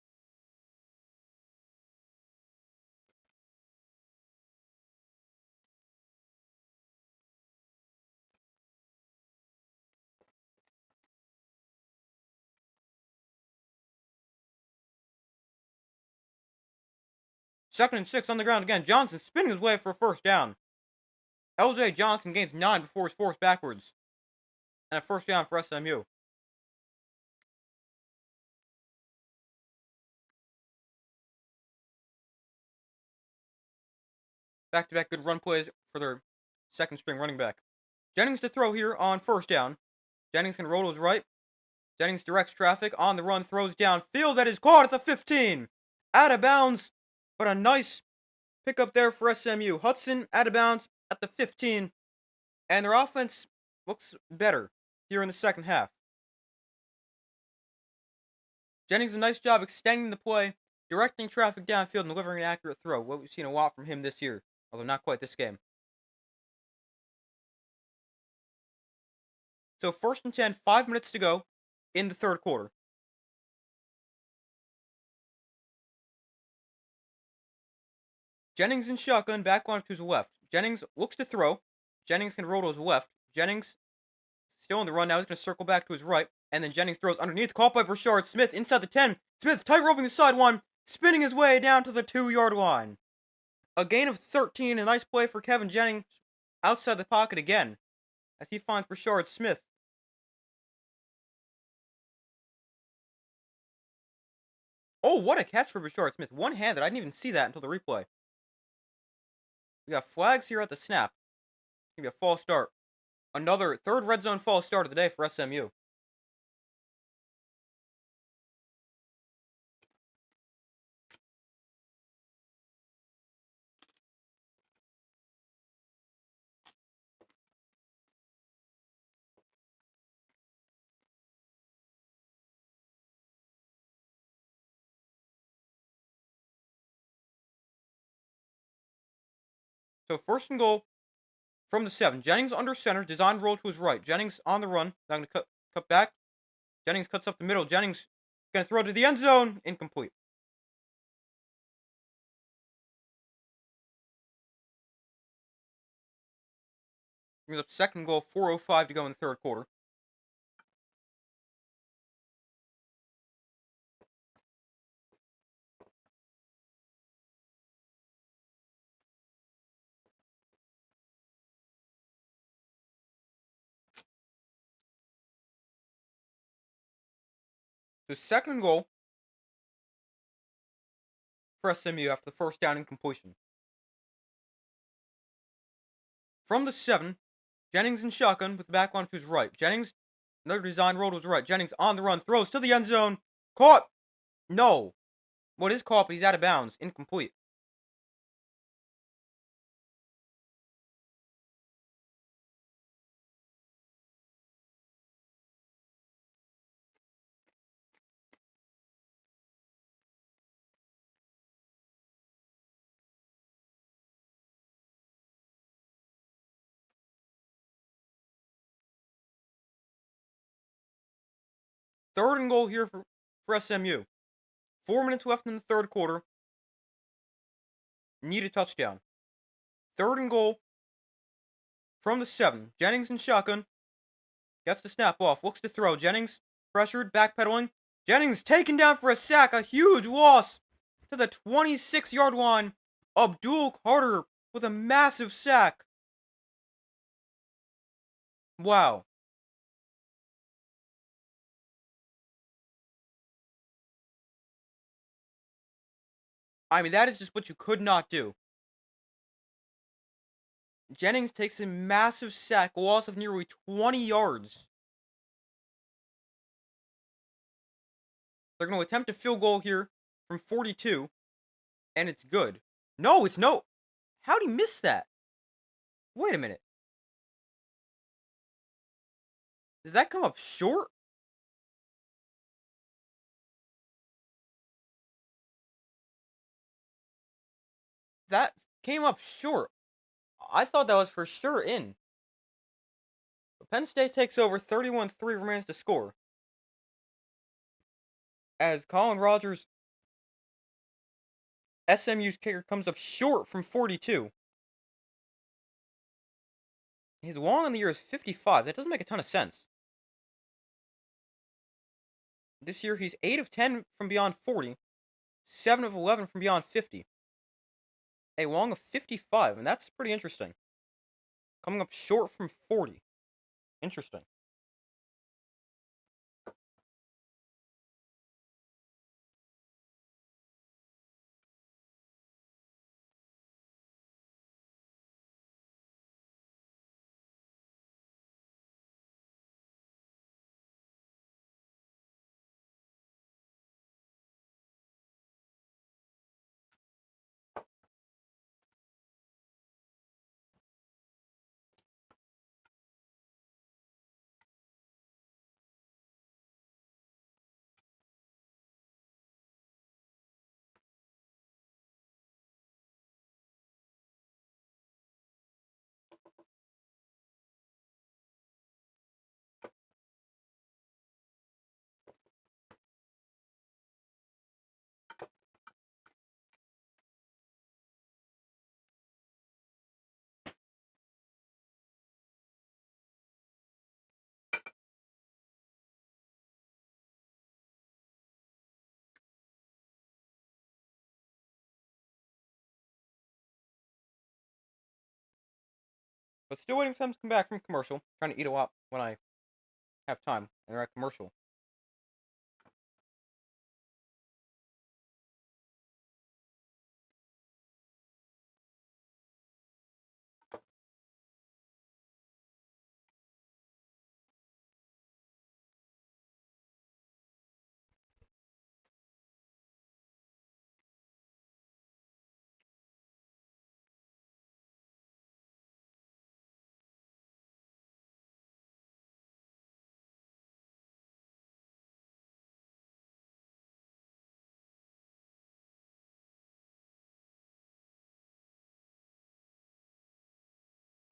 Second and 6 on the ground again. Johnson spinning his way for a first down. L.J. Johnson gains 9 before he's forced backwards, and a first down for SMU. Back-to-back good run plays for their second string running back. Jennings to throw here on first down. Jennings can roll to his right. Jennings directs traffic on the run, throws downfield. That is caught at the 15. Out of bounds, but a nice pickup there for SMU. Hudson out of bounds at the 15. And their offense looks better here in the second half. Jennings, a nice job extending the play, directing traffic downfield, and delivering an accurate throw. What we've seen a lot from him this year, although not quite this game. So 1st and 10, 5 minutes to go in the third quarter. Jennings in shotgun, back line to his left. Jennings looks to throw. Jennings can roll to his left. Jennings still on the run now. He's going to circle back to his right. And then Jennings throws underneath. Caught by Brashard Smith inside the 10. Smith tight roping the sideline, spinning his way down to the 2-yard line. A gain of 13. A nice play for Kevin Jennings outside the pocket again as he finds Brashard Smith. Oh, what a catch for Brashard Smith. One-handed. I didn't even see that until the replay. We got flags here at the snap. It's going to be a false start. Another third red zone false start of the day for SMU. So 1st and goal from the 7. Jennings under center, designed roll to his right. Jennings on the run. Now going to cut back. Jennings cuts up the middle. Jennings going to throw to the end zone. Incomplete. Brings up 2nd and goal, 4:05 to go in the third quarter. So 2nd and goal for SMU after the first down incompletion. From the 7, Jennings in shotgun with the back line to his right. Jennings, another design roll to his right. Jennings on the run, throws to the end zone. Caught! No. What is caught, but he's out of bounds. Incomplete. Third and goal here for SMU. 4 minutes left in the third quarter. Need a touchdown. 3rd and goal from the 7. Jennings in shotgun. Gets the snap off. Looks to throw. Jennings pressured. Backpedaling. Jennings taken down for a sack. A huge loss to the 26-yard line. Abdul Carter with a massive sack. Wow. I mean, that is just what you could not do. Jennings takes a massive sack, a loss of nearly 20 yards. They're going to attempt a field goal here from 42, and it's good. No, it's no. How'd he miss that? Wait a minute. Did that come up short? That came up short. I thought that was for sure in. But Penn State takes over 31-3 remains to score. As Colin Rogers, SMU's kicker, comes up short from 42. His long on the year is 55. That doesn't make a ton of sense. This year he's 8 of 10 from beyond 40, 7 of 11 from beyond 50. A long of 55, and that's pretty interesting. Coming up short from 40. Interesting. But still waiting for them to come back from commercial. Trying to eat a lot when I have time. And they're at commercial.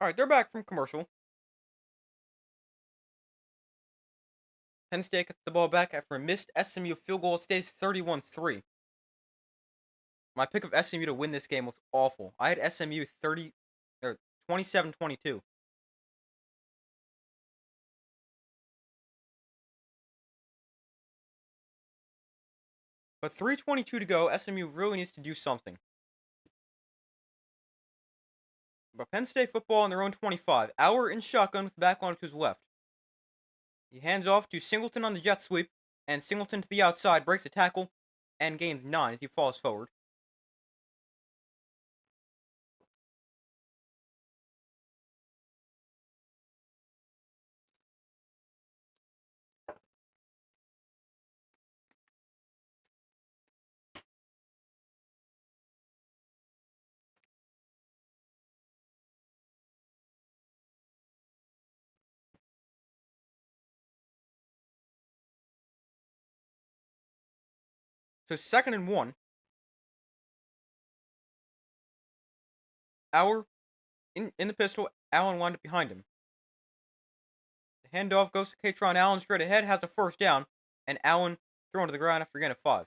Alright, they're back from commercial. Penn State gets the ball back after a missed SMU field goal. It stays 31-3. My pick of SMU to win this game looks awful. I had SMU 27-22. But 3:22 to go. SMU really needs to do something. But Penn State football on their own 25. Auer in shotgun with the back line to his left. He hands off to Singleton on the jet sweep, and Singleton to the outside breaks a tackle and gains 9 as he falls forward. So 2nd and 1. Auer in the pistol. Allen lined up behind him. The handoff goes to Katron Allen straight ahead, has a first down, and Allen thrown to the ground after getting a 5.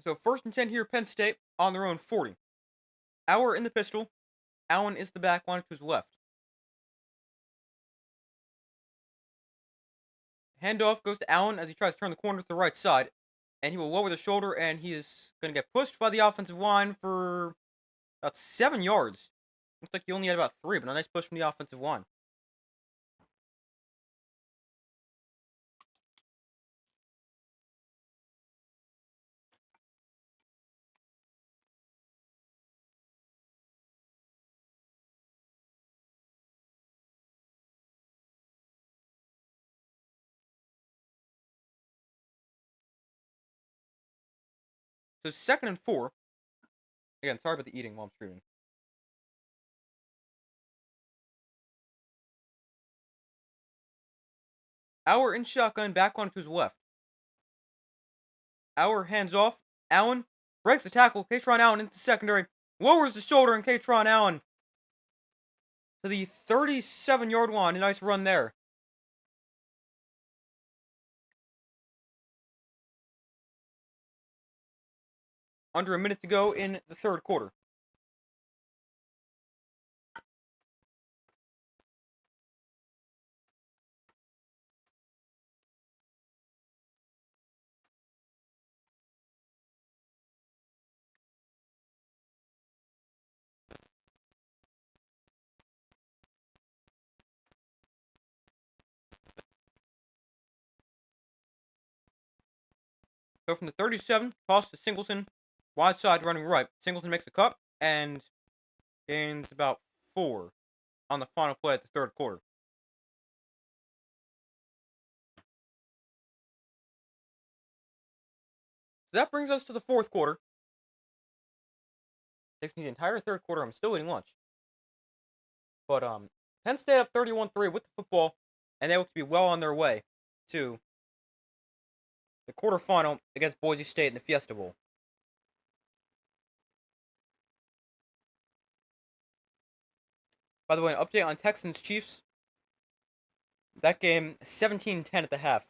So 1st and 10 here, Penn State on their own 40. Auer in the pistol. Allen is the back one to his left. Handoff goes to Allen as he tries to turn the corner to the right side. And he will lower the shoulder, and he is going to get pushed by the offensive line for about 7 yards. Looks like he only had about 3, but a nice push from the offensive line. So 2nd and 4. Again, sorry about the eating while I'm streaming. Auer in shotgun, back on to his left. Auer hands off. Allen breaks the tackle. Katron Allen into secondary. Lowers the shoulder, and Katron Allen to the 37-yard line. A nice run there. Under a minute to go in the 3rd quarter. So from the 37, toss to Singleton. Wide side running right. Singleton makes a cut and gains about 4 on the final play at the 3rd quarter. So that brings us to the 4th quarter. Takes me the entire 3rd quarter. I'm still eating lunch. But Penn State up 31-3 with the football, and they look to be well on their way to the quarterfinal against Boise State in the Fiesta Bowl. By the way, an update on Texans Chiefs. That game 17-10 at the half.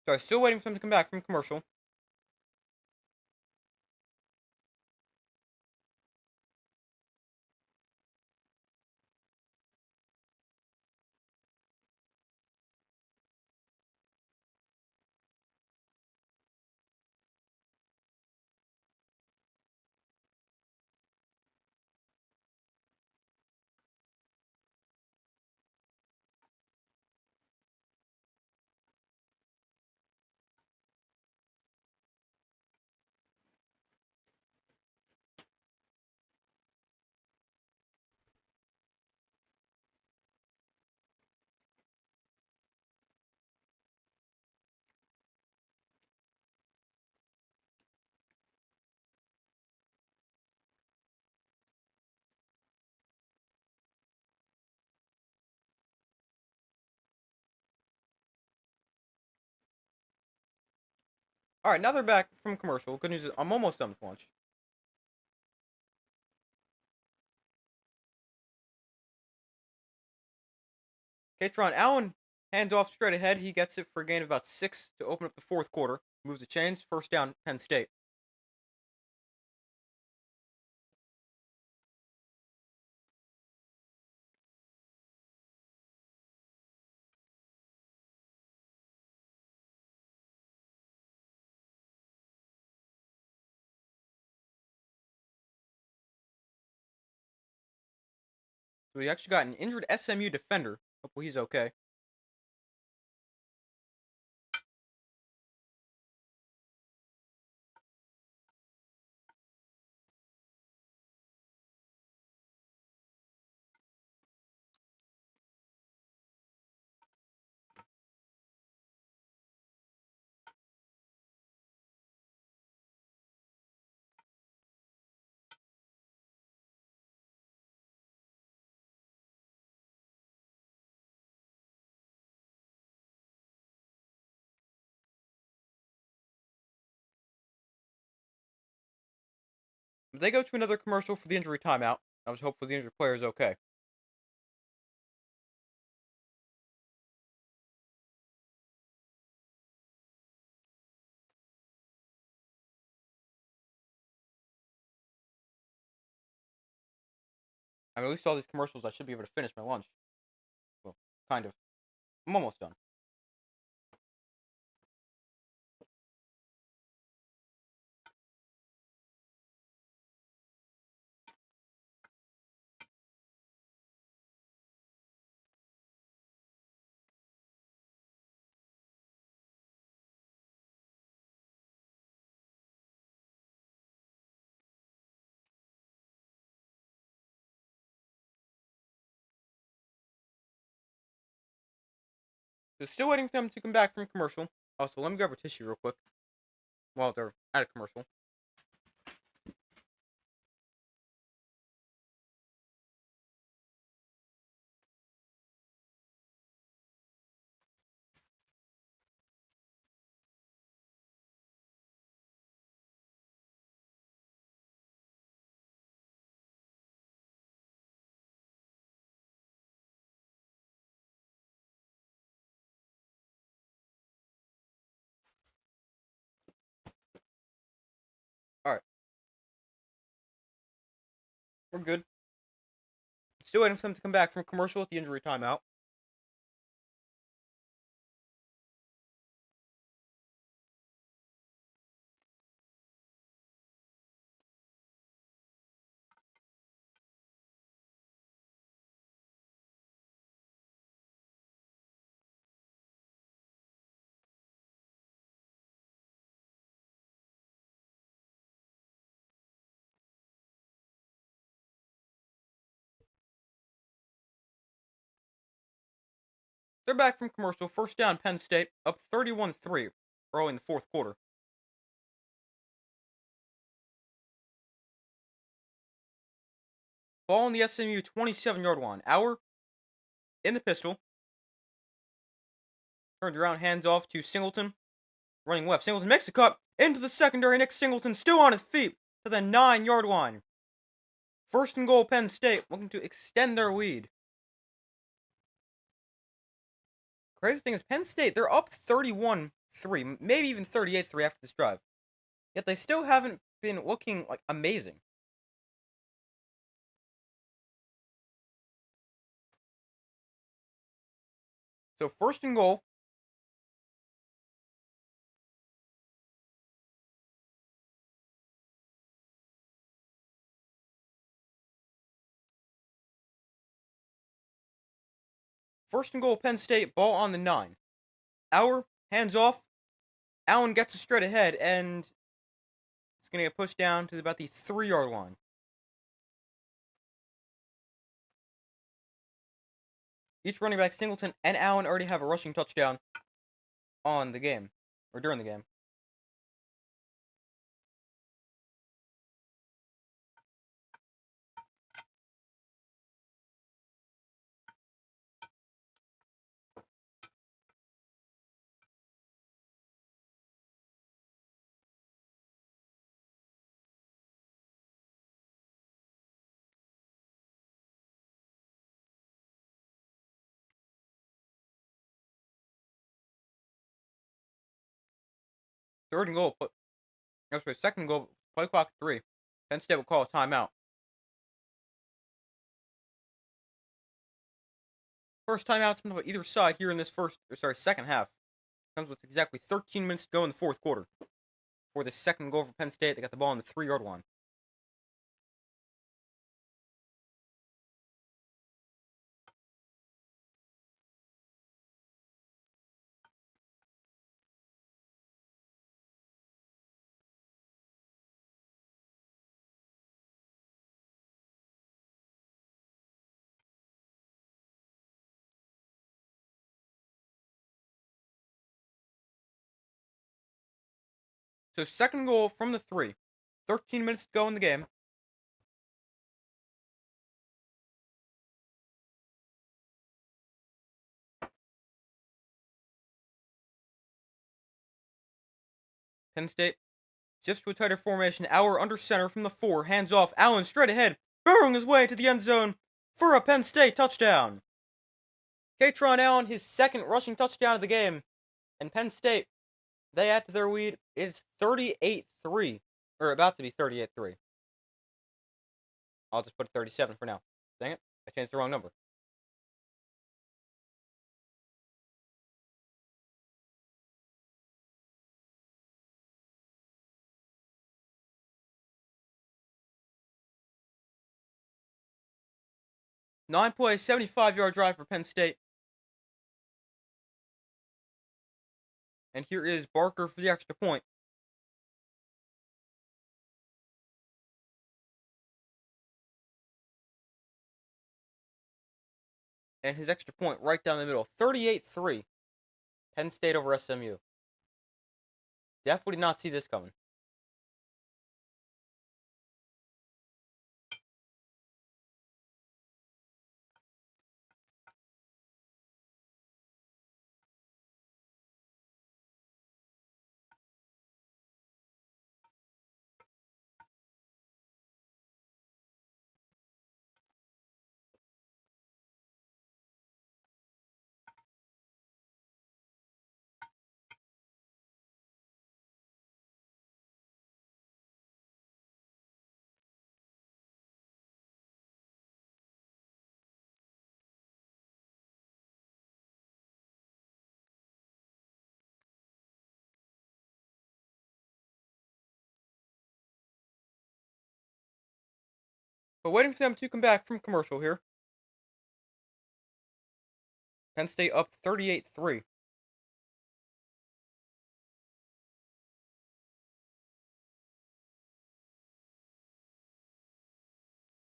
So I'm still waiting for them to come back from commercial. Alright, now they're back from commercial. Good news is I'm almost done with lunch. Katron Allen, handoff straight ahead. He gets it for a gain of about 6 to open up the fourth quarter. Moves the chains. First down, Penn State. So we actually got an injured SMU defender. Hopefully he's okay. But they go to another commercial for the injury timeout. I was hopeful the injured player is okay. I mean, at least all these commercials, I should be able to finish my lunch. Well, kind of. I'm almost done. So still waiting for them to come back from commercial. Also, let me grab a tissue real quick while they're at a commercial. Alright, we're good. Still waiting for them to come back from commercial at the injury timeout. They're back from commercial. First down, Penn State, up 31-3 early in the fourth quarter. Ball on the SMU 27-yard line. Auer in the pistol. Turns around, hands off to Singleton. Running left. Singleton makes the cut into the secondary. Nick Singleton still on his feet to the 9-yard line. First and goal, Penn State, looking to extend their lead. Crazy thing is, Penn State, they're up 31-3, maybe even 38-3 after this drive. Yet they still haven't been looking like amazing. So first and goal. First and goal, Penn State, ball on the 9. Auer, hands off. Allen gets it straight ahead, and it's going to get pushed down to about the 3-yard line. Each running back, Singleton and Allen, already have a rushing touchdown on the game, or during the game. Third and goal. Second and goal. Play clock 3. Penn State will call a timeout. First timeouts from either side here in this second half. Comes with exactly 13 minutes to go in the fourth quarter. For the second goal for Penn State, they got the ball on the 3-yard line. So second goal from the 3. 13 minutes to go in the game. Penn State shifts to a tighter formation. Auer under center from the 4. Hands off. Allen straight ahead. Burrowing his way to the end zone for a Penn State touchdown. Katron Allen, his second rushing touchdown of the game. And Penn State, they add to their lead. It's 38-3. Or about to be 38-3. I'll just put 37 for now. Dang it. I changed the wrong number. Nine-play, 75-yard drive for Penn State. And here is Barker for the extra point. And his extra point right down the middle. 38-3. Penn State over SMU. Definitely did not see this coming. But waiting for them to come back from commercial here. Penn State up 38-3.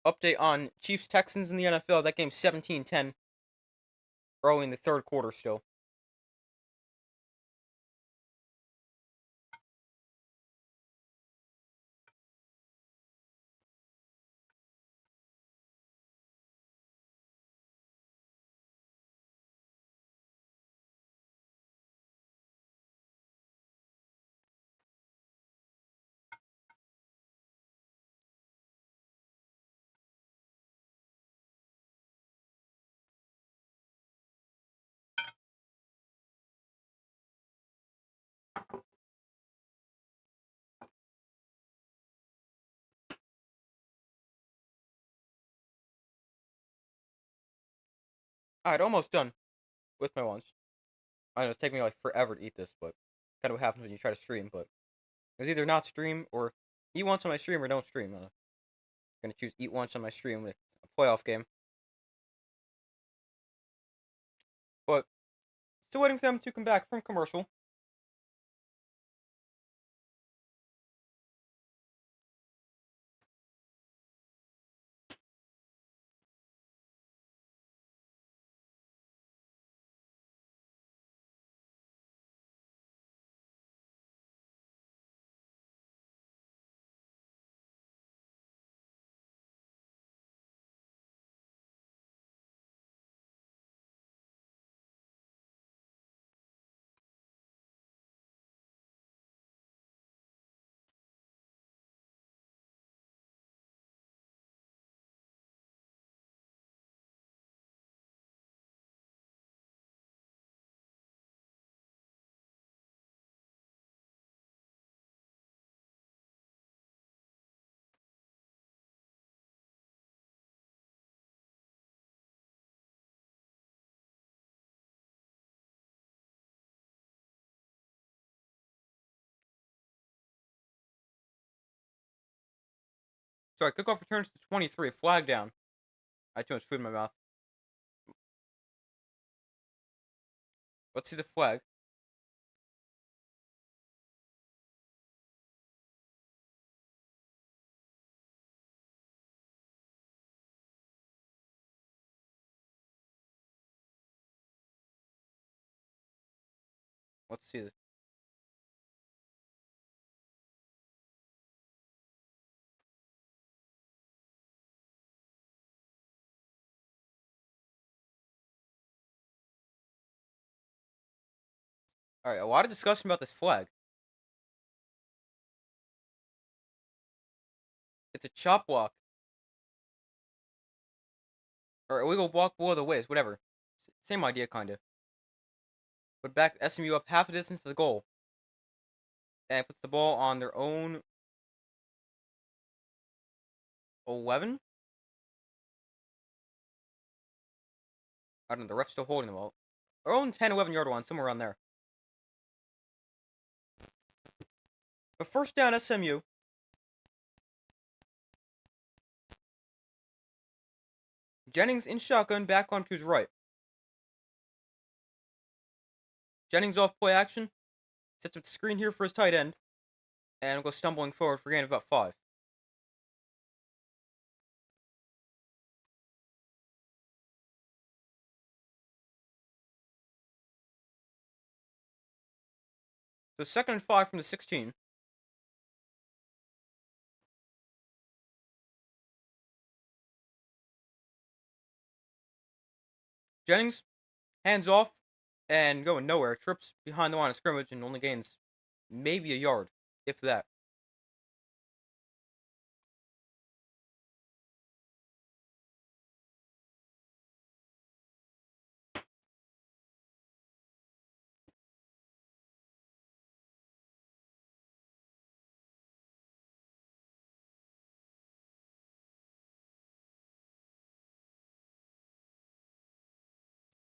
Update on Chiefs Texans in the NFL. That game's 17-10. Early in the third quarter still. Alright, almost done with my lunch. I know it's taking me like forever to eat this, but kind of what happens when you try to stream. But it was either not stream or eat once on my stream or don't stream. I'm gonna choose eat once on my stream with a playoff game. But still waiting for them to come back from commercial. Sorry, kickoff returns to 23. Flag down. I had too much food in my mouth. Let's see the flag. Let's see this. Alright, a lot of discussion about this flag. It's a chop block. Or illegal block below the waist, whatever. Same idea, kinda. But back SMU up half a distance to the goal. And puts the ball on their own 11? I don't know, the ref's still holding the ball. Their own 10, 11-yard line, somewhere around there. But first down, SMU. Jennings in shotgun, back on to his right. Jennings off play action. Sets up the screen here for his tight end. And goes stumbling forward for a gain of about 5. So 2nd and 5 from the 16. Jennings, hands off, and going nowhere. Trips behind the line of scrimmage and only gains maybe a yard, if that.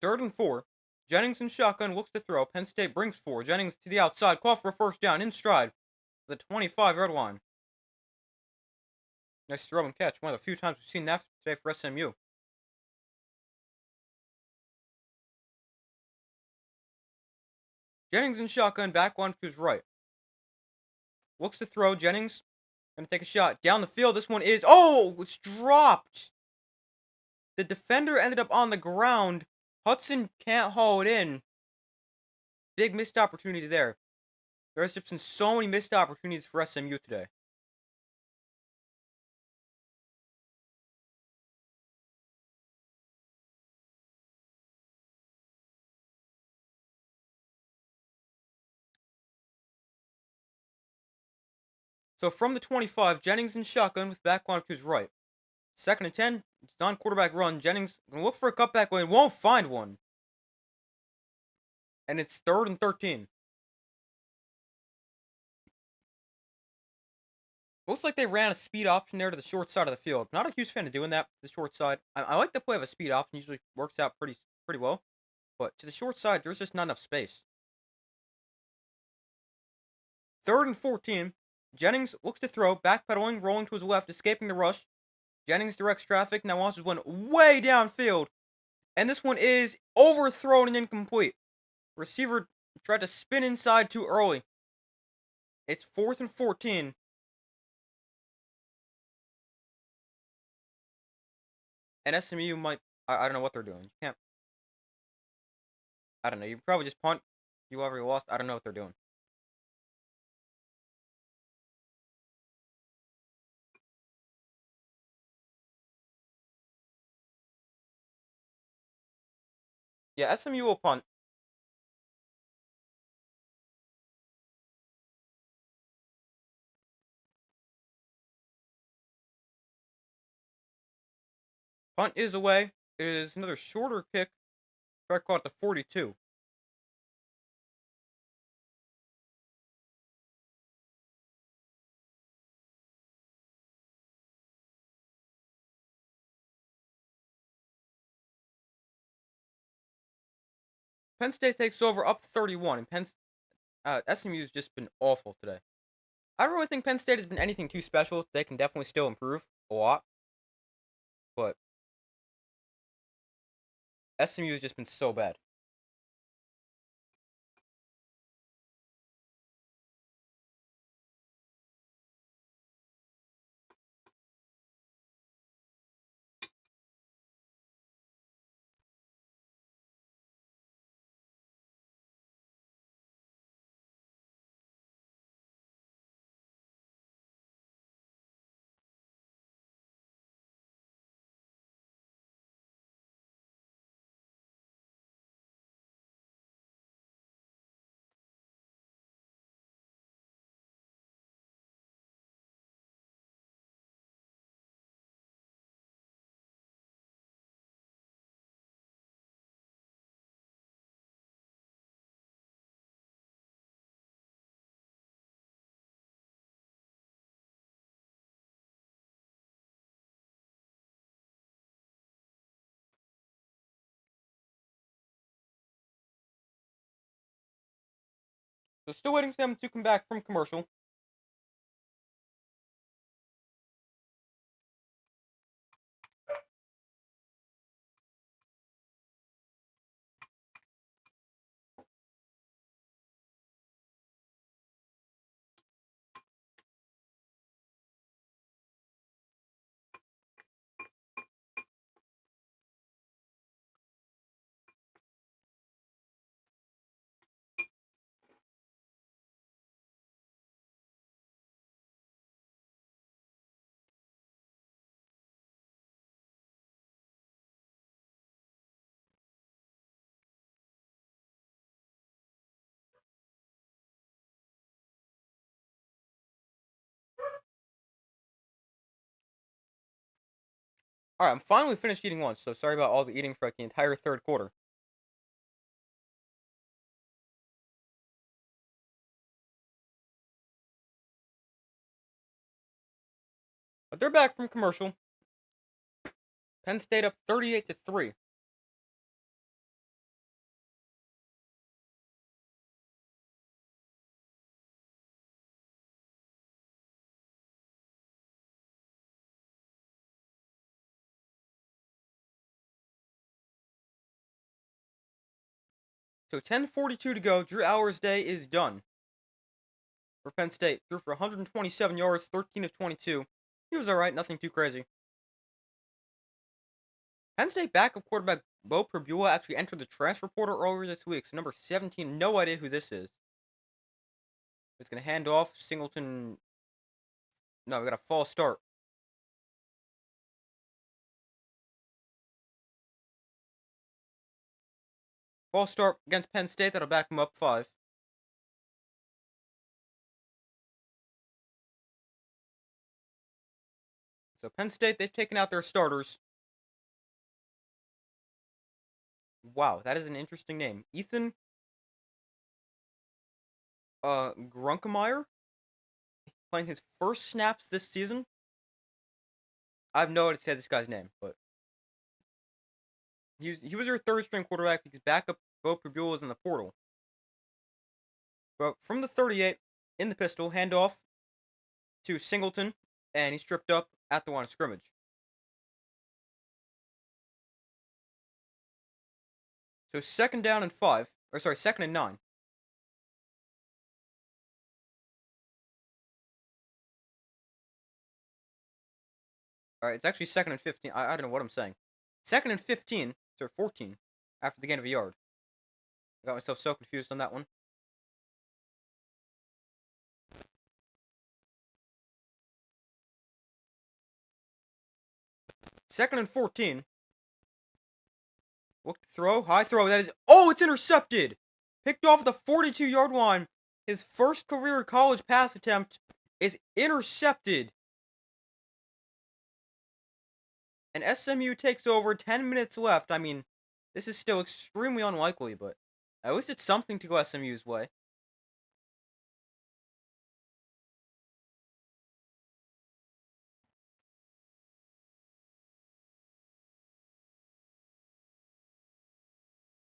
Third and 4. Jennings in shotgun looks to throw. Penn State brings 4. Jennings to the outside. Call for a first down in stride. The 25-yard line. Nice throw and catch. One of the few times we've seen that today for SMU. Jennings in shotgun. Back one to his right. Looks to throw. Jennings gonna take a shot. Down the field. This one is... Oh! It's dropped! The defender ended up on the ground. Hudson can't haul it in. Big missed opportunity there. There's just been so many missed opportunities for SMU today. So from the 25, Jennings in shotgun with back line to his right. 2nd and 10, it's non-quarterback run. Jennings gonna look for a cutback lane, won't find one. And it's 3rd and 13. Looks like they ran a speed option there to the short side of the field. Not a huge fan of doing that to the short side. I like the play of a speed option. Usually works out pretty well. But to the short side, there's just not enough space. 3rd and 14. Jennings looks to throw, backpedaling, rolling to his left, escaping the rush. Jennings directs traffic, now launches one way downfield. And this one is overthrown and incomplete. Receiver tried to spin inside too early. It's 4th and 14. And SMU might... I don't know what they're doing. You can't... I don't know. You probably just punt. You already lost. I don't know what they're doing. Yeah, SMU will punt. Punt is away. It is another shorter kick. Try caught at the 42. Penn State takes over up 31. And SMU's just been awful today. I don't really think Penn State has been anything too special. They can definitely still improve a lot, but SMU has just been so bad. So still waiting for them to come back from commercial. All right, I'm finally finished eating lunch, so sorry about all the eating for like the entire third quarter. But they're back from commercial. Penn State up 38-3. So 10:42 to go. Drew Hour's day is done for Penn State. Threw for 127 yards, 13 of 22. He was all right, nothing too crazy. Penn State backup quarterback Bo Prabula actually entered the transfer portal earlier this week. So number 17, no idea who this is. It's gonna hand off Singleton. No, we got a false start. False start against Penn State. That'll back him up 5. So Penn State, they've taken out their starters. Wow, that is an interesting name. Ethan Grunkemeyer playing his first snaps this season. I have no idea to say this guy's name, but he was your third string quarterback because backup Bo Prabula was in the portal. But from the 38 in the pistol, handoff to Singleton, and he's tripped up at the line of scrimmage. So second down and 5, or sorry, second and 9. All right, it's actually second and 15. I don't know what I'm saying. Second and 15, sorry, 14, after the gain of a yard. I got myself so confused on that one. Second and 14. Look to throw. High throw. That is. Oh, it's intercepted. Picked off at the 42-yard line. His first career college pass attempt is intercepted. And SMU takes over. 10 minutes left. I mean, this is still extremely unlikely, but at least it's something to go SMU's way.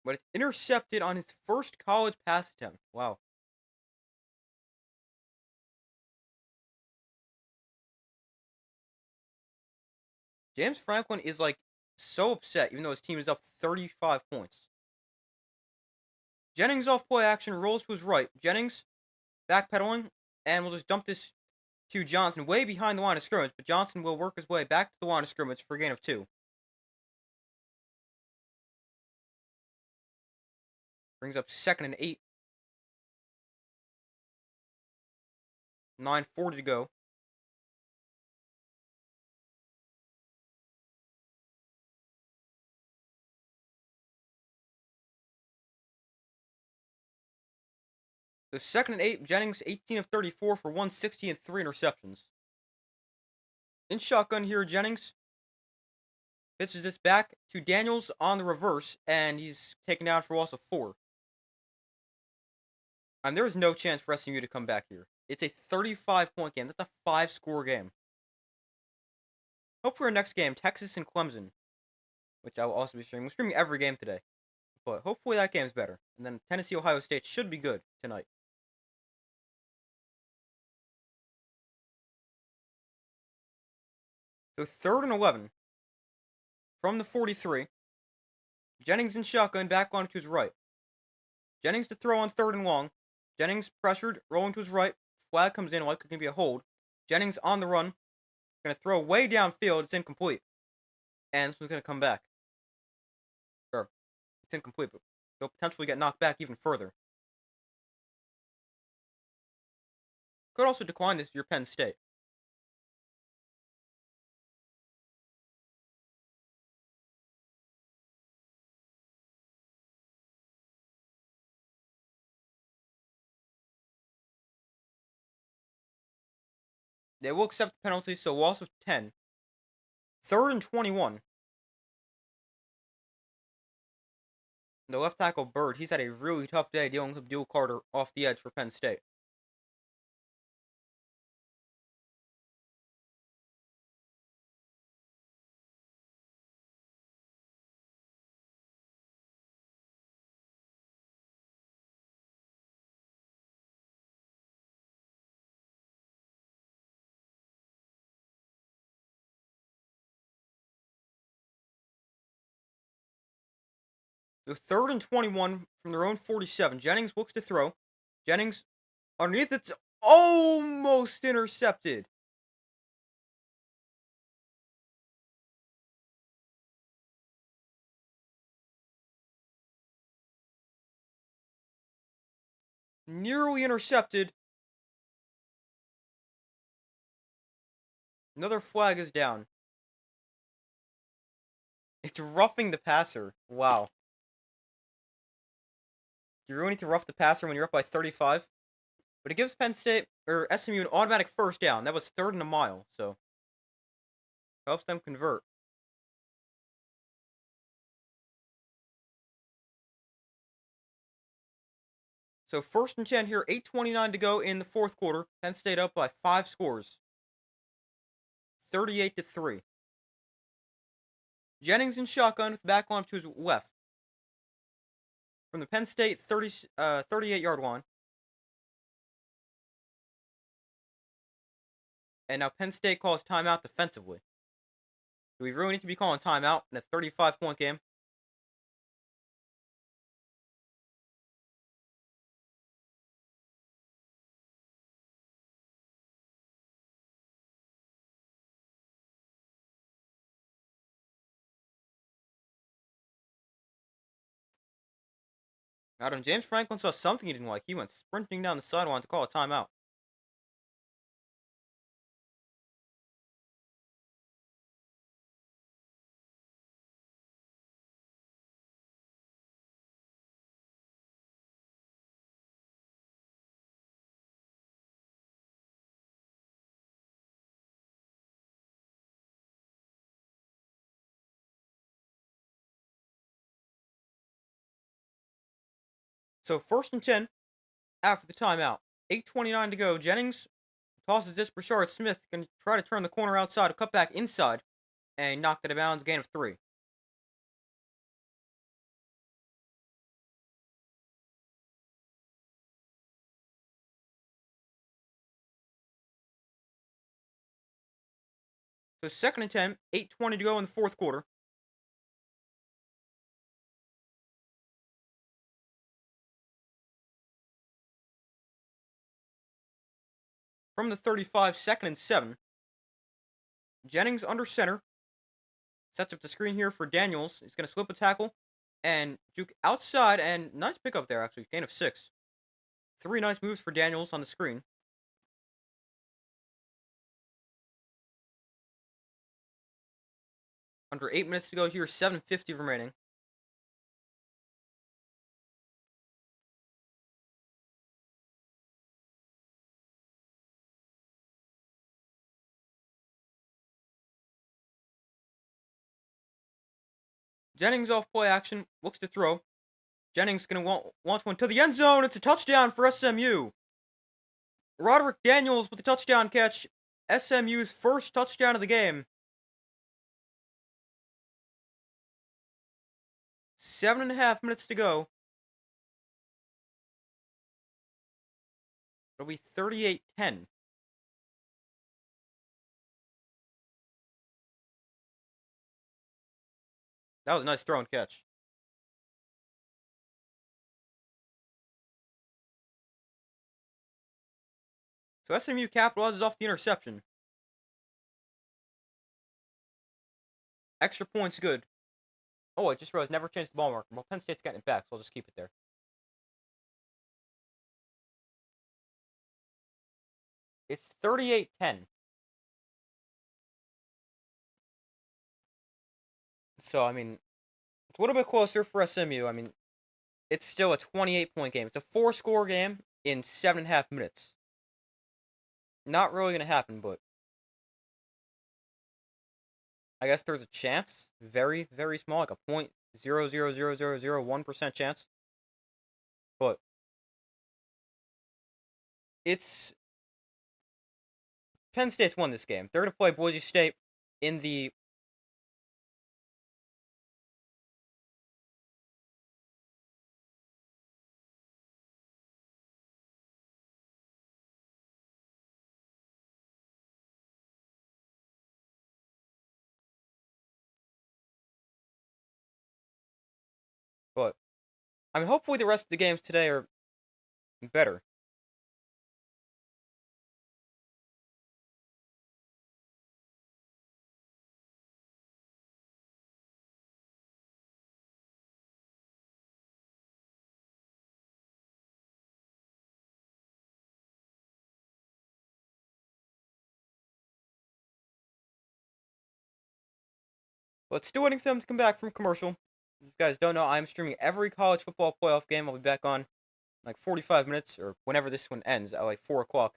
But it's intercepted on his first college pass attempt. Wow. James Franklin is like so upset, even though his team is up 35 points. Jennings off play action rolls to his right. Jennings backpedaling and will just dump this to Johnson way behind the line of scrimmage, but Johnson will work his way back to the line of scrimmage for a gain of 2. Brings up 2nd and 8. 9:40 to go. The 2nd and 8, Jennings 18 of 34 for 160 and 3 interceptions. In shotgun here, Jennings pitches this back to Daniels on the reverse, and he's taken down for loss of 4. And there is no chance for SMU to come back here. It's a 35-point game. That's a 5-score game. Hope for our next game, Texas and Clemson, which I will also be streaming. We're streaming every game today. But hopefully that game's better. And then Tennessee, Ohio State should be good tonight. So 3rd and 11. From the 43. Jennings in shotgun, back on to his right. Jennings to throw on 3rd and long. Jennings pressured, rolling to his right. Flag comes in, like it can be a hold. Jennings on the run. Going to throw way downfield. It's incomplete. And this one's going to come back. Sure. It's incomplete, but they'll potentially get knocked back even further. Could also decline this if you're Penn State. They will accept the penalty, so loss of 10. 3rd and 21. The left tackle, Bird, he's had a really tough day dealing with Abdul Carter off the edge for Penn State. So 3rd and 21 from their own 47. Jennings looks to throw. Jennings underneath, it's almost intercepted. Nearly intercepted. Another flag is down. It's roughing the passer. Wow. You really need to rough the passer when you're up by 35. But it gives Penn State, or SMU, an automatic first down. That was 3rd and a mile, so helps them convert. So 1st and 10 here, 8:29 to go in the 4th quarter. Penn State up by 5 scores. 38-3. Jennings in shotgun with back line to his left. From the Penn State 38-yard line. And now Penn State calls timeout defensively. Do we really need to be calling timeout in a 35-point game? Adam, James Franklin saw something he didn't like. He went sprinting down the sideline to call a timeout. So 1st and 10 after the timeout. 8:29 to go. Jennings tosses this. Brashard Smith can try to turn the corner outside, a cut back inside, and knocked it out of bounds. Gain of 3. So 2nd and 10, 8:20 to go in the fourth quarter. From the 35, 2nd and 7. Jennings under center. Sets up the screen here for Daniels. He's going to slip a tackle and juke outside. And nice pickup there, actually. Gain of 6. 3 nice moves for Daniels on the screen. Under 8 minutes to go here. 7:50 remaining. Jennings off play action. Looks to throw. Jennings going to launch one to the end zone. It's a touchdown for SMU. Roderick Daniels with the touchdown catch. SMU's first touchdown of the game. 7.5 minutes to go. It'll be 38-10. That was a nice throw and catch. So SMU capitalizes off the interception. Extra points good. Oh, I just realized never changed the ball marker. Well, Penn State's getting it back, so I'll just keep it there. It's 38-10. So, I mean, it's a little bit closer for SMU. I mean, it's still a 28-point game. It's a 4-score game in 7.5 minutes. Not really going to happen, but I guess there's a chance. Very, very small, like a 0.00001% chance. But it's Penn State's won this game. They're going to play Boise State in the but I mean, hopefully the rest of the games today are better. But still waiting for them to come back from commercial. If you guys don't know, I'm streaming every college football playoff game. I'll be back on like 45 minutes or whenever this one ends at like 4 o'clock.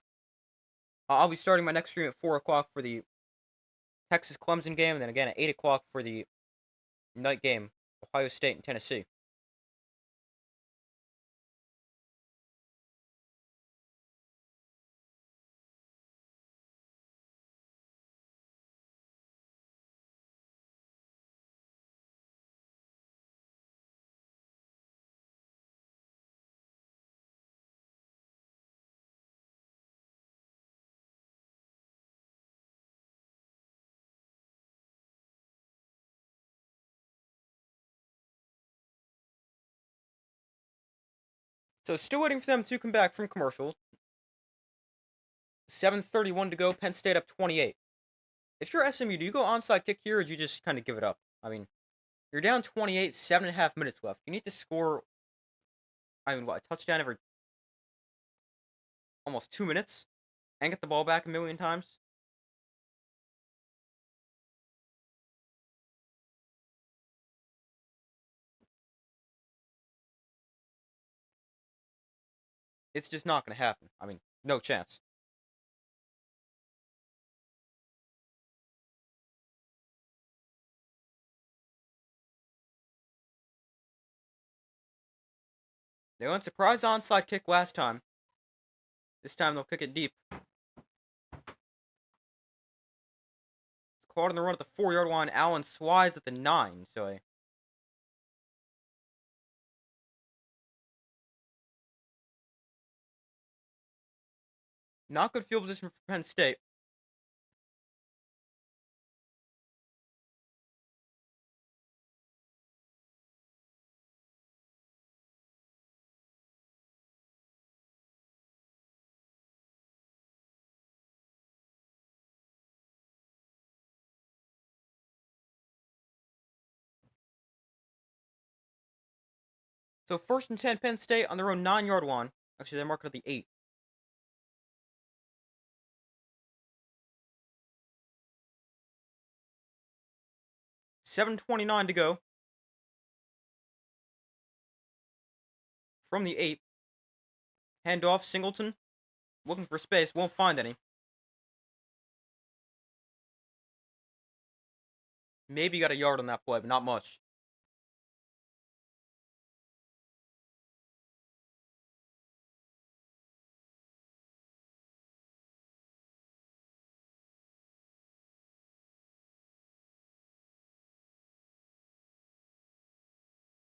I'll be starting my next stream at 4 o'clock for the Texas Clemson game, and then again at 8 o'clock for the night game, Ohio State and Tennessee. So still waiting for them to come back from commercial. 7:31 to go. Penn State up 28. If you're SMU, do you go onside kick here, or do you just kind of give it up? I mean, you're down 28, 7.5 minutes left. You need to score, I mean, what, a touchdown every almost 2 minutes? And get the ball back a million times? It's just not going to happen. I mean, no chance. They went surprise onside kick last time. This time they'll kick it deep. It's caught on the run at the 4-yard line. Allen slides at the 9. So not good field position for Penn State. So 1st and 10, Penn State on their own 9-yard line. Actually, they're marking at the 8. $7:29 to go. From the 8. Handoff, Singleton. Looking for space, won't find any. Maybe got a yard on that play, but not much.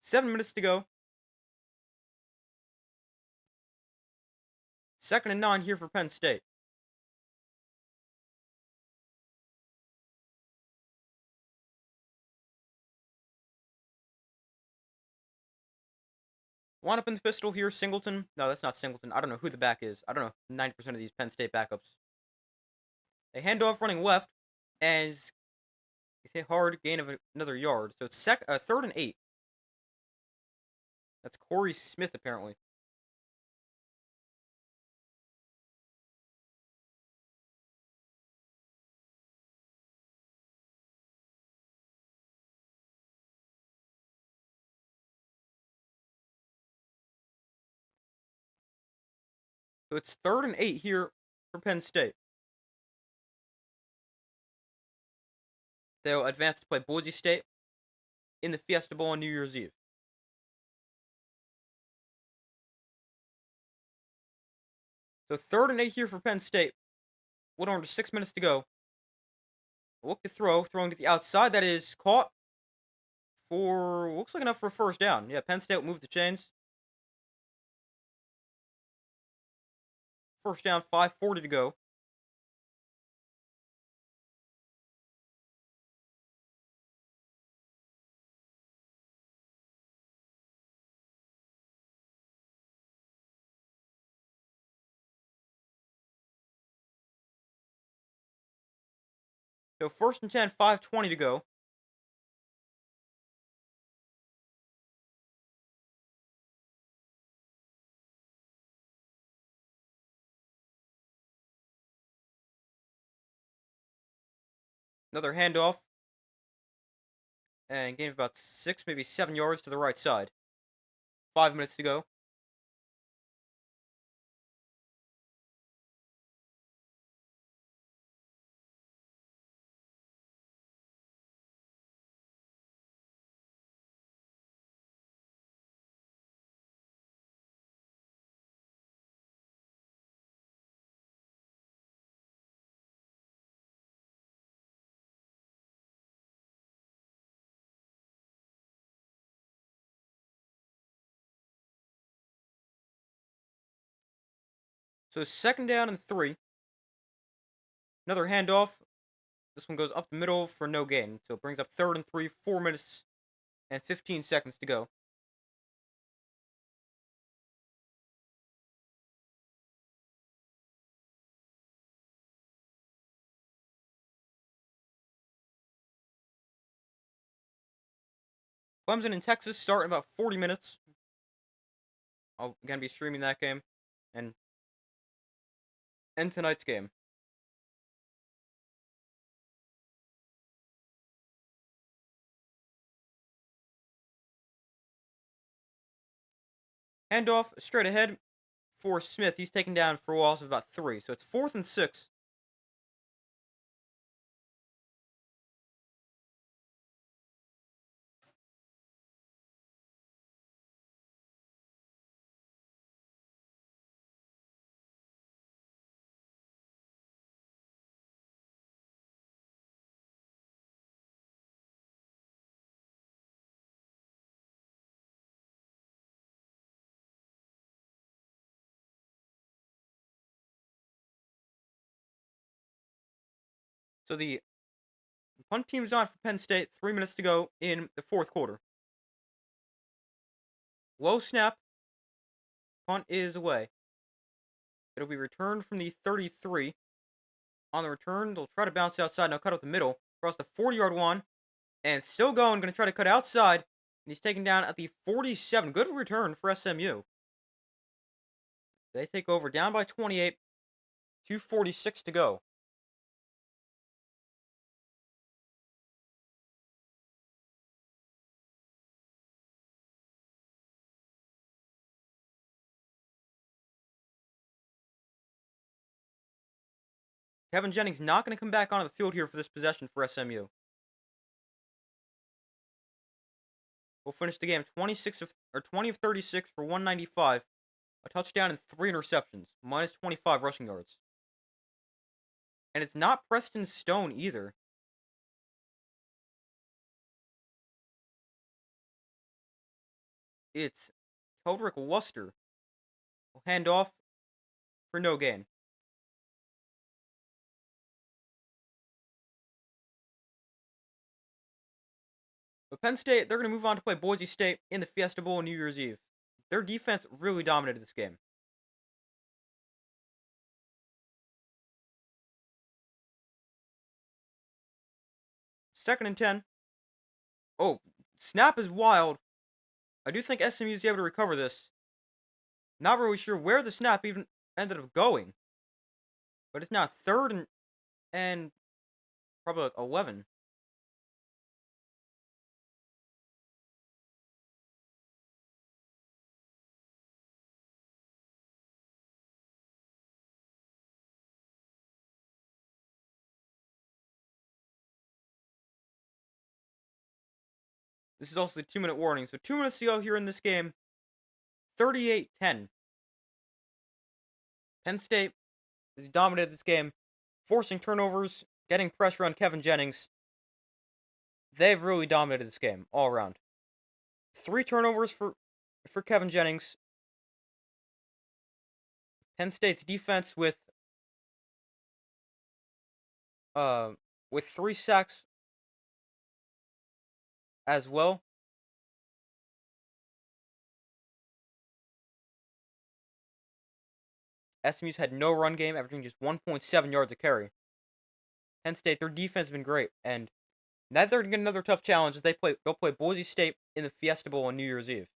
Seven minutes to go. 2nd and 9 here for Penn State. Line up in the pistol here, Singleton. No, that's not Singleton. I don't know who the back is. I don't know 90% of these Penn State backups. They hand off running left, and he's hit hard, gain of another yard. So it's 3rd and 8. That's Corey Smith, apparently. So it's 3rd and 8 here for Penn State. They'll advance to play Boise State in the Fiesta Bowl on New Year's Eve. So 3rd and 8 here for Penn State. A little under 6 minutes to go. Look to throw. Throwing to the outside. That is caught for, looks like enough for a first down. Yeah, Penn State will move the chains. First down, 5:40 to go. So 1st and 10, 5:20 to go. Another handoff. And gain of about 6, maybe 7 yards to the right side. 5 minutes to go. So 2nd down and 3. Another handoff. This one goes up the middle for no gain. So it brings up 3rd and 3, 4 minutes and 15 seconds to go. Clemson and Texas start in about 40 minutes. I'll again be streaming that game and end tonight's game. Handoff straight ahead for Smith. He's taken down for a loss of about 3. So it's 4th and 6. So the punt team's on for Penn State. 3 minutes to go in the 4th quarter. Low snap. Punt is away. It'll be returned from the 33. On the return, they'll try to bounce outside. Now cut up the middle. Across the 40-yard line. And still going. Going to try to cut outside. And he's taken down at the 47. Good return for SMU. They take over down by 28. 2:46 to go. Kevin Jennings not going to come back onto the field here for this possession for SMU. We'll finish the game 20 of 36 for 195, a touchdown and 3 interceptions, minus 25 rushing yards. And it's not Preston Stone either. It's Keldrick Worcester. Will hand off for no gain. But Penn State, they're going to move on to play Boise State in the Fiesta Bowl on New Year's Eve. Their defense really dominated this game. Second and 10. Oh, snap is wild. I do think SMU is able to recover this. Not really sure where the snap even ended up going. But it's now third and probably like 11. This is also the 2-minute warning. So 2 minutes to go here in this game. 38-10. Penn State has dominated this game, forcing turnovers, getting pressure on Kevin Jennings. They've really dominated this game all around. 3 turnovers for Kevin Jennings. Penn State's defense with 3 sacks as well. SMU's had no run game, averaging just 1.7 yards a carry. Penn State, their defense has been great, and now they're going to get another tough challenge as they'll play Boise State in the Fiesta Bowl on New Year's Eve.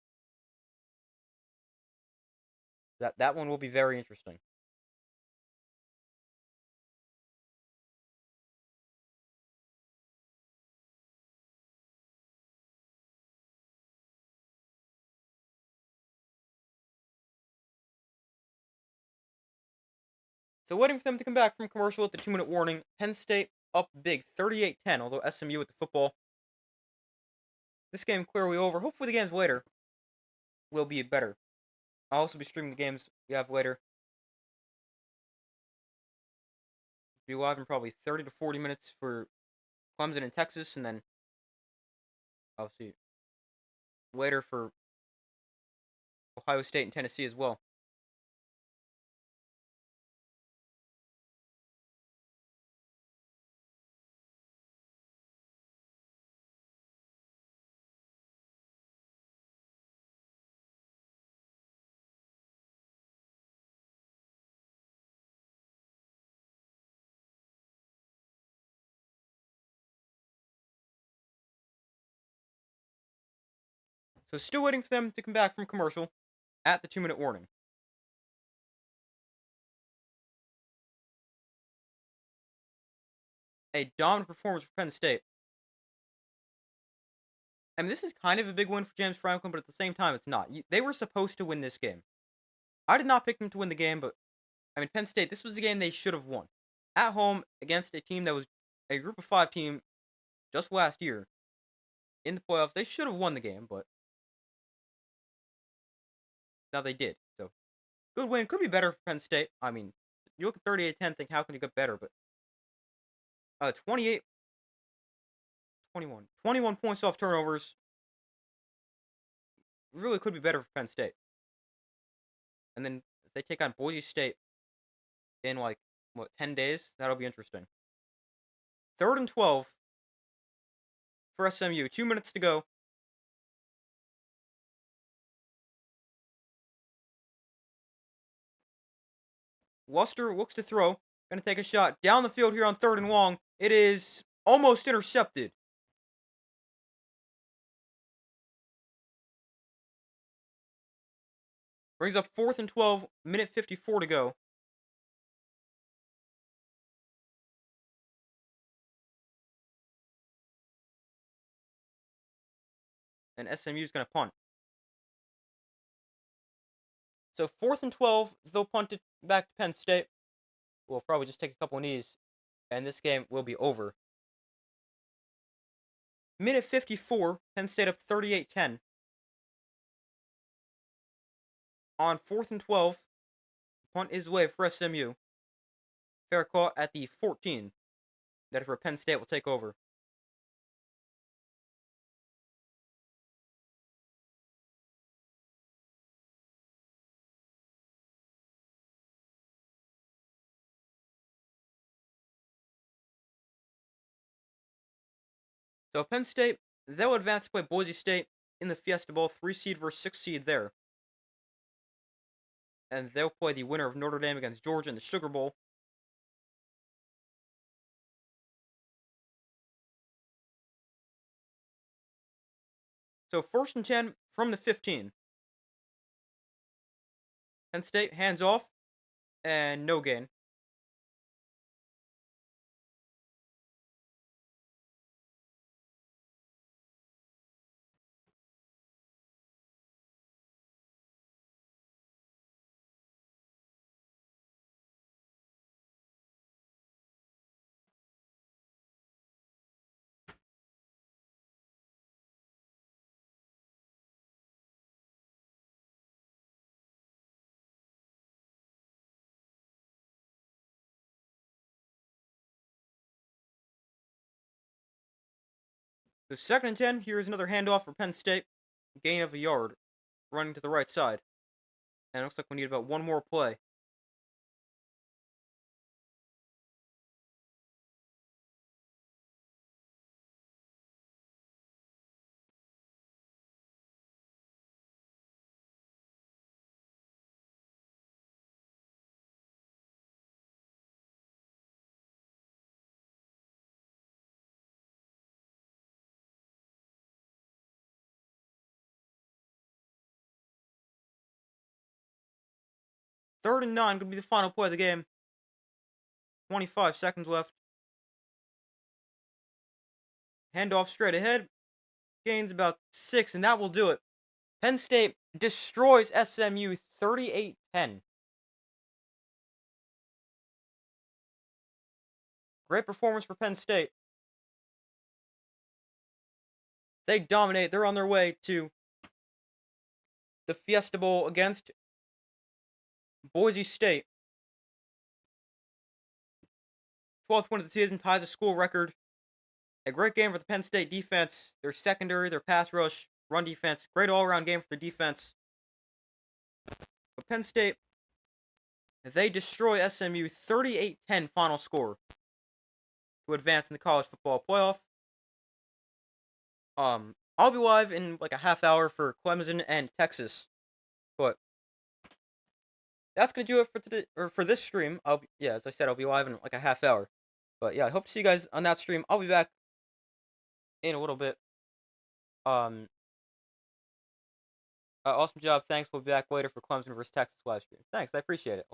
That one will be very interesting. So waiting for them to come back from commercial at the 2-minute warning. Penn State up big, 38-10, although SMU with the football. This game clearly over. Hopefully the games later will be better. I'll also be streaming the games we have later. Be live in probably 30 to 40 minutes for Clemson and Texas, and then I'll see later for Ohio State and Tennessee as well. So still waiting for them to come back from commercial at the 2-minute warning. A dominant performance for Penn State. And this is kind of a big win for James Franklin, but at the same time, it's not. They were supposed to win this game. I did not pick them to win the game, but I mean, Penn State, this was the game they should have won. At home against a team that was a group of 5 team just last year in the playoffs. They should have won the game, but now they did. So, good win. Could be better for Penn State. I mean, you look at 38-10, think, how can you get better? But 28, 21. 21 points off turnovers. Really could be better for Penn State. And then if they take on Boise State in 10 days, that'll be interesting. 3rd and 12 for SMU. 2 minutes to go. Worcester looks to throw. Going to take a shot down the field here on 3rd and long. It is almost intercepted. Brings up 4th and 12, minute 54 to go. And SMU is going to punt. So 4th and 12, they'll punt it back to Penn State. We'll probably just take a couple knees, and this game will be over. Minute 54, Penn State up 38-10. On 4th and 12, punt is away for SMU. Fair call at the 14. That is where Penn State will take over. So Penn State, they'll advance to play Boise State in the Fiesta Bowl, 3 seed versus 6 seed there. And they'll play the winner of Notre Dame against Georgia in the Sugar Bowl. So 1st and 10 from the 15. Penn State hands off, and no gain. So 2nd and 10, here is another handoff for Penn State. Gain of a yard, running to the right side. And it looks like we need about one more play. Third and 9 could be the final play of the game. 25 seconds left. Handoff straight ahead. Gains about 6, and that will do it. Penn State destroys SMU 38-10. Great performance for Penn State. They dominate. They're on their way to the Fiesta Bowl against Boise State. 12th win of the season, ties a school record. A great game for the Penn State defense. Their secondary, their pass rush, run defense. Great all-around game for the defense. But Penn State, they destroy SMU 38-10 final score to advance in the college football playoff. I'll be live in like a half hour for Clemson and Texas. But that's gonna do it for today, or for this stream. As I said, I'll be live in like a half hour. But yeah, I hope to see you guys on that stream. I'll be back in a little bit. Awesome job. Thanks. We'll be back later for Clemson versus Texas live stream. Thanks. I appreciate it.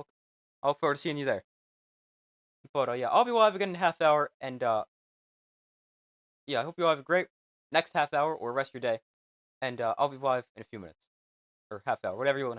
I look forward to seeing you there. But yeah, I'll be live again in a half hour, and I hope you all have a great next half hour or rest of your day. And I'll be live in a few minutes or half hour, whatever you want to